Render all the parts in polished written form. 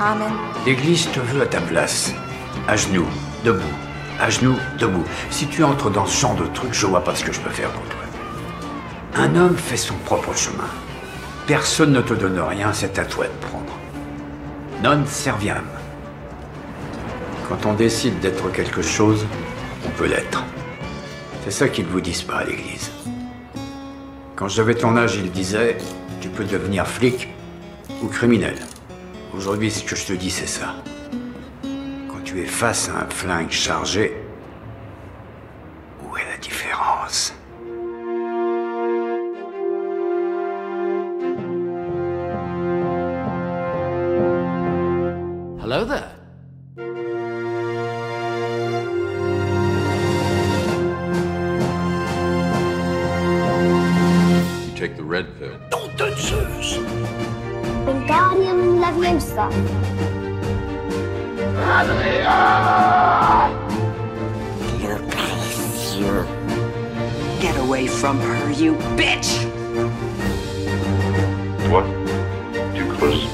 Amen. L'Église te veut à ta place. À genoux, debout. À genoux, debout. Si tu entres dans ce genre de truc, je vois pas ce que je peux faire pour toi. Un homme fait son propre chemin. Personne ne te donne rien, c'est à toi de prendre. Non serviam. Quand on décide d'être quelque chose, on peut l'être. C'est ça qu'ils vous disent pas à l'église. Quand j'avais ton âge, ils disaient « Tu peux devenir flic ou criminel ». Aujourd'hui, ce que je te dis, c'est ça. Quand tu es face à un flingue chargé, où est la différence ? Hello there. You take the red pill. Wingardium Leviosa. Get away from her, you bitch! What? Too close?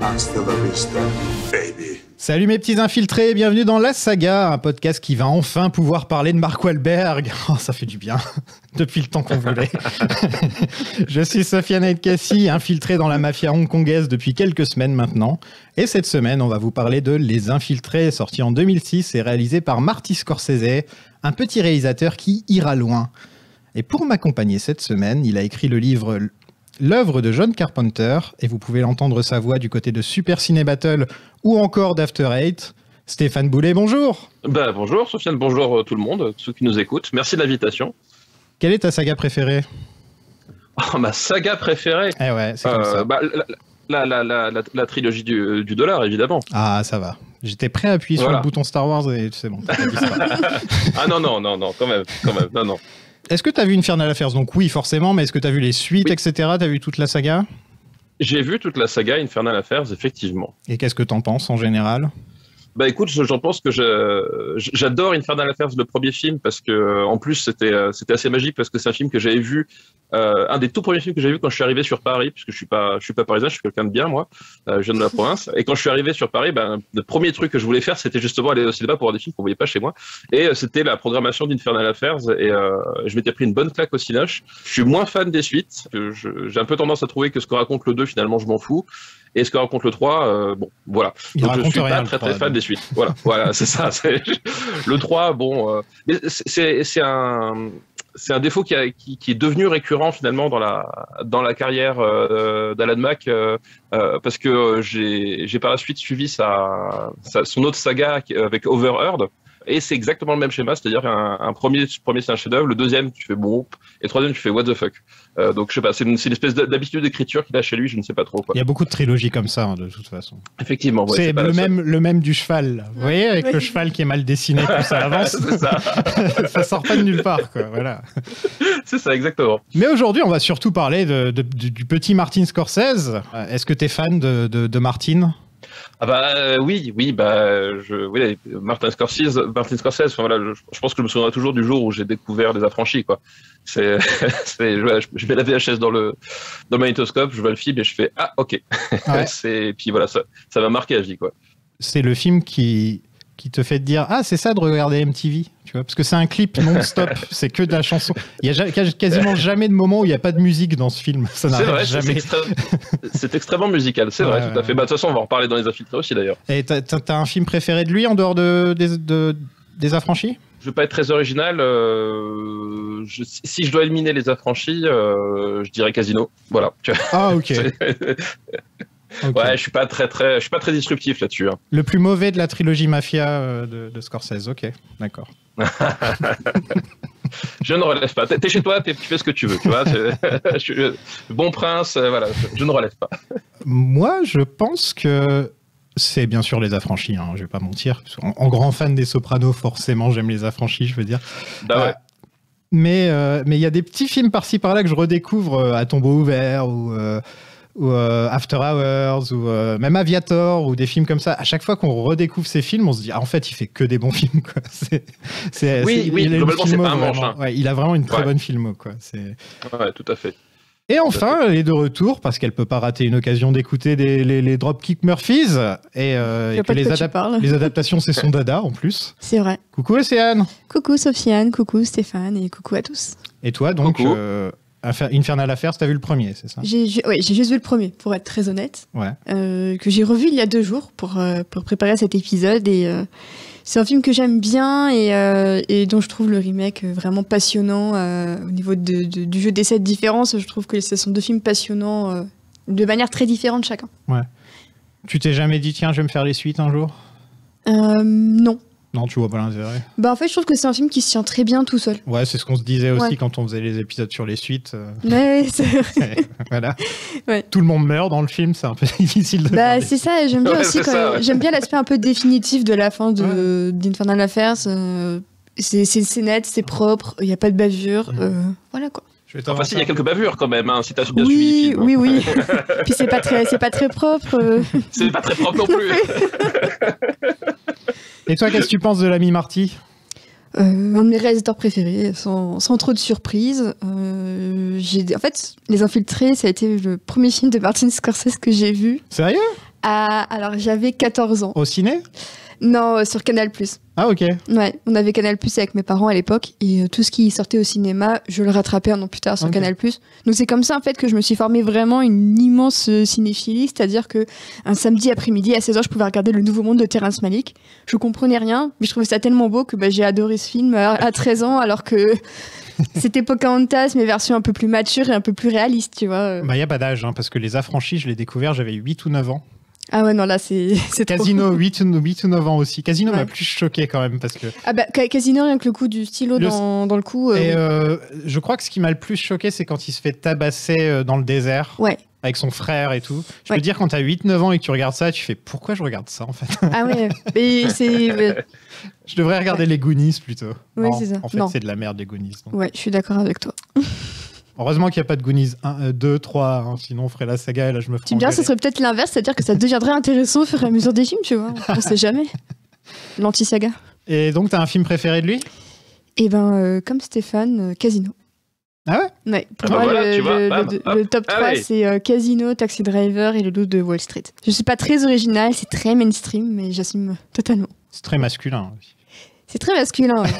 Hasta la vista, baby. Salut mes petits infiltrés, bienvenue dans La Saga, un podcast qui va enfin pouvoir parler de Mark Wahlberg. Oh, ça fait du bien, depuis le temps qu'on voulait. Je suis Sofiane Aïtkassi, infiltré dans la mafia hongkongaise depuis quelques semaines maintenant. Et cette semaine, on va vous parler de Les Infiltrés, sorti en 2006 et réalisé par Marty Scorsese, un petit réalisateur qui ira loin. Et pour m'accompagner cette semaine, il a écrit le livre L'œuvre de John Carpenter, et vous pouvez l'entendre sa voix du côté de Super Ciné Battle ou encore d'After Eight. Stéphane Boulet, bonjour. Bonjour Sofiane, bonjour tout le monde, ceux qui nous écoutent. Merci de l'invitation. Quelle est ta saga préférée ? Ma saga préférée Eh ouais, c'est comme ça. La trilogie du dollar, évidemment. Ah, ça va. J'étais prêt à appuyer sur le bouton Star Wars et c'est bon. Ah non, quand même, non. Est-ce que tu as vu Infernal Affairs ? Donc oui, forcément, mais est-ce que tu as vu les suites, etc. Tu as vu toute la saga ? J'ai vu toute la saga Infernal Affairs, effectivement. Et qu'est-ce que tu en penses en général ? Bah écoute, j'en pense que j'adore Infernal Affairs, le premier film, parce que en plus c'était assez magique, parce que c'est un film que j'avais vu, un des tout premiers films que j'ai vu quand je suis arrivé sur Paris, puisque je suis pas parisien, je suis quelqu'un de bien moi, je viens de la province, et quand je suis arrivé sur Paris, le premier truc que je voulais faire, c'était justement aller au cinéma pour voir des films qu'on voyait pas chez moi, et c'était la programmation d'Infernal Affairs, et je m'étais pris une bonne claque au cinoche. Je suis moins fan des suites, j'ai un peu tendance à trouver que ce que raconte le 2, finalement, je m'en fous. Et ce que raconte le 3, bon, voilà. Donc je suis pas très fan des suites. Voilà, c'est ça. Le 3, mais c'est un défaut qui est devenu récurrent finalement dans la carrière d'Alan Mack, parce que j'ai par la suite suivi son autre saga avec Overheard. Et c'est exactement le même schéma, c'est-à-dire un premier c'est un chef-d'œuvre, le deuxième tu fais bon, et le troisième tu fais what the fuck. Donc je sais pas, c'est une espèce d'habitude d'écriture qu'il a chez lui, je ne sais pas trop quoi. Il y a beaucoup de trilogies comme ça de toute façon. Effectivement, c'est le même du cheval. Vous voyez, avec le cheval qui est mal dessiné, tout ça avance. C'est ça. Ça sort pas de nulle part quoi, voilà. C'est ça exactement. Mais aujourd'hui, on va surtout parler du petit Martin Scorsese. Est-ce que tu es fan de Martin ? Oui, Martin Scorsese, enfin voilà, je pense que je me souviendrai toujours du jour où j'ai découvert Les Affranchis, quoi. Je mets la VHS dans le magnétoscope, je vois le film et je fais ok. Ouais. Puis voilà, ça m'a marqué à vie, quoi. C'est le film qui te fait te dire c'est ça de regarder MTV, tu vois, parce que c'est un clip non-stop, c'est que de la chanson. Il y a quasiment jamais de moment où il n'y a pas de musique dans ce film. Ça n'arrête jamais. C'est extrêmement musical, c'est vrai, tout à fait. De toute façon, on va en reparler dans Les Infiltrés aussi d'ailleurs. Et t'as un film préféré de lui en dehors des Affranchis ? Je vais pas être très original. Si je dois éliminer Les Affranchis, je dirais Casino. Voilà. Ah ok. Okay. Ouais, je suis pas très disruptif là-dessus. Hein. Le plus mauvais de la trilogie Mafia de Scorsese, ok, d'accord. Je ne relève pas. T'es chez toi, tu fais ce que tu veux, tu vois. Bon prince, voilà, je ne relève pas. Moi, je pense que c'est bien sûr Les Affranchis, hein, je vais pas mentir. En grand fan des Sopranos, forcément, j'aime Les Affranchis, je veux dire. Bah ouais. Mais il y a des petits films par-ci par-là que je redécouvre à tombeau ouvert ou After Hours, ou même Aviator, ou des films comme ça. À chaque fois qu'on redécouvre ces films, on se dit en fait, il fait que des bons films, quoi. Oui, globalement, c'est pas un manche. Hein. Ouais, il a vraiment une très bonne filmo, quoi. Ouais, tout à fait. Et enfin, elle est de retour parce qu'elle peut pas rater une occasion d'écouter les Dropkick Murphys et que les adaptations, c'est son dada en plus. C'est vrai. Coucou Océane. Coucou Sofiane, coucou Stéphane et coucou à tous. Et toi donc, Infernal Affairs, t'as vu le premier, c'est ça? J'ai juste vu le premier, pour être très honnête. Ouais. Que j'ai revu il y a 2 jours pour préparer cet épisode et c'est un film que j'aime bien et dont je trouve le remake vraiment passionnant au niveau du jeu des 7 différences. Je trouve que ce sont 2 films passionnants de manière très différente chacun. Ouais. Tu t'es jamais dit, tiens, je vais me faire les suites un jour? Non. Non, tu vois pas l'intérêt. Bah en fait, je trouve que c'est un film qui se tient très bien tout seul. Ouais, c'est ce qu'on se disait aussi quand on faisait les épisodes sur les suites. Ouais, c'est vrai. Voilà. Ouais. Tout le monde meurt dans le film, c'est un peu difficile de Bah c'est ça, et j'aime bien aussi j'aime bien l'aspect un peu définitif de la fin d'Infernal Affairs. C'est net, c'est propre, il n'y a pas de bavure. Voilà quoi. Enfin, si, il y a quelques bavures quand même, hein, si t'as bien suivi le film. Oui. Puis c'est pas très propre. C'est pas très propre non plus. Et toi, qu'est-ce que tu penses de l'ami Marty? Un de mes réalisateurs préférés, sans trop de surprise. En fait, Les Infiltrés, ça a été le premier film de Martin Scorsese que j'ai vu. Sérieux? Alors, j'avais 14 ans. Au ciné? Non, sur Canal+. Ah, ok. Ouais, on avait Canal+ avec mes parents à l'époque, et tout ce qui sortait au cinéma, je le rattrapais un an plus tard sur Canal+. Donc c'est comme ça, en fait, que je me suis formée vraiment une immense cinéphilie, c'est-à-dire que un samedi après-midi, à 16h, je pouvais regarder Le Nouveau Monde de Terrence Malick. Je comprenais rien, mais je trouvais ça tellement beau que j'ai adoré ce film à 13 ans, alors que c'était Pocahontas, mais version un peu plus mature et un peu plus réaliste, tu vois. Bah, y a pas d'âge, hein, parce que Les Affranchis, je l'ai découvert, j'avais 8 ou 9 ans. Ah ouais, non, là, c'est Casino, trop... 8 ou 9 ans aussi. Casino m'a plus choqué quand même, parce que... Ah bah, Casino, rien que le coup du stylo dans le cou... Et je crois que ce qui m'a le plus choqué, c'est quand il se fait tabasser dans le désert. Ouais. Avec son frère et tout. Je peux dire, quand t'as 8-9 ans et que tu regardes ça, tu fais, pourquoi je regarde ça, en fait? Ah ouais, mais c'est... Je devrais regarder les Goonies, plutôt. Oui, c'est ça. En fait, c'est de la merde, les Goonies. Donc. Ouais, je suis d'accord avec toi. Heureusement qu'il n'y a pas de Goonies 1, 2, 3, hein, sinon on ferait la saga et là je me ferais Tu me diras, ça serait peut-être l'inverse, c'est-à-dire que ça deviendrait intéressant au fur et à mesure des films, tu vois. On sait jamais. L'anti-saga. Et donc, t'as un film préféré de lui? Eh ben, comme Stéphane, Casino. Ah ouais? Ouais. Pour moi, le top 3, c'est Casino, Taxi Driver et Le Loup de Wall Street. Je suis pas très original, c'est très mainstream, mais j'assume totalement. C'est très masculin aussi. C'est très masculin, ouais.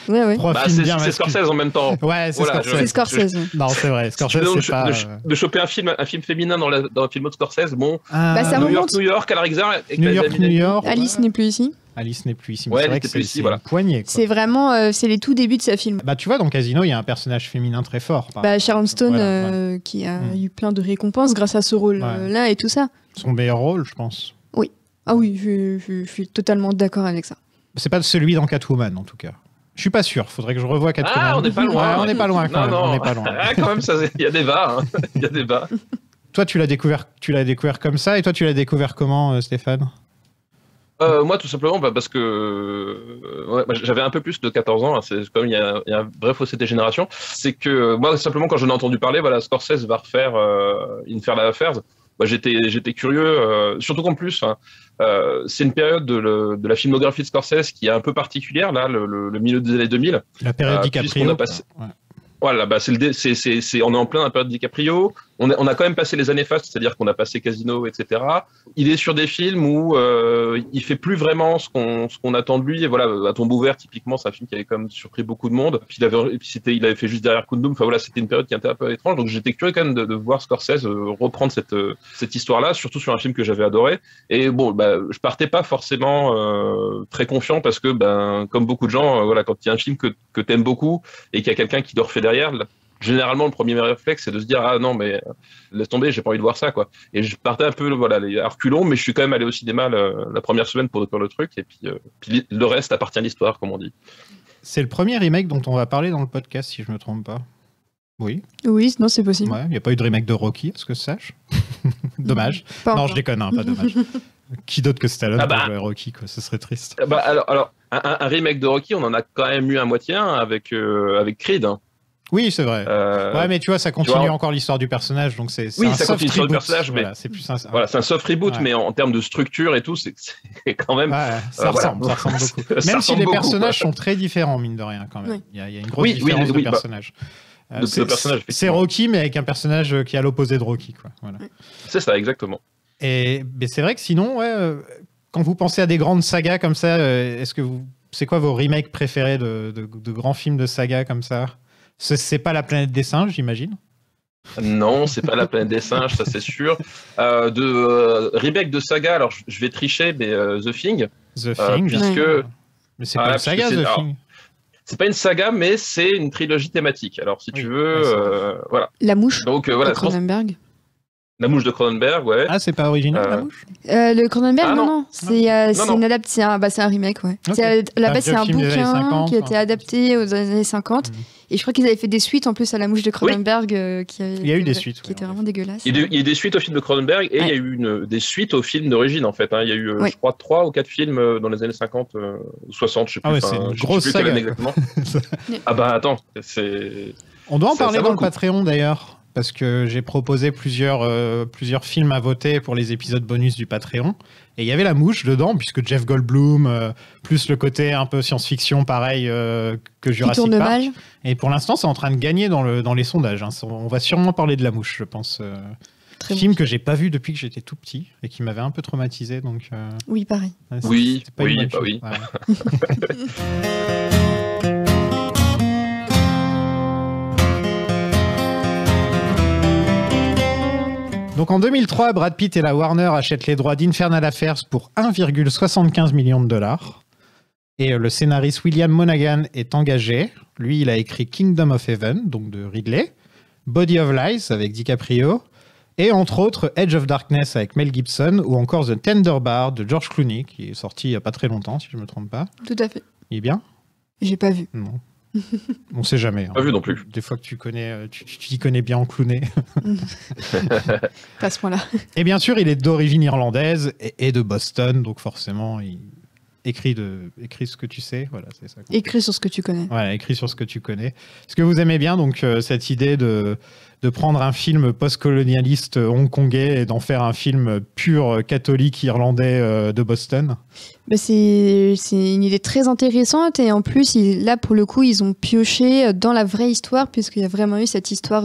Ouais. C'est Scorsese en même temps. Ouais, c'est Scorsese. C'est Scorsese. Non, c'est vrai. Scorsese, c'est pas... De choper un film féminin dans un film de Scorsese, bon... New York, Alexander... New York. Alice n'est plus ici. Alice n'est plus ici. Ouais, c'est vrai que c'est une poignée. C'est vraiment... c'est les tout débuts de sa film. Bah, tu vois, dans Casino, il y a un personnage féminin très fort. Sharon Stone, qui a eu plein de récompenses grâce à ce rôle-là et tout ça. Son meilleur rôle, je pense. Oui. Ah oui, je suis totalement d'accord avec ça. C'est pas celui dans Catwoman, en tout cas. Je suis pas sûr. Faudrait que je revoie Catwoman. Ah, on n'est pas loin. Ouais, on n'est pas loin quand même. Non. On n'est pas loin. Quand même, il y a débat. Il y a débat. Toi, tu l'as découvert comme ça, et toi, tu l'as découvert comment, Stéphane? Moi, tout simplement, parce que j'avais un peu plus de 14 ans. Hein, c'est comme il y a un vrai fossé des générations. C'est que moi, simplement, quand j'en ai entendu parler, Scorsese va refaire Infernal Affairs. J'étais curieux, surtout qu'en plus, c'est une période de la filmographie de Scorsese qui est un peu particulière, là, le milieu des années 2000. La période DiCaprio. Voilà, on est en plein dans la période DiCaprio. On a quand même passé les années fastes, c'est-à-dire qu'on a passé Casino, etc. Il est sur des films où il fait plus vraiment ce qu'on attend de lui. Et voilà, À tombe ouverte, typiquement, c'est un film qui avait quand même surpris beaucoup de monde. Puis il avait fait juste derrière Kundum. Enfin voilà, c'était une période qui était un peu étrange. Donc j'étais curieux quand même de voir Scorsese reprendre cette histoire-là, surtout sur un film que j'avais adoré. Et bon, je partais pas forcément très confiant parce que, comme beaucoup de gens, quand il y a un film que t'aimes beaucoup et qu'il y a quelqu'un qui le refait derrière, généralement le premier réflexe c'est de se dire ah non mais laisse tomber, j'ai pas envie de voir ça quoi. Et je partais un peu les reculons, mais je suis quand même allé au cinéma la première semaine pour découvrir le truc, et puis le reste appartient à l'histoire, comme on dit. C'est le premier remake dont on va parler dans le podcast, si je me trompe pas. Oui, non, c'est possible. Ouais, il n'y a pas eu de remake de Rocky, à ce que je sache. Dommage. Non, je déconne, pas dommage. Qui d'autre que Stallone pour jouer Rocky, quoi, ce serait triste. Alors un remake de Rocky, on en a quand même eu à moitié avec Creed. Hein. Oui, c'est vrai. Ouais, mais tu vois, ça continue encore l'histoire du personnage, donc c'est oui, un ça continue l'histoire du personnage, mais c'est plus un... c'est un soft reboot, mais en termes de structure et tout, c'est quand même. Ça ressemble beaucoup. Même si les personnages sont très différents, mine de rien, quand même. Il y a une grosse différence de personnages. Le personnage, c'est effectivement. Rocky, mais avec un personnage qui est à l'opposé de Rocky, quoi. Voilà. C'est ça, exactement. Et mais c'est vrai que sinon, quand vous pensez à des grandes sagas comme ça, c'est quoi vos remakes préférés de grands films de saga comme ça? C'est pas La Planète des Singes, j'imagine? Non, c'est pas La Planète des Singes, ça c'est sûr. Remake de saga, alors je vais tricher, mais The Thing. The Thing, puisque... Mais c'est pas une saga, The Thing. C'est pas une saga, mais c'est une trilogie thématique. Alors, si tu veux, voilà. La Mouche Donc, de voilà, Cronenberg. La Mouche de Cronenberg, ouais. Ah, c'est pas original, La Mouche? Le Cronenberg, non. non. C'est une adaptation, c'est un remake, ouais. Okay. Là-bas, c'est un film des années bouquin 50, qui a été adapté aux années 50. Et je crois qu'ils avaient fait des suites en plus à La Mouche de Cronenberg. Il y a eu des suites. Qui étaient vraiment dégueulasses. Il y a eu des suites au film de Cronenberg et il y a eu des suites au film d'origine, en fait. Hein. Il y a eu, je crois, 3 ou 4 films dans les années 50 ou 60, je sais plus. Ah ouais, c'est une grosse saga. Exactement. Ah bah attends, On doit en parler dans le coup. Patreon, d'ailleurs. Parce que j'ai proposé plusieurs films à voter pour les épisodes bonus du Patreon. Et il y avait La Mouche dedans, puisque Jeff Goldblum, plus le côté un peu science-fiction, pareil que Jurassic tourne Park. mal. Et pour l'instant, c'est en train de gagner dans les sondages. Hein. On va sûrement parler de La Mouche, je pense. Film que j'ai pas vu depuis que j'étais tout petit et qui m'avait un peu traumatisé. Donc, Oui, pareil. Oui, c'était pas une bonne chose. oui. Ouais. Donc en 2003, Brad Pitt et la Warner achètent les droits d'Infernal Affairs pour 1,75 million de dollars. Et le scénariste William Monaghan est engagé. Lui, il a écrit Kingdom of Heaven, donc de Ridley, Body of Lies avec DiCaprio, et entre autres Edge of Darkness avec Mel Gibson, ou encore The Tender Bar de George Clooney, qui est sorti il n'y a pas très longtemps, si je ne me trompe pas. Tout à fait. Il est bien? J'ai pas vu. Non. On sait jamais. Hein. Pas vu non plus. Des fois que tu t'y connais bien en Clooney. Pas à ce point-là. Et bien sûr, il est d'origine irlandaise et de Boston, donc forcément, il écrit ce que tu sais. Voilà, c'est ça. Écris sur ce que tu connais. Voilà, écrit sur ce que tu connais. Est-ce que vous aimez bien donc cette idée de prendre un film post-colonialiste hongkongais et d'en faire un film pur catholique irlandais de Boston? C'est une idée très intéressante et en plus, là pour le coup, ils ont pioché dans la vraie histoire puisqu'il y a vraiment eu cette histoire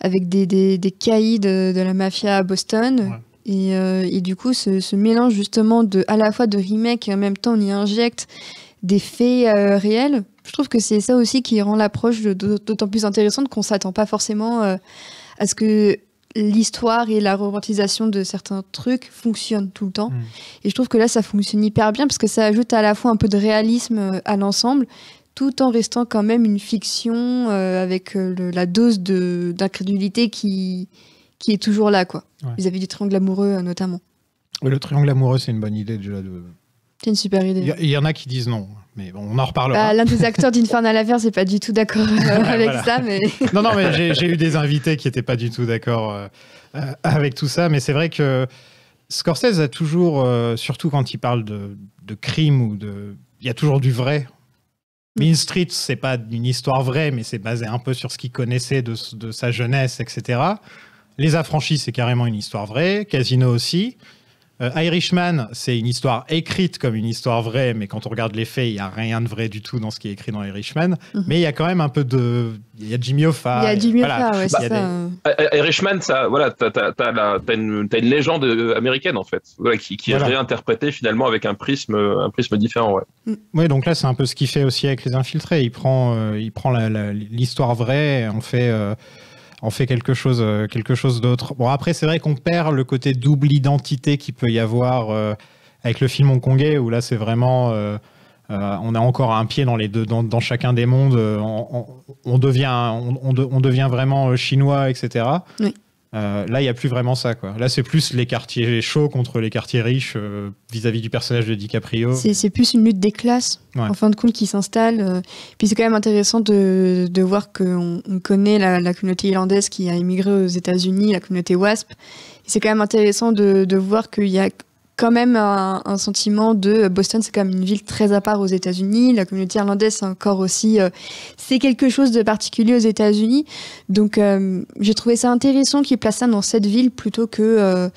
avec des caïds de la mafia à Boston. Ouais. Et du coup, ce mélange justement à la fois de remake et en même temps on y injecte des faits réels. Je trouve que c'est ça aussi qui rend l'approche d'autant plus intéressante qu'on ne s'attend pas forcément à ce que l'histoire et la romantisation de certains trucs fonctionnent tout le temps. Et je trouve que là, ça fonctionne hyper bien parce que ça ajoute à la fois un peu de réalisme à l'ensemble, tout en restant quand même une fiction avec la dose d'incrédulité qui est toujours là, quoi. Ouais. Vis-à-vis du triangle amoureux, notamment. Oui, le triangle amoureux, c'est une bonne idée déjà. C'est une super idée. Il y en a qui disent non, mais bon, on en reparlera. L'un des acteurs d'Infernal Affairs n'est pas du tout d'accord avec ça. Mais... Non, mais j'ai eu des invités qui n'étaient pas du tout d'accord avec tout ça. Mais c'est vrai que Scorsese a toujours, surtout quand il parle de crime, il y a toujours du vrai. Mean Street, c'est pas une histoire vraie, mais c'est basé un peu sur ce qu'il connaissait de sa jeunesse, etc. Les Affranchis, c'est carrément une histoire vraie. Casino aussi. Irishman, c'est une histoire écrite comme une histoire vraie, mais quand on regarde les faits, il n'y a rien de vrai du tout dans ce qui est écrit dans Irishman. Mais il y a quand même un peu de... Il y a Jimmy Hoffa. Il y a Jimmy Hoffa, ouais, c'est ça. Irishman, voilà, t'as une légende américaine, en fait, voilà, qui est réinterprétée finalement avec un prisme différent. Ouais. Oui, donc là, c'est un peu ce qu'il fait aussi avec Les Infiltrés. Il prend l'histoire vraie et on fait quelque chose d'autre. Bon, après, c'est vrai qu'on perd le côté double identité qu'il peut y avoir avec le film hongkongais, où là, c'est vraiment... on a encore un pied dans les deux, dans chacun des mondes. On devient vraiment chinois, etc. Oui. Là, il n'y a plus vraiment ça, quoi. Là, c'est plus les quartiers chauds contre les quartiers riches vis-à-vis du personnage de DiCaprio. C'est plus une lutte des classes, en fin de compte, qui s'installe. Puis c'est quand même intéressant de voir qu'on connaît la communauté irlandaise qui a immigré aux États-Unis, la communauté WASP. Et c'est quand même intéressant de voir qu'il y a quand même un sentiment de Boston, c'est quand même une ville très à part aux États-Unis. La communauté irlandaise, c'est encore aussi... c'est quelque chose de particulier aux États-Unis. Donc, j'ai trouvé ça intéressant qu'ils placent ça dans cette ville plutôt que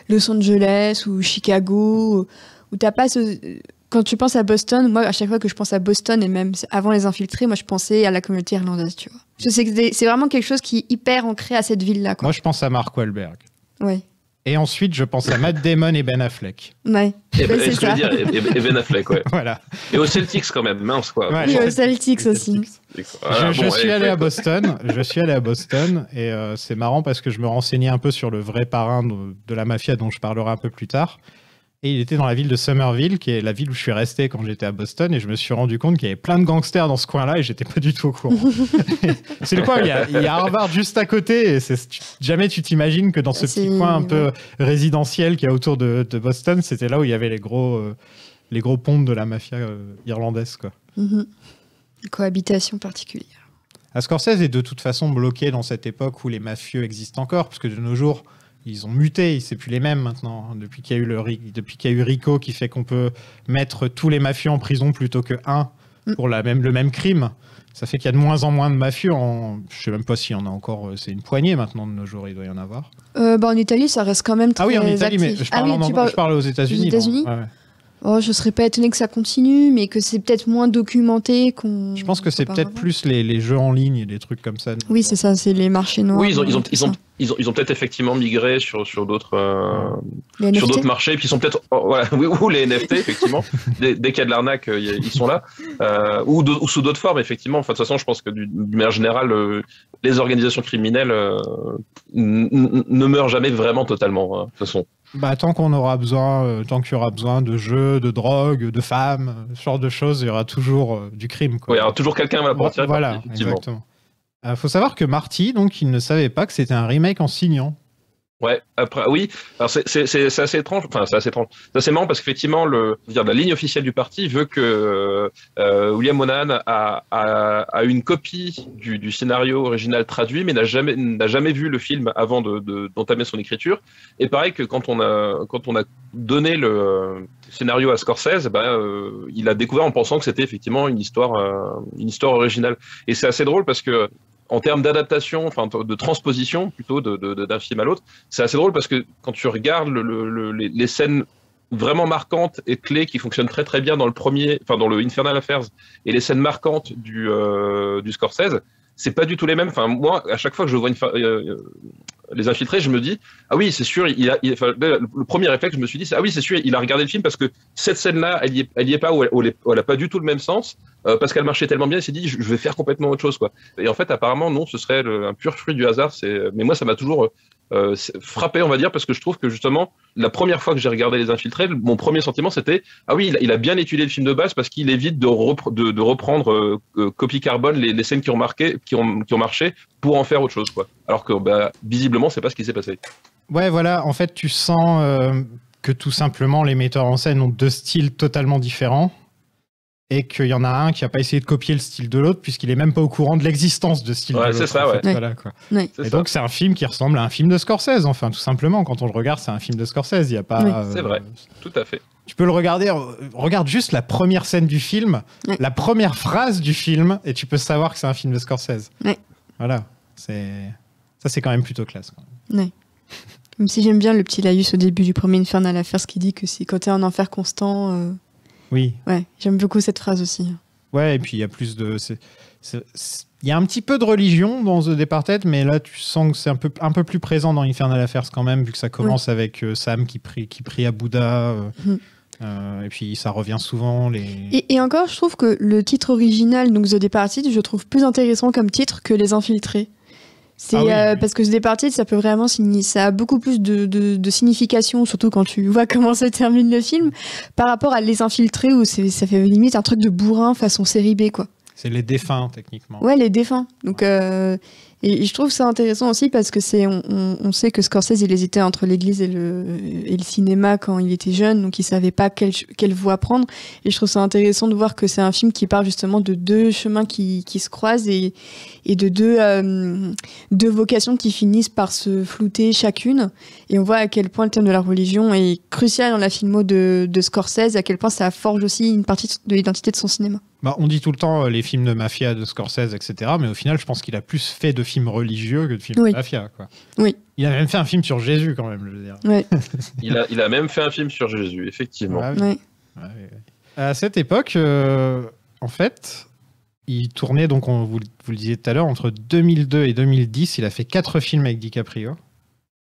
Los Angeles ou Chicago, où t'as pas ce... Quand tu penses à Boston, moi, à chaque fois que je pense à Boston, et même avant Les Infiltrés, moi, je pensais à la communauté irlandaise, tu vois. Je sais que c'est vraiment quelque chose qui est hyper ancré à cette ville-là, quoi. Moi, je pense à Mark Wahlberg. Ouais. Et ensuite, je pense à Matt Damon et Ben Affleck. Ouais. Et, Ouais, c'est ce que je ça. veux dire, et Ben Affleck, ouais. Voilà. Et au Celtics quand même, mince quoi. Ouais, Oui, aux Celtics aussi. Voilà, Je bon, suis et- allé à Boston. Je suis allé à Boston et c'est marrant parce que je me renseignais un peu sur le vrai parrain de la mafia dont je parlerai un peu plus tard. Et il était dans la ville de Somerville, qui est la ville où je suis resté quand j'étais à Boston, et je me suis rendu compte qu'il y avait plein de gangsters dans ce coin-là et j'étais pas du tout au courant. C'est le coin, il y a Harvard juste à côté, et jamais tu t'imagines que dans ce petit C'est- coin un peu résidentiel qu'il y a autour de Boston, c'était là où il y avait les gros pontes de la mafia irlandaise, quoi. Mhm. Cohabitation particulière. Scorsese est de toute façon bloqué dans cette époque où les mafieux existent encore, parce que de nos jours, ils ont muté, c'est plus les mêmes maintenant. Depuis qu'il y a eu Rico qui fait qu'on peut mettre tous les mafieux en prison plutôt que un pour le même crime, ça fait qu'il y a de moins en moins de mafieux. Je sais même pas s'il y en a encore, c'est une poignée maintenant de nos jours, il doit y en avoir. En Italie, ça reste quand même très Ah oui, en Italie, actif. mais je parle aux États-Unis. Aux États-Unis bon, ouais. Oh, je serais pas étonnée que ça continue, mais que c'est peut-être moins documenté qu'on. Je pense que c'est peut-être qu'auparavant. plus les jeux en ligne et les trucs comme ça. Oui, c'est ça, c'est les marchés noirs. Oui, tout ça. ils ont peut-être effectivement migré sur d'autres Les sur NFT. d'autres marchés, puis ils sont peut-être voilà, oui, ou les NFT effectivement. dès qu'il y a de l'arnaque, ils sont là, ou sous d'autres formes effectivement. Enfin, de toute façon, je pense que d'une manière générale, les organisations criminelles ne meurent jamais vraiment totalement. Hein, de toute façon. Bah, tant qu'il y aura besoin de jeux, de drogue, de femmes, ce genre de choses, il y aura toujours du crime, quoi. Ouais, alors toujours quelqu'un va pour en tirer Voilà, parti, effectivement. exactement. Faut savoir que Marty, donc, il ne savait pas que c'était un remake en signant. Ouais, après, oui, alors c'est assez étrange, enfin c'est assez étrange, c'est assez marrant parce qu'effectivement la ligne officielle du parti veut que William Monahan a une copie du scénario original traduit, mais n'a jamais vu le film avant d'entamer son écriture. Et pareil que quand on a donné le scénario à Scorsese, il a découvert en pensant que c'était effectivement une histoire originale. Et c'est assez drôle parce que en termes d'adaptation, enfin de transposition plutôt d'un film à l'autre, c'est assez drôle parce que quand tu regardes les scènes vraiment marquantes et clés qui fonctionnent très très bien dans le Infernal Affairs et les scènes marquantes du Scorsese, c'est pas du tout les mêmes. Enfin moi, à chaque fois que je vois Les Infiltrés, je me dis ah oui c'est sûr, le premier réflexe je me suis dit ah oui c'est sûr, il a regardé le film parce que cette scène-là elle y est pas, ou elle a pas du tout le même sens. Parce qu'elle marchait tellement bien, il s'est dit je vais faire complètement autre chose, quoi. Et en fait apparemment non, ce serait un pur fruit du hasard. Mais moi ça m'a toujours frappé, on va dire, parce que je trouve que justement la première fois que j'ai regardé Les Infiltrés, mon premier sentiment c'était ah oui il a bien étudié le film de base parce qu'il évite de reprendre copie carbone les scènes qui ont marché pour en faire autre chose, quoi. Alors que visiblement c'est pas ce qui s'est passé. Ouais, voilà, en fait tu sens que tout simplement les metteurs en scène ont deux styles totalement différents. Et qu'il y en a un qui n'a pas essayé de copier le style de l'autre, puisqu'il n'est même pas au courant de l'existence de style de l'autre. C'est ça, en fait. ouais. Voilà, quoi. Ouais. Et donc, c'est un film qui ressemble à un film de Scorsese, enfin, tout simplement. Quand on le regarde, c'est un film de Scorsese. Il y a pas. Oui. C'est vrai, tout à fait. Tu peux le regarder, regarde juste la première scène du film, Ouais. la première phrase du film, et tu peux savoir que c'est un film de Scorsese. Ouais. Voilà. Ça, c'est quand même plutôt classe. Quand même. Ouais. Même si j'aime bien le petit laïus au début du premier Infernal Affairs qui dit que c'est quand t'es en enfer constant. Oui. Ouais, j'aime beaucoup cette phrase aussi. Ouais, et puis il y a plus de. Il y a un petit peu de religion dans The Departed, mais là tu sens que c'est un peu plus présent dans Infernal Affairs quand même, vu que ça commence avec Sam qui prie à Bouddha. Et puis ça revient souvent. Et encore, je trouve que le titre original, donc The Departed, je trouve plus intéressant comme titre que Les Infiltrés. C'est oui. parce que The Departed, ça peut vraiment ça a beaucoup plus de signification, surtout quand tu vois comment se termine le film, par rapport à Les Infiltrés où ça fait limite un truc de bourrin façon série B, quoi. C'est les défunts techniquement. Ouais, les défunts. Donc, et je trouve ça intéressant aussi parce que on sait que Scorsese il hésitait entre l'église et le cinéma quand il était jeune, donc il savait pas quelle voie prendre. Et je trouve ça intéressant de voir que c'est un film qui parle justement de deux chemins qui se croisent et de deux vocations qui finissent par se flouter chacune. Et on voit à quel point le thème de la religion est crucial dans la filmo de Scorsese, à quel point ça forge aussi une partie de l'identité de son cinéma. Bah, on dit tout le temps les films de mafia de Scorsese, etc. Mais au final, je pense qu'il a plus fait de films religieux que de films de mafia, quoi. Oui. Il a même fait un film sur Jésus, quand même, je veux dire. Ouais. Il a même fait un film sur Jésus, effectivement. Ouais, oui. Ouais. Ouais. À cette époque, en fait, il tournait, donc vous le disiez tout à l'heure, entre 2002 et 2010. Il a fait 4 films avec DiCaprio.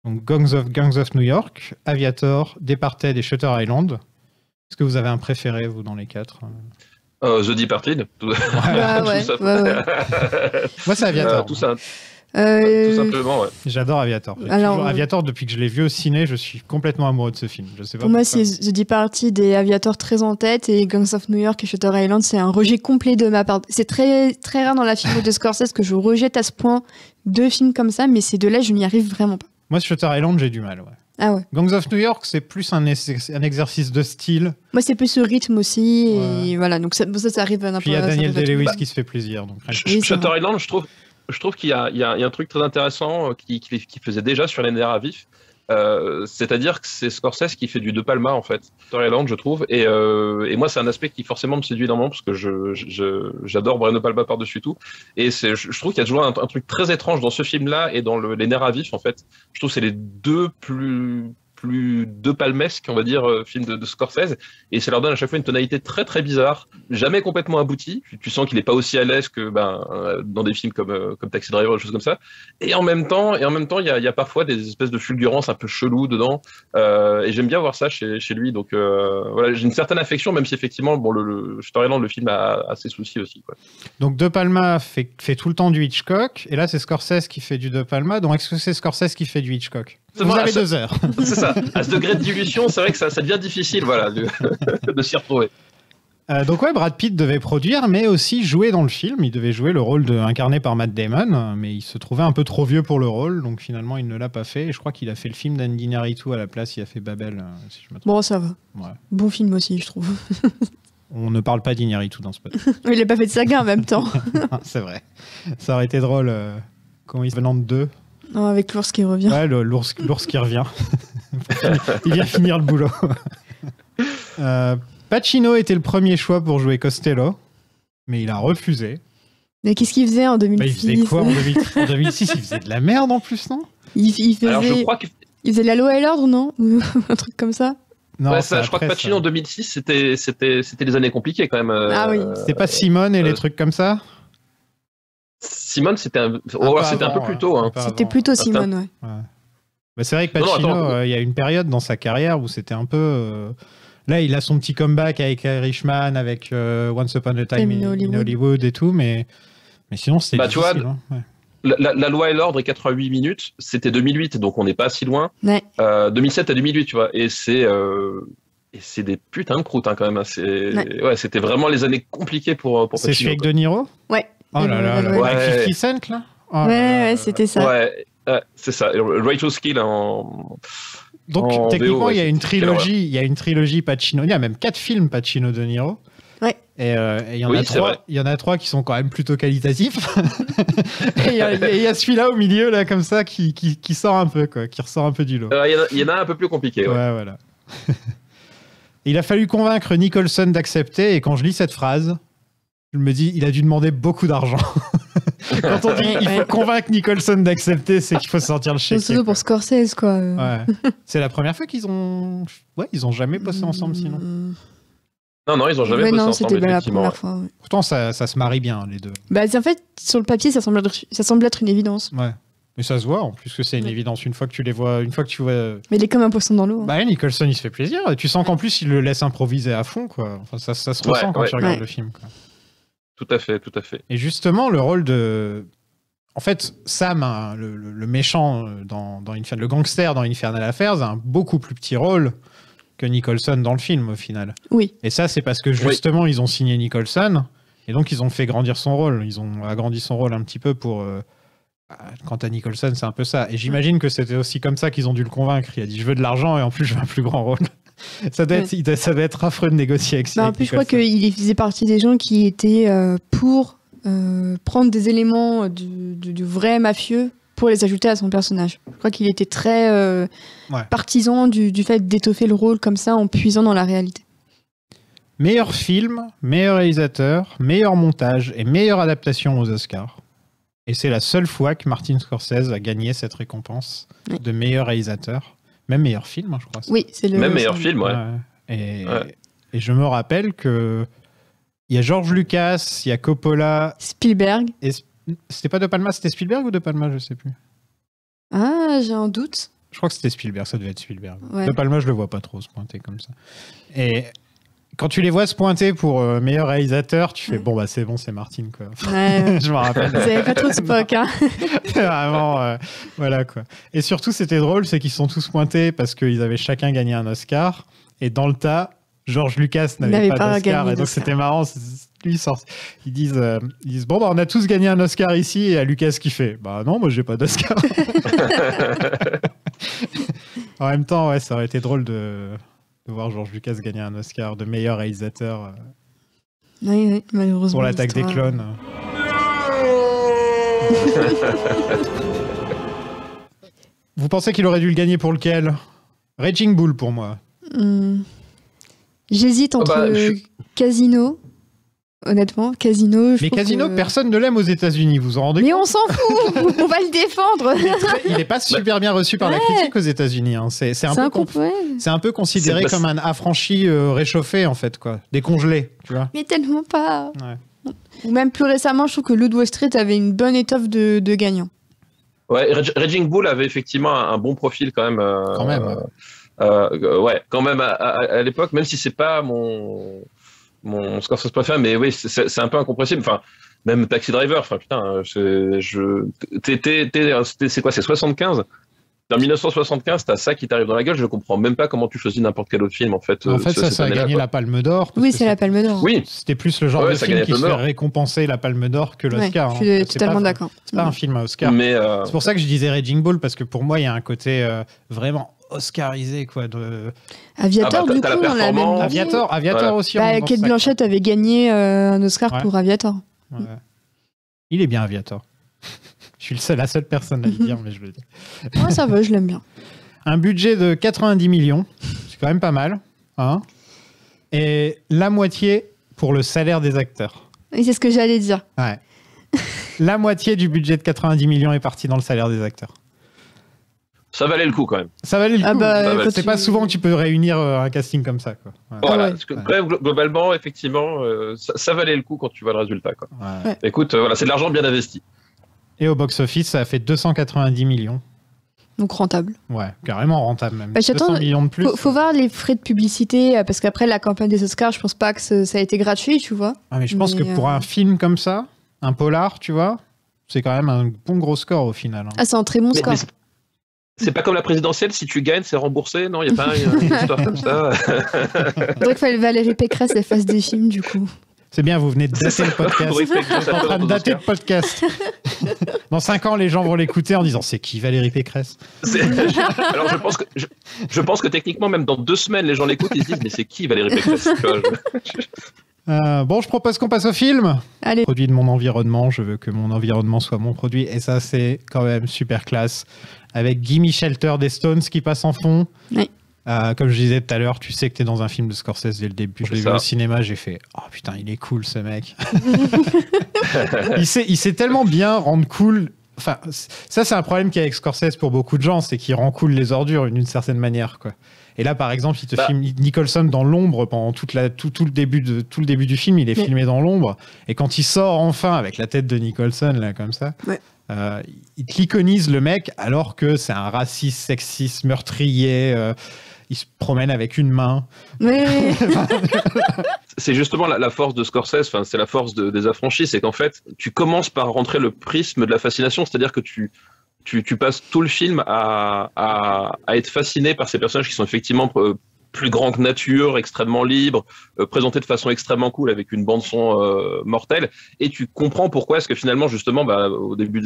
Donc Gangs of New York, Aviator, Departed et Shutter Island. Est-ce que vous avez un préféré, vous, dans les 4 ? The Departed. Ouais. Moi, c'est Aviator. Tout simplement, ouais. J'adore Aviator. Aviator, depuis que je l'ai vu au ciné, je suis complètement amoureux de ce film. Je sais pas pour moi, c'est The Departed et Aviator très en tête, et Gangs of New York et Shutter Island, c'est un rejet complet de ma part. C'est très, très rare dans la filmo de Scorsese que je rejette à ce point 2 films comme ça, mais ces 2-là, je n'y arrive vraiment pas. Moi, Shutter Island, j'ai du mal, ouais. Ah ouais. Gangs of New York, c'est plus un exercice de style. Moi, c'est plus ce rythme aussi, et voilà, donc ça arrive à n'importe. Puis il y a Daniel Day-Lewis qui se fait plaisir. Donc, Shutter Island, je trouve qu'il y a un truc très intéressant qui faisait déjà sur les nerfs à vif. C'est-à-dire que c'est Scorsese qui fait du De Palma, en fait. Shutter Island, je trouve. Et moi, c'est un aspect qui forcément me séduit énormément parce que j'adore Brian De Palma par-dessus tout. Et je trouve qu'il y a toujours un truc très étrange dans ce film-là et dans les nerfs à vif, en fait. Je trouve que c'est les 2 plus De Palmesque, on va dire, film de Scorsese, et ça leur donne à chaque fois une tonalité très très bizarre, jamais complètement aboutie. Tu sens qu'il n'est pas aussi à l'aise que dans des films comme Taxi Driver ou des choses comme ça. Et en même temps, il y a parfois des espèces de fulgurances un peu cheloues dedans, et j'aime bien voir ça chez lui. Donc voilà, j'ai une certaine affection, même si effectivement, bon, le Shutter Island, le film a ses soucis aussi, quoi. Donc De Palma fait tout le temps du Hitchcock, et là c'est Scorsese qui fait du De Palma. Donc est-ce que c'est Scorsese qui fait du Hitchcock ? Vous avez 2 heures. C'est ça. À ce degré de dilution, c'est vrai que ça devient difficile, voilà, de s'y retrouver. Donc ouais, Brad Pitt devait produire, mais aussi jouer dans le film. Il devait jouer le rôle incarné par Matt Damon, mais il se trouvait un peu trop vieux pour le rôle, donc finalement il ne l'a pas fait. Et je crois qu'il a fait le film d'Andy Iñárritu à la place. Il a fait Babel, si je me trompe. Bon, ça va. Ouais. Bon film aussi, je trouve. On ne parle pas d'Iñárritu dans ce podcast. Il n'a pas fait de saga en même temps. C'est vrai. Ça aurait été drôle. Comment il se venant de 2. Non, avec l'ours qui revient. Ouais, l'ours qui revient. Il vient finir le boulot. Pacino était le premier choix pour jouer Costello, mais il a refusé. Mais qu'est-ce qu'il faisait en 2006 Il faisait quoi en 2006? Il faisait de la merde en plus, non? Il faisait... Alors, je crois il faisait la loi et l'ordre, non? Un truc comme ça. Non, ouais, je crois que Pacino en 2006, c'était les années compliquées quand même. Ah oui. C'était pas Simone et les trucs comme ça? Simone, c'était un peu plus tôt. Hein. C'était plutôt Simone, ouais. Bah, c'est vrai que Pacino, il y a une période dans sa carrière où c'était un peu... Là, il a son petit comeback avec Irishman, avec Once Upon a Time in Hollywood et tout, mais sinon, c'était difficile. Tu vois, la loi et l'ordre est 88 minutes, c'était 2008, donc on n'est pas si loin. Ouais. 2007 à 2008, tu vois, et c'est des putains de croûtes, hein, quand même. Ouais, c'était vraiment les années compliquées pour Pacino. C'est celui avec De Niro? Ouais. Oh là là, avec 50 Cent, là? Oh ouais, c'était ça. Ouais, c'est ça. Rachel's Kill Donc, techniquement, il y a une trilogie Pacino. Il y a même 4 films Pacino De Niro. Ouais. Et il y en a 3 qui sont quand même plutôt qualitatifs. Et il y a celui-là au milieu, là, comme ça, qui sort un peu, quoi, qui ressort un peu du lot. Il y en a un peu plus compliqué. Ouais, voilà. Il a fallu convaincre Nicholson d'accepter, et quand je lis cette phrase, je me dis, il a dû demander beaucoup d'argent. Quand on dit il faut convaincre Nicholson d'accepter, c'est qu'il faut sortir le chèque. Surtout pour Scorsese, quoi. Ouais. C'est la première fois qu'ils ont... Ouais, ils ont jamais bossé ensemble, sinon. Non, ils ont jamais bossé ensemble, c'était la première fois. Ouais. Pourtant, ça se marie bien, les deux. Bah, en fait, sur le papier, ça semble être une évidence. Ouais. Mais ça se voit, en plus que c'est une évidence. Une fois que tu les vois... Mais il est comme un poisson dans l'eau. Hein. Bah, Nicholson, il se fait plaisir. Et tu sens qu'en plus, il le laisse improviser à fond, quoi. Enfin, ça se ressent quand tu regardes le film, quoi. Tout à fait. Et justement, le rôle de... En fait, Sam, hein, le méchant, le gangster dans Infernal Affairs, a un beaucoup plus petit rôle que Nicholson dans le film, au final. Oui. Et ça, c'est parce que, justement, ils ont signé Nicholson, et donc ils ont fait grandir son rôle. Ils ont agrandi son rôle un petit peu pour... Quant à Nicholson, c'est un peu ça. Et j'imagine que c'était aussi comme ça qu'ils ont dû le convaincre. Il a dit, je veux de l'argent, et en plus, je veux un plus grand rôle. Ça doit être affreux de négocier avec ça. En plus, je crois qu'il faisait partie des gens qui étaient pour prendre des éléments du vrai mafieux pour les ajouter à son personnage. Je crois qu'il était très partisan du fait d'étoffer le rôle comme ça en puisant dans la réalité. Meilleur film, meilleur réalisateur, meilleur montage et meilleure adaptation aux Oscars. Et c'est la seule fois que Martin Scorsese a gagné cette récompense de meilleur réalisateur. Même meilleur film, hein, je crois. Oui, c'est le... Même meilleur film, ouais. Et je me rappelle que Il y a George Lucas, il y a Coppola. Spielberg. Et c'était pas De Palma, c'était Spielberg ou De Palma, je sais plus. Ah, j'ai un doute. Je crois que c'était Spielberg, ça devait être Spielberg. Ouais. De Palma, je le vois pas trop se pointer comme ça. Et quand tu les vois se pointer pour meilleur réalisateur, tu fais bon, bah c'est bon, c'est Martin, quoi. Ouais. Je me rappelle. Vous avez pas trop de Spock, hein. Vraiment, voilà, quoi. Et surtout, c'était drôle, c'est qu'ils sont tous pointés parce qu'ils avaient chacun gagné un Oscar. Et dans le tas, George Lucas n'avait pas d'Oscar. Et donc, c'était marrant. Lui, ils disent bon, bah, on a tous gagné un Oscar ici. Et à Lucas qui fait bah non, moi, j'ai pas d'Oscar. En même temps, ouais, ça aurait été drôle de voir George Lucas gagner un Oscar de meilleur réalisateur Oui, malheureusement. pour l'Attaque des clones. Vous pensez qu'il aurait dû le gagner pour lequel? Raging Bull pour moi. J'hésite entre Casino. Honnêtement, Casino. Mais Casino, personne ne l'aime aux États-Unis, vous vous en rendez compte? Mais on s'en fout. On va le défendre. Il n'est pas super bien reçu par la critique aux États-Unis. Hein. C'est un peu considéré comme un affranchi réchauffé, en fait, quoi. Décongelé, tu vois. Mais tellement pas. Ouais. Ou même plus récemment, je trouve que Loup Wall Street avait une bonne étoffe de gagnant. Ouais, Raging Bull avait effectivement un bon profil quand même. Quand même. Ouais, quand même à l'époque, même si c'est pas mon Scorsese préféré, mais oui, c'est un peu incompressible. Enfin, même Taxi Driver, enfin putain, c'est quoi, c'est 75? En 1975, t'as ça qui t'arrive dans la gueule, je comprends même pas comment tu choisis n'importe quel autre film en fait. En fait, ça a gagné la Palme d'or. Oui, c'est la Palme d'or. Oui. C'était plus le genre de film qui se fait récompenser la Palme d'or que l'Oscar. Ouais, je suis totalement d'accord. C'est pas un film à Oscar. Mais c'est pour ça que je disais Raging Bull, parce que pour moi, il y a un côté vraiment oscarisé, quoi. Aviator, du coup, on l'a même dit. Aviator aussi. Kate Blanchett avait gagné un Oscar pour Aviator. Ouais. Il est bien, Aviator. Je suis la seule personne à le dire, mais je le dis. Moi, ça va, je l'aime bien. Un budget de 90 millions, c'est quand même pas mal. Hein, et la moitié pour le salaire des acteurs. Et c'est ce que j'allais dire. Ouais. La moitié du budget de 90 millions est parti dans le salaire des acteurs. Ça valait le coup quand même. Ça valait le coup. C'est pas souvent que tu peux réunir un casting comme ça, quoi. Ouais. Voilà, parce que, globalement, effectivement, ça valait le coup quand tu vois le résultat, quoi. Ouais. Écoute, voilà, c'est de l'argent bien investi. Et au box-office, ça a fait 290 millions. Donc rentable. Ouais, carrément rentable même. 200 millions de plus. Faut voir les frais de publicité, parce qu'après la campagne des Oscars, je pense pas que ça a été gratuit, tu vois. Ah, mais je pense que pour un film comme ça, un polar, tu vois, c'est quand même un bon gros score au final. Hein. Ah, c'est un très bon score. C'est pas comme la présidentielle, si tu gagnes, c'est remboursé, non? Il n'y a pas une histoire comme ça. Faudrait que Valérie Pécresse elle fasse des films, du coup. C'est bien, vous venez de dater le podcast. Vous êtes en train de dater le podcast. Dans 5 ans, les gens vont l'écouter en disant c'est qui Valérie Pécresse? Alors je pense que techniquement, même dans 2 semaines, les gens l'écoutent, ils se disent mais c'est qui Valérie Pécresse? Bon, je propose qu'on passe au film. Allez. Produit de mon environnement, je veux que mon environnement soit mon produit. Et ça, c'est quand même super classe. Avec Gimme Shelter des Stones qui passe en fond. Oui. Comme je disais tout à l'heure, tu sais que t'es dans un film de Scorsese dès le début. Je l'ai vu au cinéma, j'ai fait oh putain, il est cool ce mec. il sait tellement bien rendre cool. Enfin, ça c'est un problème qu'il y a avec Scorsese pour beaucoup de gens, c'est qu'il rend cool les ordures d'une certaine manière, quoi. Et là, par exemple, il te filme Nicholson dans l'ombre pendant tout le début du film. Il est filmé dans l'ombre. Et quand il sort enfin avec la tête de Nicholson là comme ça. Ouais. Il iconise le mec alors que c'est un raciste, sexiste, meurtrier. Il se promène avec une main. Oui. C'est justement la force de Scorsese, c'est la force des affranchis, c'est qu'en fait, tu commences par rentrer le prisme de la fascination, c'est-à-dire que tu passes tout le film à être fasciné par ces personnages qui sont effectivement plus grands que nature, extrêmement libres, présentés de façon extrêmement cool avec une bande son mortelle, et tu comprends pourquoi est-ce que finalement justement au début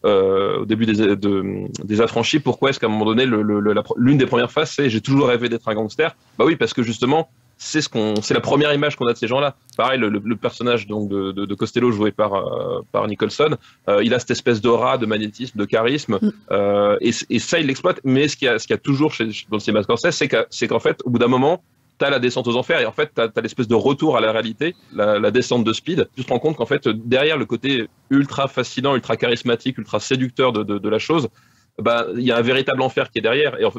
des affranchis, pourquoi est-ce qu'à un moment donné l'une des premières phases c'est j'ai toujours rêvé d'être un gangster. Bah oui, parce que justement c'est la première image qu'on a de ces gens-là. Pareil, le personnage donc de Costello joué par Nicholson, il a cette espèce d'aura, de magnétisme, de charisme, et ça il l'exploite. Mais ce qu'il y a toujours dans le cinéma Scorsese, c'est qu'en fait, au bout d'un moment, t'as la descente aux enfers et en fait t'as l'espèce de retour à la réalité, la descente de Speed. Tu te rends compte qu'en fait derrière le côté ultra fascinant, ultra charismatique, ultra séducteur de la chose, il y a un véritable enfer qui est derrière. Et en fait,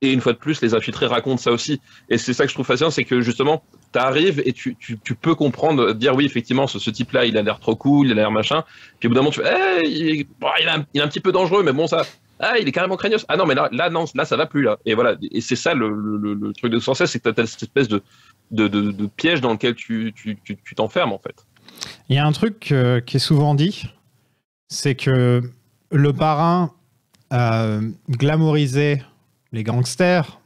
Et une fois de plus, les infiltrés racontent ça aussi. Et c'est ça que je trouve fascinant, c'est que justement, tu arrives et tu peux comprendre, dire oui, effectivement, ce type-là, il a l'air trop cool, il a l'air machin. Puis au bout d'un moment, tu fais, il est un petit peu dangereux, mais bon, ça, il est carrément craignos. Ah non, mais là, non, là, ça va plus, là. Et voilà. Et c'est ça le truc de Scorsese, c'est que tu as cette espèce de piège dans lequel tu t'enfermes, en fait. Il y a un truc qui est souvent dit, c'est que le Parrain glamourisait les gangsters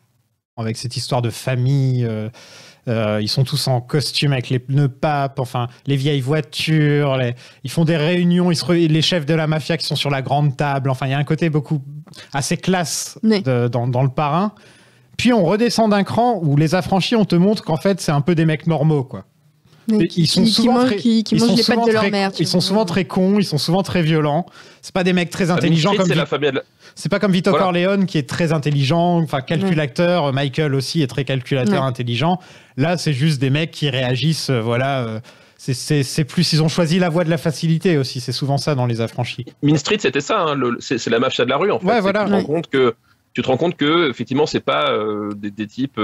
avec cette histoire de famille. Ils sont tous en costume avec les pneus papes, enfin les vieilles voitures. Ils font des réunions. Les chefs de la mafia qui sont sur la grande table. Enfin, il y a un côté assez classe dans le Parrain. Puis on redescend d'un cran où les affranchis, on te montre qu'en fait c'est un peu des mecs normaux, quoi. Ils sont souvent mangent les pattes de leur mère. Ils sont souvent très cons, ils sont souvent très violents. C'est pas des mecs très intelligents comme c'est pas comme Vito Corleone qui est très intelligent, enfin calculateur. Michael aussi est très calculateur, intelligent. Là, c'est juste des mecs qui réagissent. C'est plus, ils ont choisi la voie de la facilité aussi. C'est souvent ça dans les affranchis. Mean Street, c'était ça. Hein, c'est la mafia de la rue en fait. Ouais, voilà. Tu te rends compte que effectivement c'est pas des types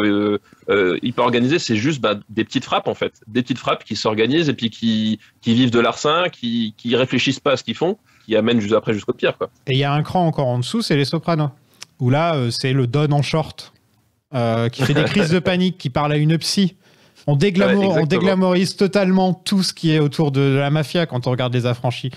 hyper organisés, c'est juste des petites frappes en fait, des petites frappes qui s'organisent et puis qui vivent de larcin, qui réfléchissent pas à ce qu'ils font, qui amènent jusqu'au pire, quoi. Et il y a un cran encore en dessous, c'est les Sopranos, où là c'est le Don en short qui fait des crises de panique, qui parle à une psy. On déglamorise totalement tout ce qui est autour de la mafia quand on regarde les affranchis.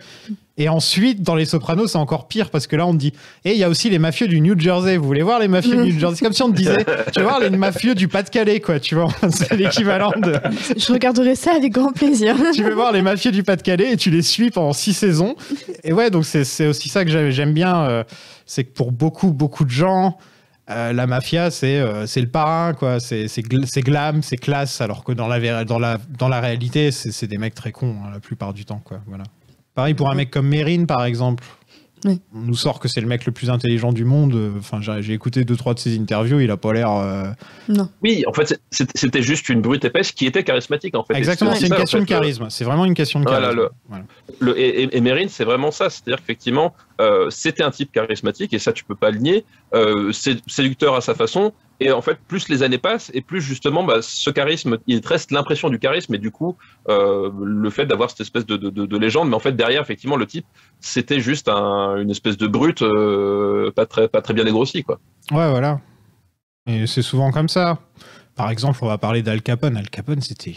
Et ensuite, dans les Sopranos, c'est encore pire parce que là, on te dit il y a aussi les mafieux du New Jersey. Vous voulez voir les mafieux du New Jersey? C'est comme si on te disait tu vas voir les mafieux du Pas-de-Calais, quoi. Tu vois, c'est l'équivalent de. Je regarderai ça avec grand plaisir. Tu veux voir les mafieux du Pas-de-Calais et tu les suis pendant 6 saisons. Et ouais, donc c'est aussi ça que j'aime bien. C'est que pour beaucoup de gens, la mafia, c'est le Parrain, quoi. C'est glam, c'est classe, alors que dans la réalité, c'est des mecs très cons la plupart du temps, quoi. Voilà. Pareil pour un mec comme Mérine, par exemple. Oui. On nous sort que c'est le mec le plus intelligent du monde. Enfin, j'ai écouté 2-3 de ses interviews, il a pas l'air. Non. Oui, en fait, c'était juste une brute épaisse qui était charismatique, en fait. Exactement, c'est une question de charisme. C'est vraiment une question de charisme. Voilà, et Mérine, c'est vraiment ça. C'est-à-dire qu'effectivement, c'était un type charismatique, et ça, tu peux pas le nier. Séducteur à sa façon. Et en fait, plus les années passent, et plus justement, ce charisme, il reste l'impression du charisme, et du coup, le fait d'avoir cette espèce de légende. Mais en fait, derrière, effectivement, le type, c'était juste une espèce de brute pas très bien dégrossie, quoi. Ouais, voilà. Et c'est souvent comme ça. Par exemple, on va parler d'Al Capone. Al Capone, c'était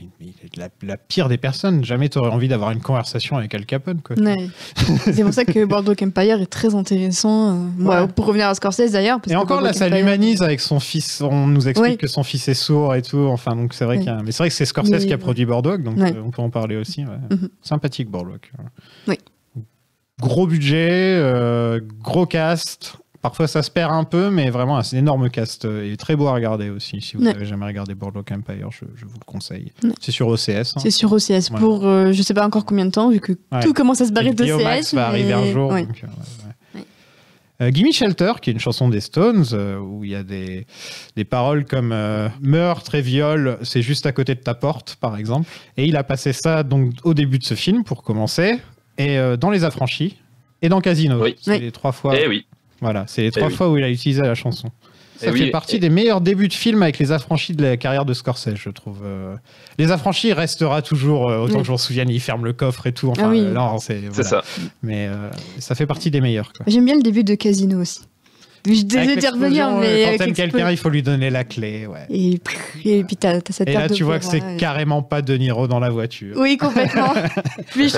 la pire des personnes. Jamais tu aurais envie d'avoir une conversation avec Al Capone, quoi. Ouais. C'est pour ça que Boardwalk Empire est très intéressant. Pour revenir à Scorsese, d'ailleurs. Et encore là, ça l'humanise avec son fils. On nous explique que son fils est sourd et tout. Enfin, donc c'est vrai mais c'est vrai que c'est Scorsese qui a produit Boardwalk, donc on peut en parler aussi. Ouais. Sympathique, Boardwalk. Oui. Gros budget, gros cast. Parfois, ça se perd un peu, mais vraiment, c'est un énorme cast et très beau à regarder aussi. Si vous n'avez jamais regardé Boardwalk Empire, je vous le conseille. C'est sur OCS. Hein. C'est sur OCS pour je sais pas encore combien de temps, vu que tout commence à se barrer d'OCS. Max va arriver un jour. Donc, Gimme Shelter, qui est une chanson des Stones, où il y a des paroles comme meurtre et viol, c'est juste à côté de ta porte, par exemple. Et il a passé ça donc au début de ce film, pour commencer, et dans Les Affranchis, et dans Casino. C'est les 3 fois. Voilà, c'est les 3 fois où il a utilisé la chanson. Ça fait partie des meilleurs débuts de film avec Les Affranchis de la carrière de Scorsese, je trouve. Les Affranchis restera toujours, autant que je m'en souvienne, il ferme le coffre et tout. Enfin, non, c'est ça. Mais ça fait partie des meilleurs, quoi. J'aime bien le début de Casino aussi. Je suis désolée d'y revenir, mais quand t'aimes quelqu'un, il faut lui donner la clé. Ouais. Et puis t'as cette Et là, tu vois que c'est carrément pas De Niro dans la voiture. Oui, complètement. mais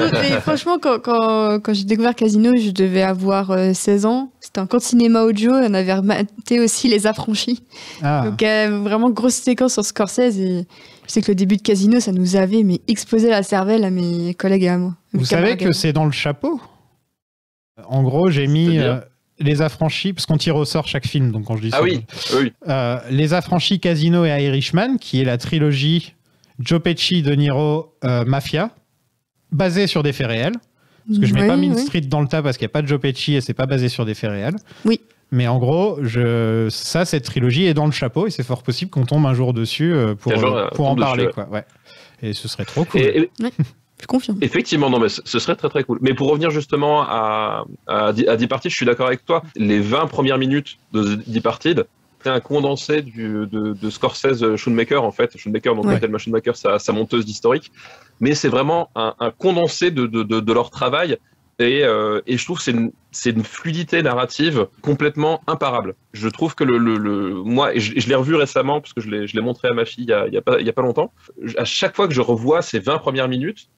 franchement, quand j'ai découvert Casino, je devais avoir 16 ans. C'était encore de cinéma audio. On avait rematé aussi Les Affranchis. Donc vraiment grosse séquence sur Scorsese. Et je sais que le début de Casino, ça nous avait explosé la cervelle à mes collègues et à moi. Vous savez que c'est dans le chapeau. En gros, j'ai mis Les Affranchis, parce qu'on tire au sort chaque film, donc quand je dis ça. Oui. Les Affranchis, Casino et Irishman, qui est la trilogie Joe Pesci, De Niro, Mafia, basée sur des faits réels. Parce que je mets pas Mean Street dans le tas parce qu'il n'y a pas de Joe Pesci et c'est pas basé sur des faits réels. Oui. Mais en gros, cette trilogie est dans le chapeau et c'est fort possible qu'on tombe un jour dessus pour en parler, quoi. Ouais. Et ce serait trop cool. Je confirme. Effectivement, non, mais ce serait très très cool. Mais pour revenir justement à Departed, je suis d'accord avec toi. Les 20 premières minutes de Departed, c'est un condensé de Scorsese Schoonmaker, en fait. Schoonmaker, donc Thelma Schoonmaker, sa monteuse d'historique. Mais c'est vraiment un condensé de leur travail. Et je trouve que c'est une fluidité narrative complètement imparable. Je trouve que moi, et je l'ai revu récemment, parce que je l'ai montré à ma fille il y a pas longtemps. À chaque fois que je revois ces 20 premières minutes,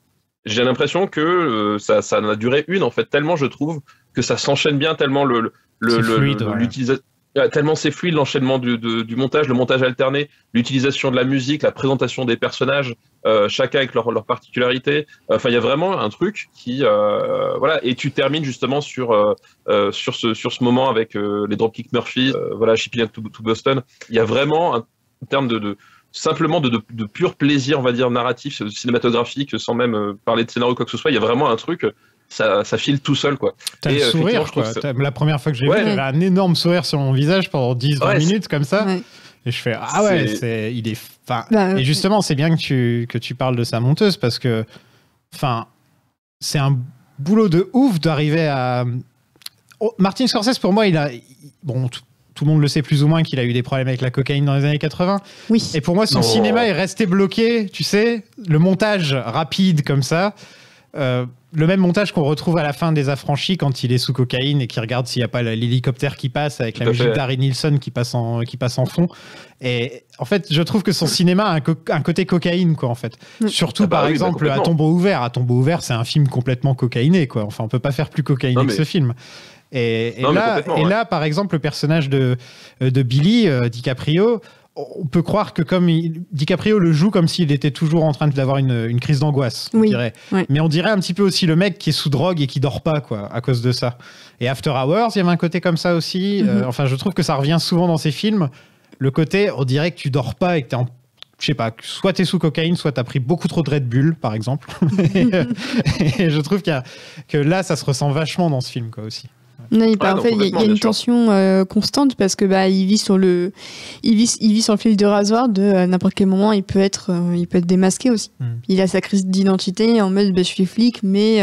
j'ai l'impression que ça en a duré une, en fait, tellement je trouve que ça s'enchaîne bien, tellement l'utilisation. Tellement c'est fluide l'enchaînement du montage, le montage alterné, l'utilisation de la musique, la présentation des personnages, chacun avec leur particularité. Enfin, il y a vraiment un truc qui voilà. Et tu termines justement sur ce moment avec les Dropkick Murphys, voilà, Shipping Up to Boston. Il y a vraiment en termes simplement de pur plaisir, on va dire, narratif, cinématographique, sans même parler de scénario ou quoi que ce soit. Il y a vraiment un truc. Ça file tout seul, quoi. T'as le sourire, quoi. La première fois que j'ai vu, j'avais un énorme sourire sur mon visage pendant 10-20 minutes, comme ça. Ouais. Et je fais, il est... Et justement, c'est bien que tu parles de sa monteuse, parce que, c'est un boulot de ouf d'arriver à... Martin Scorsese, pour moi, tout le monde le sait plus ou moins qu'il a eu des problèmes avec la cocaïne dans les années 80. Oui. Et pour moi, son cinéma est resté bloqué, tu sais, le montage rapide, comme ça... le même montage qu'on retrouve à la fin des Affranchis quand il est sous cocaïne et qu'il regarde s'il n'y a pas l'hélicoptère qui passe avec la musique d'Harry Nilsson qui passe en fond. Et en fait, je trouve que son cinéma a un côté cocaïne, quoi, en fait. Surtout, par exemple, À tombeau ouvert. À tombeau ouvert, c'est un film complètement cocaïné, quoi. Enfin, on peut pas faire plus cocaïné que ce film. Et là, par exemple, le personnage de Billy DiCaprio, on peut croire que comme DiCaprio le joue comme s'il était toujours en train d'avoir une crise d'angoisse, on dirait. Oui. Mais on dirait un petit peu aussi le mec qui est sous drogue et qui dort pas, quoi, à cause de ça. Et After Hours, il y avait un côté comme ça aussi. Enfin, je trouve que ça revient souvent dans ces films. Le côté, on dirait que tu dors pas et que t'es je sais pas, soit t'es sous cocaïne, soit t'as pris beaucoup trop de Red Bull, par exemple. et je trouve que là, ça se ressent vachement dans ce film, quoi, aussi. Non, en fait, il y a une tension constante parce que il vit sur le fil de rasoir de n'importe quel moment il peut être démasqué aussi. Il a sa crise d'identité en mode je suis flic, mais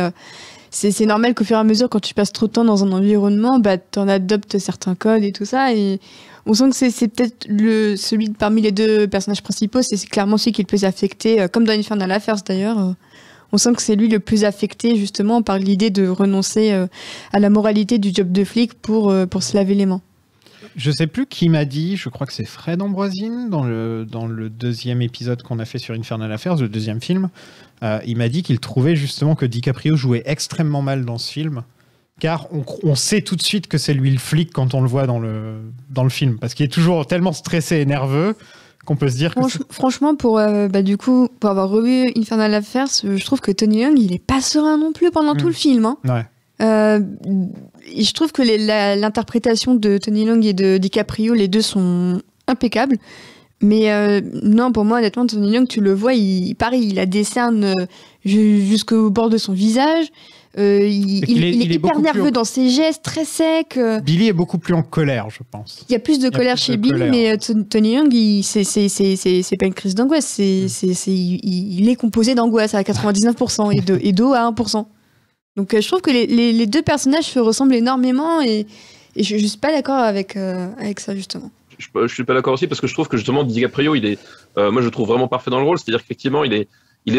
c'est normal qu'au fur et à mesure, quand tu passes trop de temps dans un environnement, t'en adoptes certains codes et tout ça, et on sent que c'est peut-être celui parmi les deux personnages principaux, c'est clairement celui qui est le plus affecté, comme dans Infernal Affairs d'ailleurs. On sent que c'est lui le plus affecté justement par l'idée de renoncer à la moralité du job de flic pour se laver les mains. Je sais plus qui m'a dit, je crois que c'est Fred Ambroisine dans le deuxième épisode qu'on a fait sur Infernal Affairs, le deuxième film. Il m'a dit qu'il trouvait justement que DiCaprio jouait extrêmement mal dans ce film, car on sait tout de suite que c'est lui le flic quand on le voit dans le film, parce qu'il est toujours tellement stressé et nerveux qu'on peut se dire franchement, pour avoir revu Infernal Affairs, je trouve que Tony Leung, il est pas serein non plus pendant tout le film. Hein. Ouais. Et je trouve que l'interprétation de Tony Leung et de DiCaprio, les deux sont impeccables. Mais non, pour moi, honnêtement, Tony Leung, tu le vois, il a des cernes jusqu'au bord de son visage. Il est hyper nerveux dans ses gestes, très sec. Billy est beaucoup plus en colère, je pense. Il y a plus de colère chez Billy, mais Tony Leung, c'est pas une crise d'angoisse. Il est composé d'angoisse à 99% et d'eau à 1%. Donc je trouve que les deux personnages se ressemblent énormément et je suis pas d'accord avec ça, justement. Je suis pas d'accord aussi parce que je trouve que justement DiCaprio, moi je le trouve vraiment parfait dans le rôle, c'est-à-dire qu'effectivement il est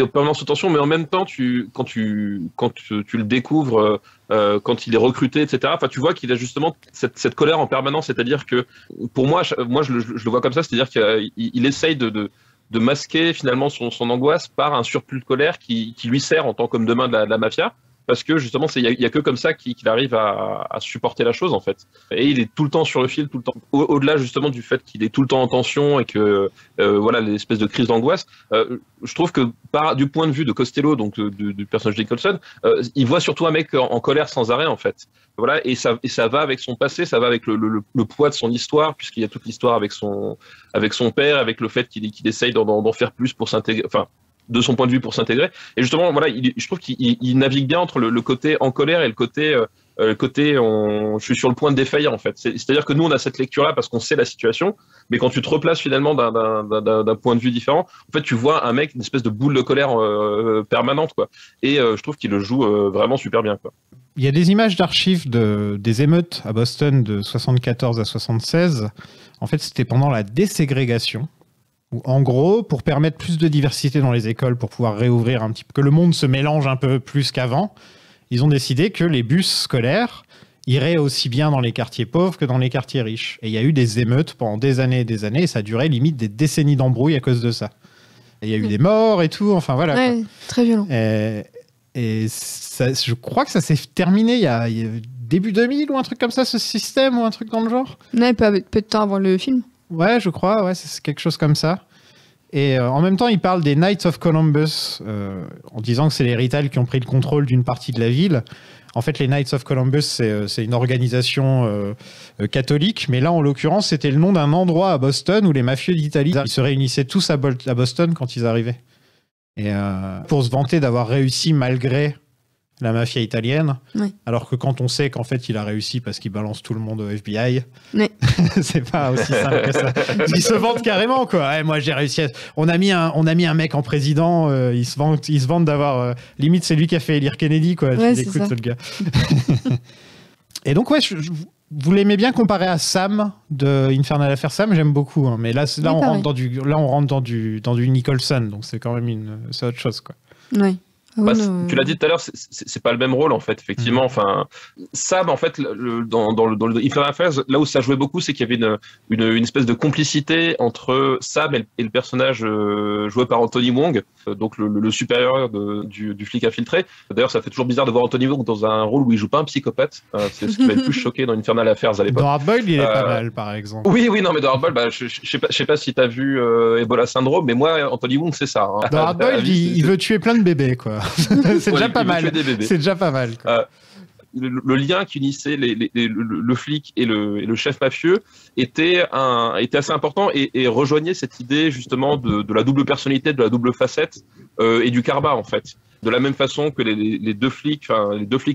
en permanence sous tension, mais en même temps quand tu le découvres, quand il est recruté, etc. Enfin, tu vois qu'il a justement cette colère en permanence, c'est-à-dire que pour moi je le vois comme ça, c'est-à-dire qu'il essaye de masquer finalement son angoisse par un surplus de colère qui lui sert en tant qu'homme de main de la mafia. Parce que justement, il y a que comme ça qu'il arrive à supporter la chose, en fait. Et il est tout le temps sur le fil, tout le temps. Au-delà justement du fait qu'il est tout le temps en tension et que voilà l'espèce de crise d'angoisse, je trouve que du point de vue de Costello, donc du personnage de Nicholson, il voit surtout un mec en colère sans arrêt, en fait. Voilà, et ça va avec son passé, ça va avec le poids de son histoire, puisqu'il y a toute l'histoire avec son père, avec le fait qu'il essaye d'en faire plus pour s'intégrer. Enfin, de son point de vue pour s'intégrer. Et justement, voilà, je trouve qu'il navigue bien entre le côté en colère et le côté côté je suis sur le point de défaillir en fait. C'est-à-dire que nous on a cette lecture là parce qu'on sait la situation, mais quand tu te replaces finalement d'un point de vue différent, en fait tu vois un mec, une espèce de boule de colère permanente quoi. Et je trouve qu'il le joue vraiment super bien quoi. Il y a des images d'archives des émeutes à Boston de 74 à 76. En fait, c'était pendant la déségrégation. Où, en gros, pour permettre plus de diversité dans les écoles, pour pouvoir réouvrir un petit peu, que le monde se mélange un peu plus qu'avant, ils ont décidé que les bus scolaires iraient aussi bien dans les quartiers pauvres que dans les quartiers riches. Et il y a eu des émeutes pendant des années, et ça a duré limite des décennies d'embrouilles à cause de ça. Et il y a eu des morts et tout, enfin voilà. Ouais, très violent. Et ça, je crois que ça s'est terminé il y a début 2000 ou un truc comme ça, ce système, ou un truc dans le genre. Ouais, peu de temps avant le film. Ouais, je crois, ouais, c'est quelque chose comme ça. Et en même temps, il parle des Knights of Columbus, en disant que c'est les Rital qui ont pris le contrôle d'une partie de la ville. En fait, les Knights of Columbus, c'est une organisation catholique, mais là, en l'occurrence, c'était le nom d'un endroit à Boston où les mafieux d'Italie ils se réunissaient tous à Boston quand ils arrivaient. Et pour se vanter d'avoir réussi malgré la mafia italienne, oui. Alors que quand on sait qu'en fait il a réussi parce qu'il balance tout le monde au FBI, oui. C'est pas aussi simple que ça. Ils se vantent carrément quoi. Ouais, moi j'ai réussi. On a mis un mec en président. Ils se vantent d'avoir limite c'est lui qui a fait élire Kennedy quoi. Ouais, tu l'écoutes ce gars. Et donc ouais, vous l'aimez bien comparé à Sam de Infernal Affair Sam, j'aime beaucoup. Hein, mais là on rentre dans du Nicholson, donc c'est quand même c'est autre chose quoi. Oui. Tu l'as dit tout à l'heure, c'est pas le même rôle en fait, effectivement. Enfin, Sam, en fait, dans le Infernal Affairs, là où ça jouait beaucoup, c'est qu'il y avait une espèce de complicité entre Sam et le personnage joué par Anthony Wong, donc le supérieur du flic infiltré. D'ailleurs, ça fait toujours bizarre de voir Anthony Wong dans un rôle où il joue pas un psychopathe. C'est ce qui m'a le plus choqué dans Infernal Affairs à l'époque. Dans Hardboiled, il est pas mal, par exemple. Oui, non, mais dans Hardboiled, je sais pas si t'as vu Ebola Syndrome, mais moi, Anthony Wong, c'est ça. Hein. Dans Hardboiled, il veut tuer plein de bébés, quoi. C'est déjà pas mal. C'est déjà pas mal. Le lien qui unissait le flic et le chef mafieux était assez important et rejoignait cette idée justement de la double personnalité, de la double facette et du karma en fait. De la même façon que les deux flics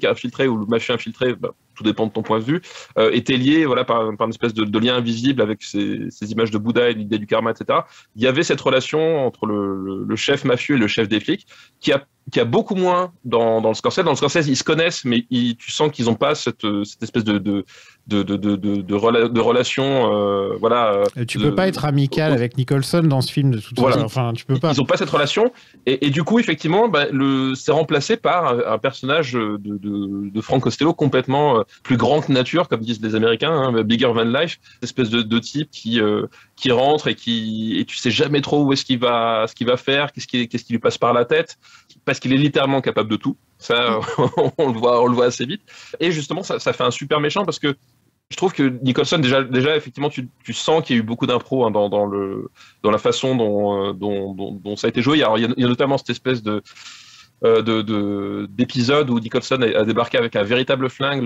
infiltrés ou le mafieux infiltré, tout dépend de ton point de vue, étaient liés voilà, par une espèce de lien invisible avec ces images de Bouddha et l'idée du karma, etc. Il y avait cette relation entre le chef mafieux et le chef des flics qui a beaucoup moins dans le Scorsese. Dans le Scorsese, ils se connaissent, mais tu sens qu'ils n'ont pas cette espèce de relation. Voilà. Tu peux pas être amical avec Nicholson dans ce film de toute façon. Enfin, tu peux pas. Ils n'ont pas cette relation, et du coup, effectivement, c'est remplacé par un personnage de Frank Costello complètement plus grand que nature, comme disent les Américains, hein, bigger than life, cette espèce de type qui rentre et tu sais jamais trop où est-ce qu'il va, ce qu'il va faire, qu'est-ce qui lui passe par la tête, parce qu'il est littéralement capable de tout. Ça, on le voit assez vite. Et justement, ça fait un super méchant parce que je trouve que Nicholson, déjà effectivement, tu sens qu'il y a eu beaucoup d'impro hein, dans la façon dont ça a été joué. Alors, il y a notamment cette espèce d'épisode où Nicholson a débarqué avec un véritable flingue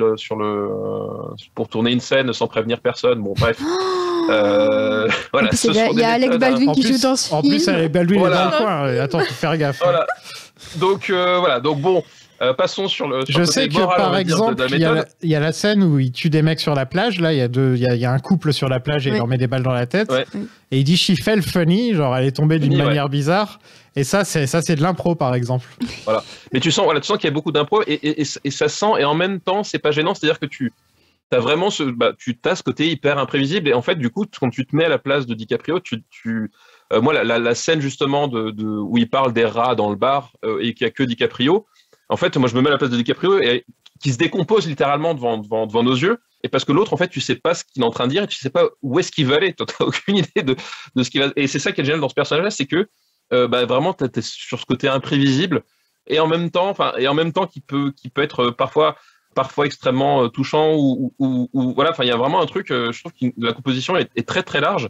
pour tourner une scène sans prévenir personne. Bon, bref. Voilà. Il y a Alec Baldwin qui joue dans ce film. En plus, Alec Baldwin est dans le coin. Attends, faut faire gaffe. Voilà. Donc, voilà. Donc, bon. Passons sur le Je sais que par exemple, il y a la scène où il tue des mecs sur la plage. Là, il y a un couple sur la plage et il leur met des balles dans la tête. Ouais. Et il dit she fell funny, genre elle est tombée d'une manière bizarre. Et ça, c'est de l'impro, par exemple. Voilà. Mais tu sens qu'il y a beaucoup d'impro et ça sent, et en même temps, c'est pas gênant. C'est-à-dire que tu as vraiment ce côté hyper imprévisible. Et en fait, du coup, quand tu te mets à la place de DiCaprio, moi, la scène justement où il parle des rats dans le bar et qu'il n'y a que DiCaprio. En fait, moi, je me mets à la place de DiCaprio et qui se décompose littéralement devant nos yeux. Et parce que l'autre, en fait, tu sais pas ce qu'il est en train de dire et tu sais pas où est-ce qu'il va aller. Tu n'as aucune idée de ce qu'il va. Et c'est ça qui est génial dans ce personnage-là, c'est que vraiment, tu es sur ce côté imprévisible et en même temps qui peut être parfois extrêmement touchant ou voilà. Enfin, il y a vraiment un truc. Je trouve que la composition est très très large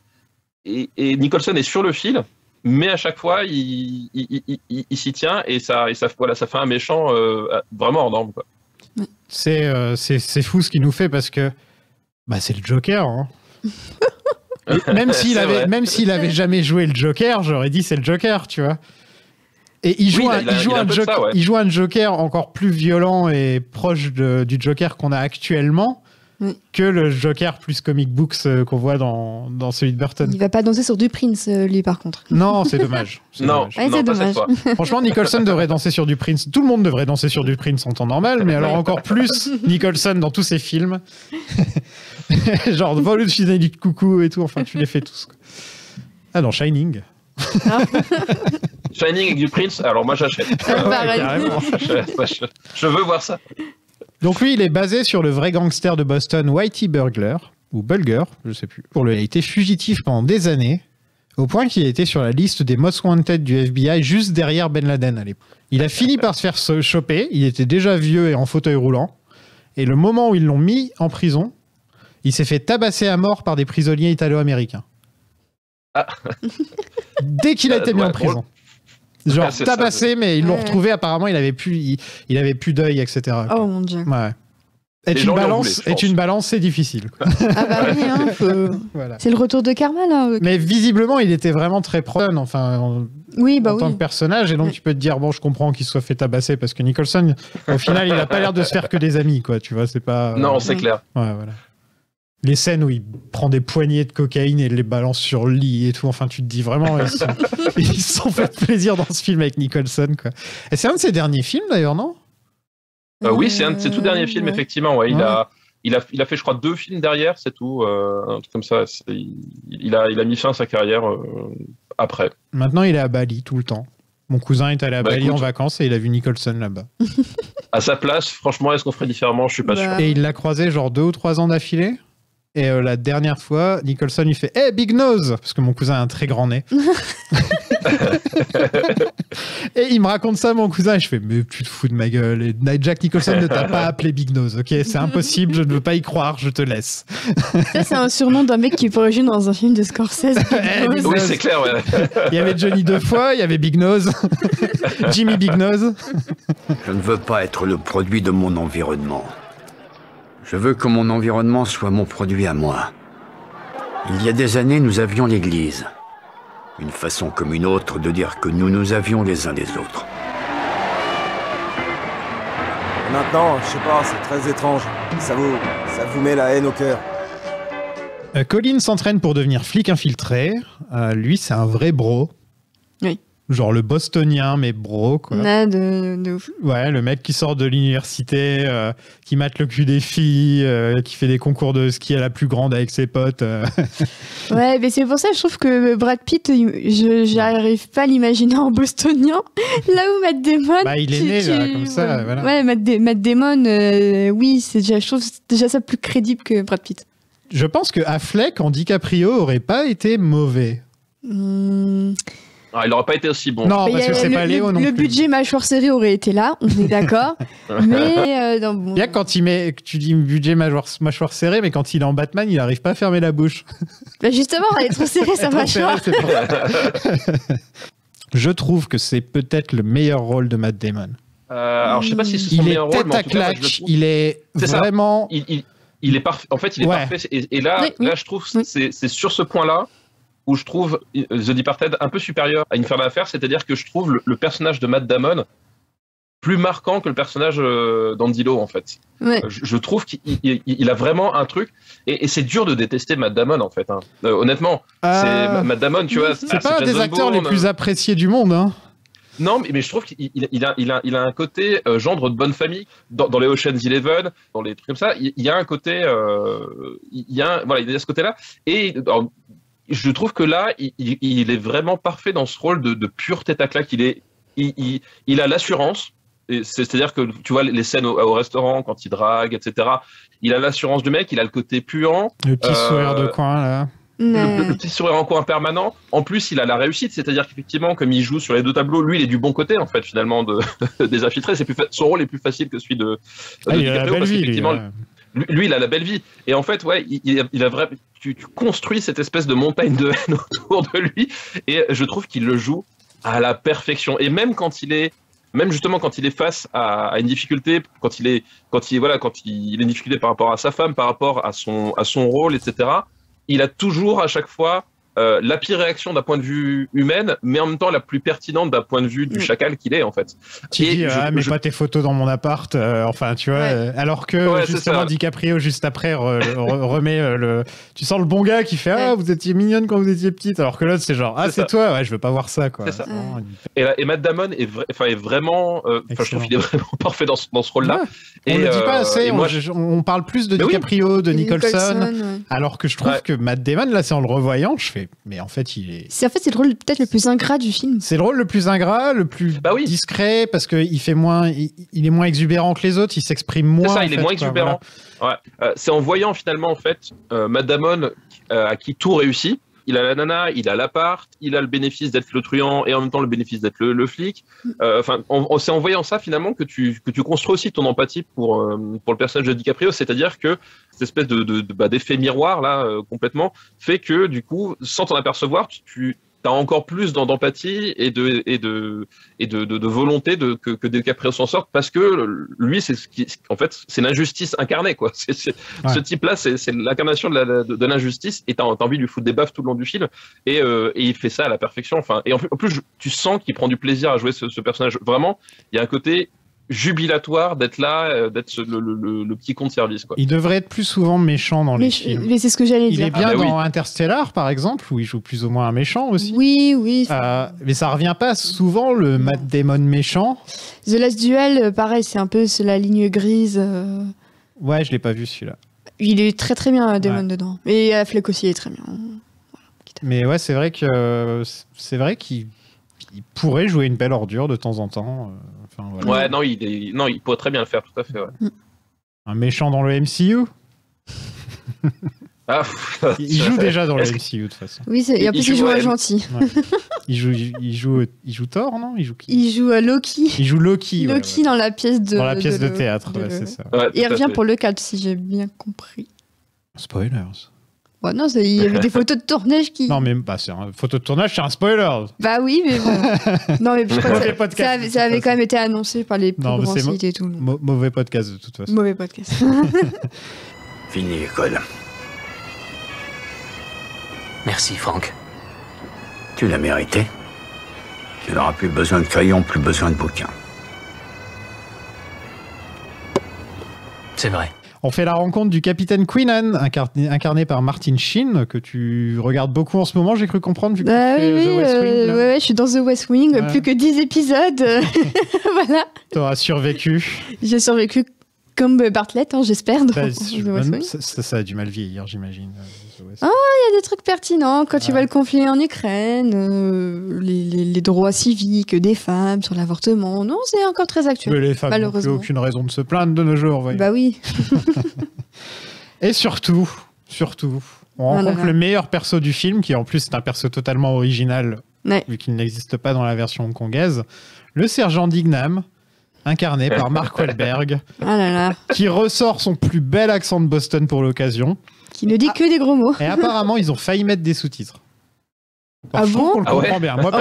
et Nicholson est sur le fil. Mais à chaque fois, il s'y tient et ça fait un méchant vraiment hors norme, quoi. C'est fou ce qu'il nous fait parce que c'est le Joker. Hein. Même s'il avait jamais joué le Joker, j'aurais dit c'est le Joker, tu vois. Et il joue, Oui, il a un peu de ça, ouais. il joue un Joker encore plus violent et proche du Joker qu'on a actuellement que le Joker plus comic books qu'on voit dans celui de Burton. Il va pas danser sur du Prince, lui, par contre. Non, c'est dommage. Non, Ouais, non, c'est pas cette dommage. fois. Franchement, Nicholson devrait danser sur du Prince. Tout le monde devrait danser sur du Prince en temps normal, mais alors encore plus Nicholson dans tous ses films. Genre, vol de Fidelity de coucou et tout. Enfin, tu les fais tous. Quoi. Ah, dans Shining. Shining avec du Prince, alors moi j'achète. Pareil. Carrément. Je veux voir ça. Donc lui, il est basé sur le vrai gangster de Boston, Whitey Bulger, ou Bulger, je sais plus. Il a été fugitif pendant des années, au point qu'il a été sur la liste des most wanted du FBI, juste derrière Ben Laden à l'époque. Il a fini par se faire choper, il était déjà vieux et en fauteuil roulant, et le moment où ils l'ont mis en prison, il s'est fait tabasser à mort par des prisonniers italo-américains. Ah. Dès qu'il a été mis en Ouais, prison. Genre c'est tabassé, ça, mais ils l'ont Ouais. retrouvé, apparemment il avait plus d'œil, etc. quoi. Oh mon dieu. Ouais. Les Être gens une lui en balance, voulaient, je être pense. une balance, c'est difficile. quoi. Ah bah oui, hein, Voilà. c'est le retour de karma, là. Mais visiblement, il était vraiment très prone, enfin, en Oui, bah tant oui. que personnage, et donc Ouais. tu peux te dire, bon, je comprends qu'il se soit fait tabasser, parce que Nicholson, au final, il a pas l'air de se faire que des amis, quoi, tu vois, c'est pas... Non, c'est clair. Ouais, voilà. Les scènes où il prend des poignées de cocaïne et les balance sur le lit et tout, enfin, tu te dis vraiment, ils se sont fait plaisir dans ce film avec Nicholson, quoi. Et c'est un de ses derniers films, d'ailleurs, non? Oui, c'est un de ses tout derniers films, ouais. effectivement. Ouais. Ouais. Il a fait, je crois, 2 films derrière, c'est tout. Un truc comme ça. Il a mis fin à sa carrière après. Maintenant, il est à Bali tout le temps. Mon cousin est allé à Bah, Bali écoute. en vacances et il a vu Nicholson là-bas. À sa place, franchement, est-ce qu'on ferait différemment? Je suis pas Bah, sûr. Et il l'a croisé genre 2 ou 3 ans d'affilée. Et la dernière fois, Nicholson il fait « Hey, Big Nose !» Parce que mon cousin a un très grand nez. Et il me raconte ça, mon cousin, et je fais « Mais tu te fous de ma gueule. Et Jack Nicholson ne t'a pas appelé Big Nose, ok? C'est impossible, je ne veux pas y croire, je te laisse. Ça, c'est un surnom d'un mec qui pourrait jouer dans un film de Scorsese. Big Oui, Nose. c'est clair. Ouais. » Il y avait Johnny 2 fois, il y avait Big Nose, Jimmy Big Nose. Je ne veux pas être le produit de mon environnement. Je veux que mon environnement soit mon produit à moi. Il y a des années, nous avions l'Église. Une façon comme une autre de dire que nous nous avions les uns les autres. Et maintenant, je sais pas, c'est très étrange. Ça vous met la haine au cœur. Colin s'entraîne pour devenir flic infiltré. Lui, c'est un vrai bro. Oui. Genre le bostonien, mais bro, quoi. De ouf. Ouais, le mec qui sort de l'université, qui mate le cul des filles, qui fait des concours de ski à la plus grande avec ses potes. Ouais, mais c'est pour ça que je trouve que Brad Pitt, j'arrive pas à l'imaginer en bostonien. Là où Matt Damon... Bah, il est né, là, comme ça, ouais. voilà. Ouais, Matt Damon, oui, je trouve déjà ça plus crédible que Brad Pitt. Je pense que Affleck en DiCaprio aurait pas été mauvais. Ah, il n'aurait pas été aussi bon. Non, Mais parce que c'est pas Léo non le plus. budget mâchoire serrée aurait été là, on est d'accord. Mais non, bon. Bien quand tu dis budget mâchoire serrée, mais quand il est en Batman, il arrive pas à fermer la bouche. Bah justement, elle est trop serrée sa Trop serré, mâchoire. c'est pour ça. Je trouve que c'est peut-être le meilleur rôle de Matt Damon. Alors, je sais pas si c'est son Il est meilleur rôle, tête mais en à tout cas, moi, je le claque, trouve- il est C'est ça. vraiment... Il est parfait. En fait, il est Ouais. parfait. Et là, Oui, oui. là, je trouve Oui. c'est sur ce point-là où je trouve The Departed un peu supérieur à Infernal Affairs, c'est-à-dire que je trouve le personnage de Matt Damon plus marquant que le personnage d'Andy Lau, en fait. Ouais. Je trouve qu'il a vraiment un truc, et c'est dur de détester Matt Damon, en fait. Hein. Honnêtement, c'est Matt Damon, tu vois. C'est pas un des Jason acteurs les Bourne. plus appréciés du monde, hein. Non, mais je trouve qu'il a un côté gendre de bonne famille dans les Ocean's 11, dans les trucs comme ça. Il y a un côté, il y a ce côté-là. Et alors, je trouve que là, il est vraiment parfait dans ce rôle de pure tête à claque. Il a l'assurance. C'est-à-dire que tu vois les scènes au restaurant quand il drague, etc. Il a l'assurance du mec. Il a le côté puant. Le petit sourire de coin, là. Le petit sourire en coin permanent. En plus, il a la réussite, c'est-à-dire qu'effectivement, comme il joue sur les 2 tableaux, lui, il est du bon côté, en fait, finalement, des infiltrés. Son rôle est plus facile que celui de Il a la DiCaprio, belle parce vie, lui. qu'effectivement, Ouais. lui, il a la belle vie. Et en fait, ouais, il a vraiment, tu construis cette espèce de montagne de haine autour de lui, et je trouve qu'il le joue à la perfection. Et même justement quand il est face à une difficulté, quand il est une difficulté par rapport à sa femme, par rapport à son rôle, etc. Il a toujours à chaque fois la pire réaction d'un point de vue humaine, mais en même temps la plus pertinente d'un point de vue du chacal qu'il est en fait. Tu dis mets pas tes photos dans mon appart, enfin tu vois, alors que justement DiCaprio juste après remet tu sens le bon gars qui fait vous étiez mignonne quand vous étiez petite, alors que l'autre c'est genre c'est toi, je veux pas voir ça quoi. Ça. Et Matt Damon est vraiment, je trouve qu'il est vraiment parfait dans ce rôle-là. On le dit pas assez, on parle plus de DiCaprio, de Nicholson, alors que je trouve que Matt Damon là c'est en le revoyant, je fais mais en fait c'est le rôle peut-être le plus ingrat du film. C'est le rôle le plus ingrat, le plus discret parce que il fait moins, il est moins exubérant que les autres, il s'exprime moins. C'est ça, il est moins exubérant. Voilà. Ouais. C'est en voyant finalement en fait Matt Damon à qui tout réussit. Il a la nana, il a l'appart, il a le bénéfice d'être le truand et en même temps le bénéfice d'être le flic. C'est en voyant ça finalement que tu construis aussi ton empathie pour le personnage de DiCaprio, c'est-à-dire que cette espèce d'effet miroir là complètement fait que du coup, sans t'en apercevoir, tu as encore plus d'empathie et de volonté que DiCaprio s'en sorte, parce que lui en fait c'est l'injustice incarnée quoi. Ce type-là c'est l'incarnation de l'injustice et t'as envie de lui foutre des baffes tout le long du film et il fait ça à la perfection. Et en plus tu sens qu'il prend du plaisir à jouer ce personnage. Vraiment, il y a un côté jubilatoire d'être là, d'être le petit con de service quoi. Il devrait être plus souvent méchant dans les films. Mais c'est ce que j'allais dire. Il est bien dans Interstellar par exemple, où il joue plus ou moins un méchant aussi. Oui. Mais ça revient pas souvent le Matt Damon méchant. The Last Duel, pareil, c'est un peu la ligne grise. Ouais, je l'ai pas vu celui-là. Il est très très bien Damon dedans. Et Affleck aussi est très bien. Voilà. Mais ouais, c'est vrai qu'il pourrait jouer une belle ordure de temps en temps. Voilà. Ouais, il pourrait très bien le faire, tout à fait. Ouais. Un méchant dans le MCU. Il joue déjà dans le MCU de toute façon. Oui, et en plus il joue un gentil. Ouais. Il joue Thor, non? Il joue qui? Il joue Loki. Il joue Loki. Loki dans la pièce de théâtre, c'est ça. Ouais, et il revient pour le 4, si j'ai bien compris. Spoilers. Bah non, il y avait des photos de tournage qui... Non, mais c'est une photo de tournage, c'est un spoiler. Bah oui, mais bon. Non, mais je crois que ça avait quand même été annoncé par les plus grands sites et tout. Mauvais podcast, de toute façon. Mauvais podcast. Fini l'école. Merci, Franck. Tu l'as mérité. Tu n'auras plus besoin de crayon, plus besoin de bouquins. C'est vrai. On fait la rencontre du capitaine Queenan, incarné par Martin Sheen, que tu regardes beaucoup en ce moment, j'ai cru comprendre, vu que tu fais The West Wing. Ouais, je suis dans The West Wing, plus que 10 épisodes. Voilà. T'auras survécu. J'ai survécu comme Bartlett, j'espère. Ça a du mal vieillir, j'imagine. Il y a des trucs pertinents quand tu vois le conflit en Ukraine, les droits civiques des femmes sur l'avortement. Non, c'est encore très actuel. Mais les femmes n'ont plus aucune raison de se plaindre de nos jours. Voyons. Bah oui. Et surtout, on rencontre le meilleur perso du film, qui en plus est un perso totalement original, vu qu'il n'existe pas dans la version hongkongaise, le sergent Dignam, incarné par Mark Wahlberg, qui ressort son plus bel accent de Boston pour l'occasion. Qui ne dit que des gros mots. Et apparemment, ils ont failli mettre des sous-titres. Ah bon? On le comprend bien. Moi,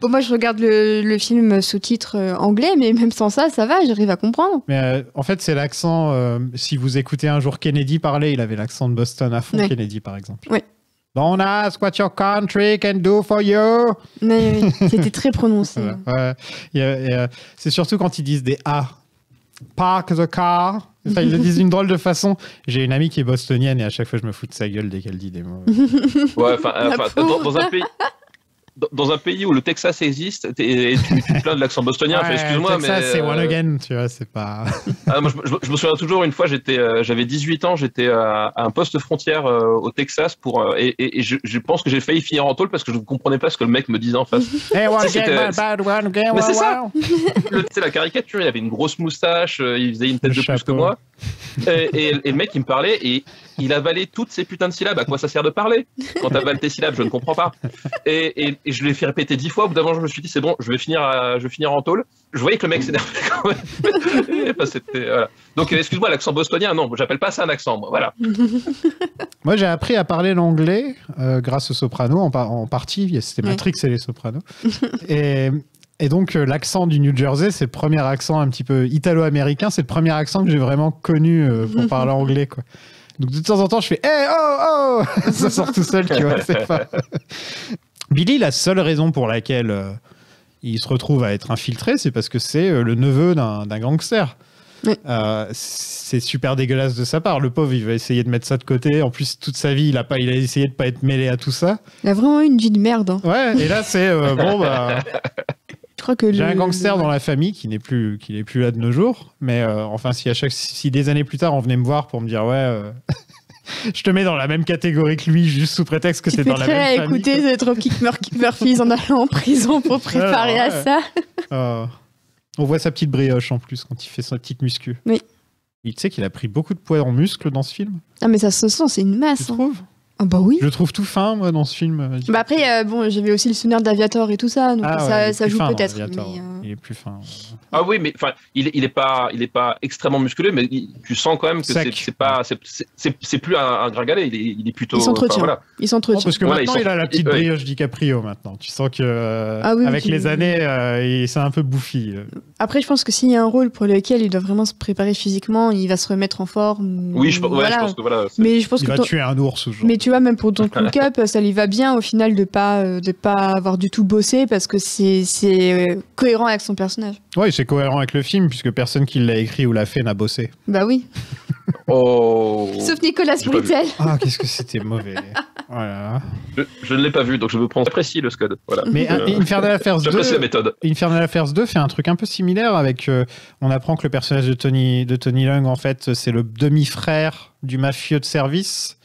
moi, je regarde le film sous-titres anglais, mais même sans ça, ça va, j'arrive à comprendre. Mais en fait, c'est l'accent... si vous écoutez un jour Kennedy parler, il avait l'accent de Boston à fond, Kennedy, par exemple. Oui. Don't ask what your country can do for you. Oui, c'était très prononcé. C'est surtout quand ils disent des A. Park the car. Enfin, ils le disent d'une drôle de façon. J'ai une amie qui est bostonienne et à chaque fois je me fous de sa gueule dès qu'elle dit des mots. Ouais, dans un pays où le Texas existe et tu te plains de l'accent bostonien, excuse-moi, mais Texas c'est one again, tu vois, c'est pas. Moi, je me souviens toujours une fois, j'avais 18 ans, j'étais à un poste frontière au Texas et je pense que j'ai failli finir en tôle parce que je ne comprenais pas ce que le mec me disait en face. Hey, one again, bad one again. Mais c'est ça. La caricature, il avait une grosse moustache, il faisait une tête de plus que moi. Et le mec, il me parlait et il avalait toutes ces putains de syllabes. À quoi ça sert de parler? Quand t'avales tes syllabes, je ne comprends pas. Et je l'ai fait répéter 10 fois. Au bout d'un moment, je me suis dit, c'est bon, je vais finir en tôle. Je voyais que le mec s'énervait quand même. Voilà. Donc, excuse-moi, l'accent bostonien, non, j'appelle pas ça un accent, moi. Voilà. Moi, j'ai appris à parler l'anglais grâce aux Sopranos, en partie. C'était Matrix et les Sopranos. Et donc, l'accent du New Jersey, c'est le premier accent un petit peu italo-américain. C'est le premier accent que j'ai vraiment connu pour parler anglais, quoi. Donc de temps en temps, je fais hey, oh ça sort tout seul, tu vois. C'est pas... Billy, la seule raison pour laquelle il se retrouve à être infiltré, c'est parce que c'est le neveu d'un gangster. Oui. C'est super dégueulasse de sa part. Le pauvre, il va essayer de mettre ça de côté. En plus, toute sa vie, il a essayé de pas être mêlé à tout ça. Il a vraiment eu une vie de merde. Hein. Ouais, et là, c'est Je crois que j'ai un gangster dans la famille qui n'est plus là de nos jours. Mais enfin, si des années plus tard, on venait me voir pour me dire je te mets dans la même catégorie que lui, juste sous prétexte que c'est dans la même famille. Tu écouter The Dropkick Murphys en allant en prison pour préparer à ça. On voit sa petite brioche en plus quand il fait sa petite muscu. Oui. Tu sais qu'il a pris beaucoup de poids en muscles dans ce film. Ah mais ça se sent, c'est une masse. Tu trouves ? Ah bah oui. Je le trouve tout fin, moi, dans ce film. Bah après, j'avais aussi le souvenir d'Aviator et tout ça, donc ça joue peut-être. Il est plus fin. Ah oui, mais enfin, il est pas extrêmement musculé, mais tu sens quand même que c'est plus un gringalet. Il est plutôt. Il s'entretient. Il s'entretient. Parce que maintenant, il a la petite brioche DiCaprio maintenant. Tu sens que avec les années, c'est un peu bouffi. Après, je pense que s'il y a un rôle pour lequel il doit vraiment se préparer physiquement, il va se remettre en forme. Oui, je pense que voilà. Mais je pense il va tuer un ours ou genre. Mais tu vois, même pour Don't Look Up, ça lui va bien au final de pas avoir du tout bossé parce que c'est cohérent avec son personnage. Oui, c'est cohérent avec le film puisque personne qui l'a écrit ou l'a fait n'a bossé. Bah oui. Oh. Sauf Nicolas Britell. Ah, qu'est-ce que c'était mauvais. Voilà. Je ne l'ai pas vu, donc je me prends apprécie le Scud. Voilà. Mais Infernal Affairs 2, j'apprécie la méthode. Infernal Affairs 2 fait un truc un peu similaire avec. On apprend que le personnage de Tony Leung, en fait, c'est le demi-frère du mafieux de service.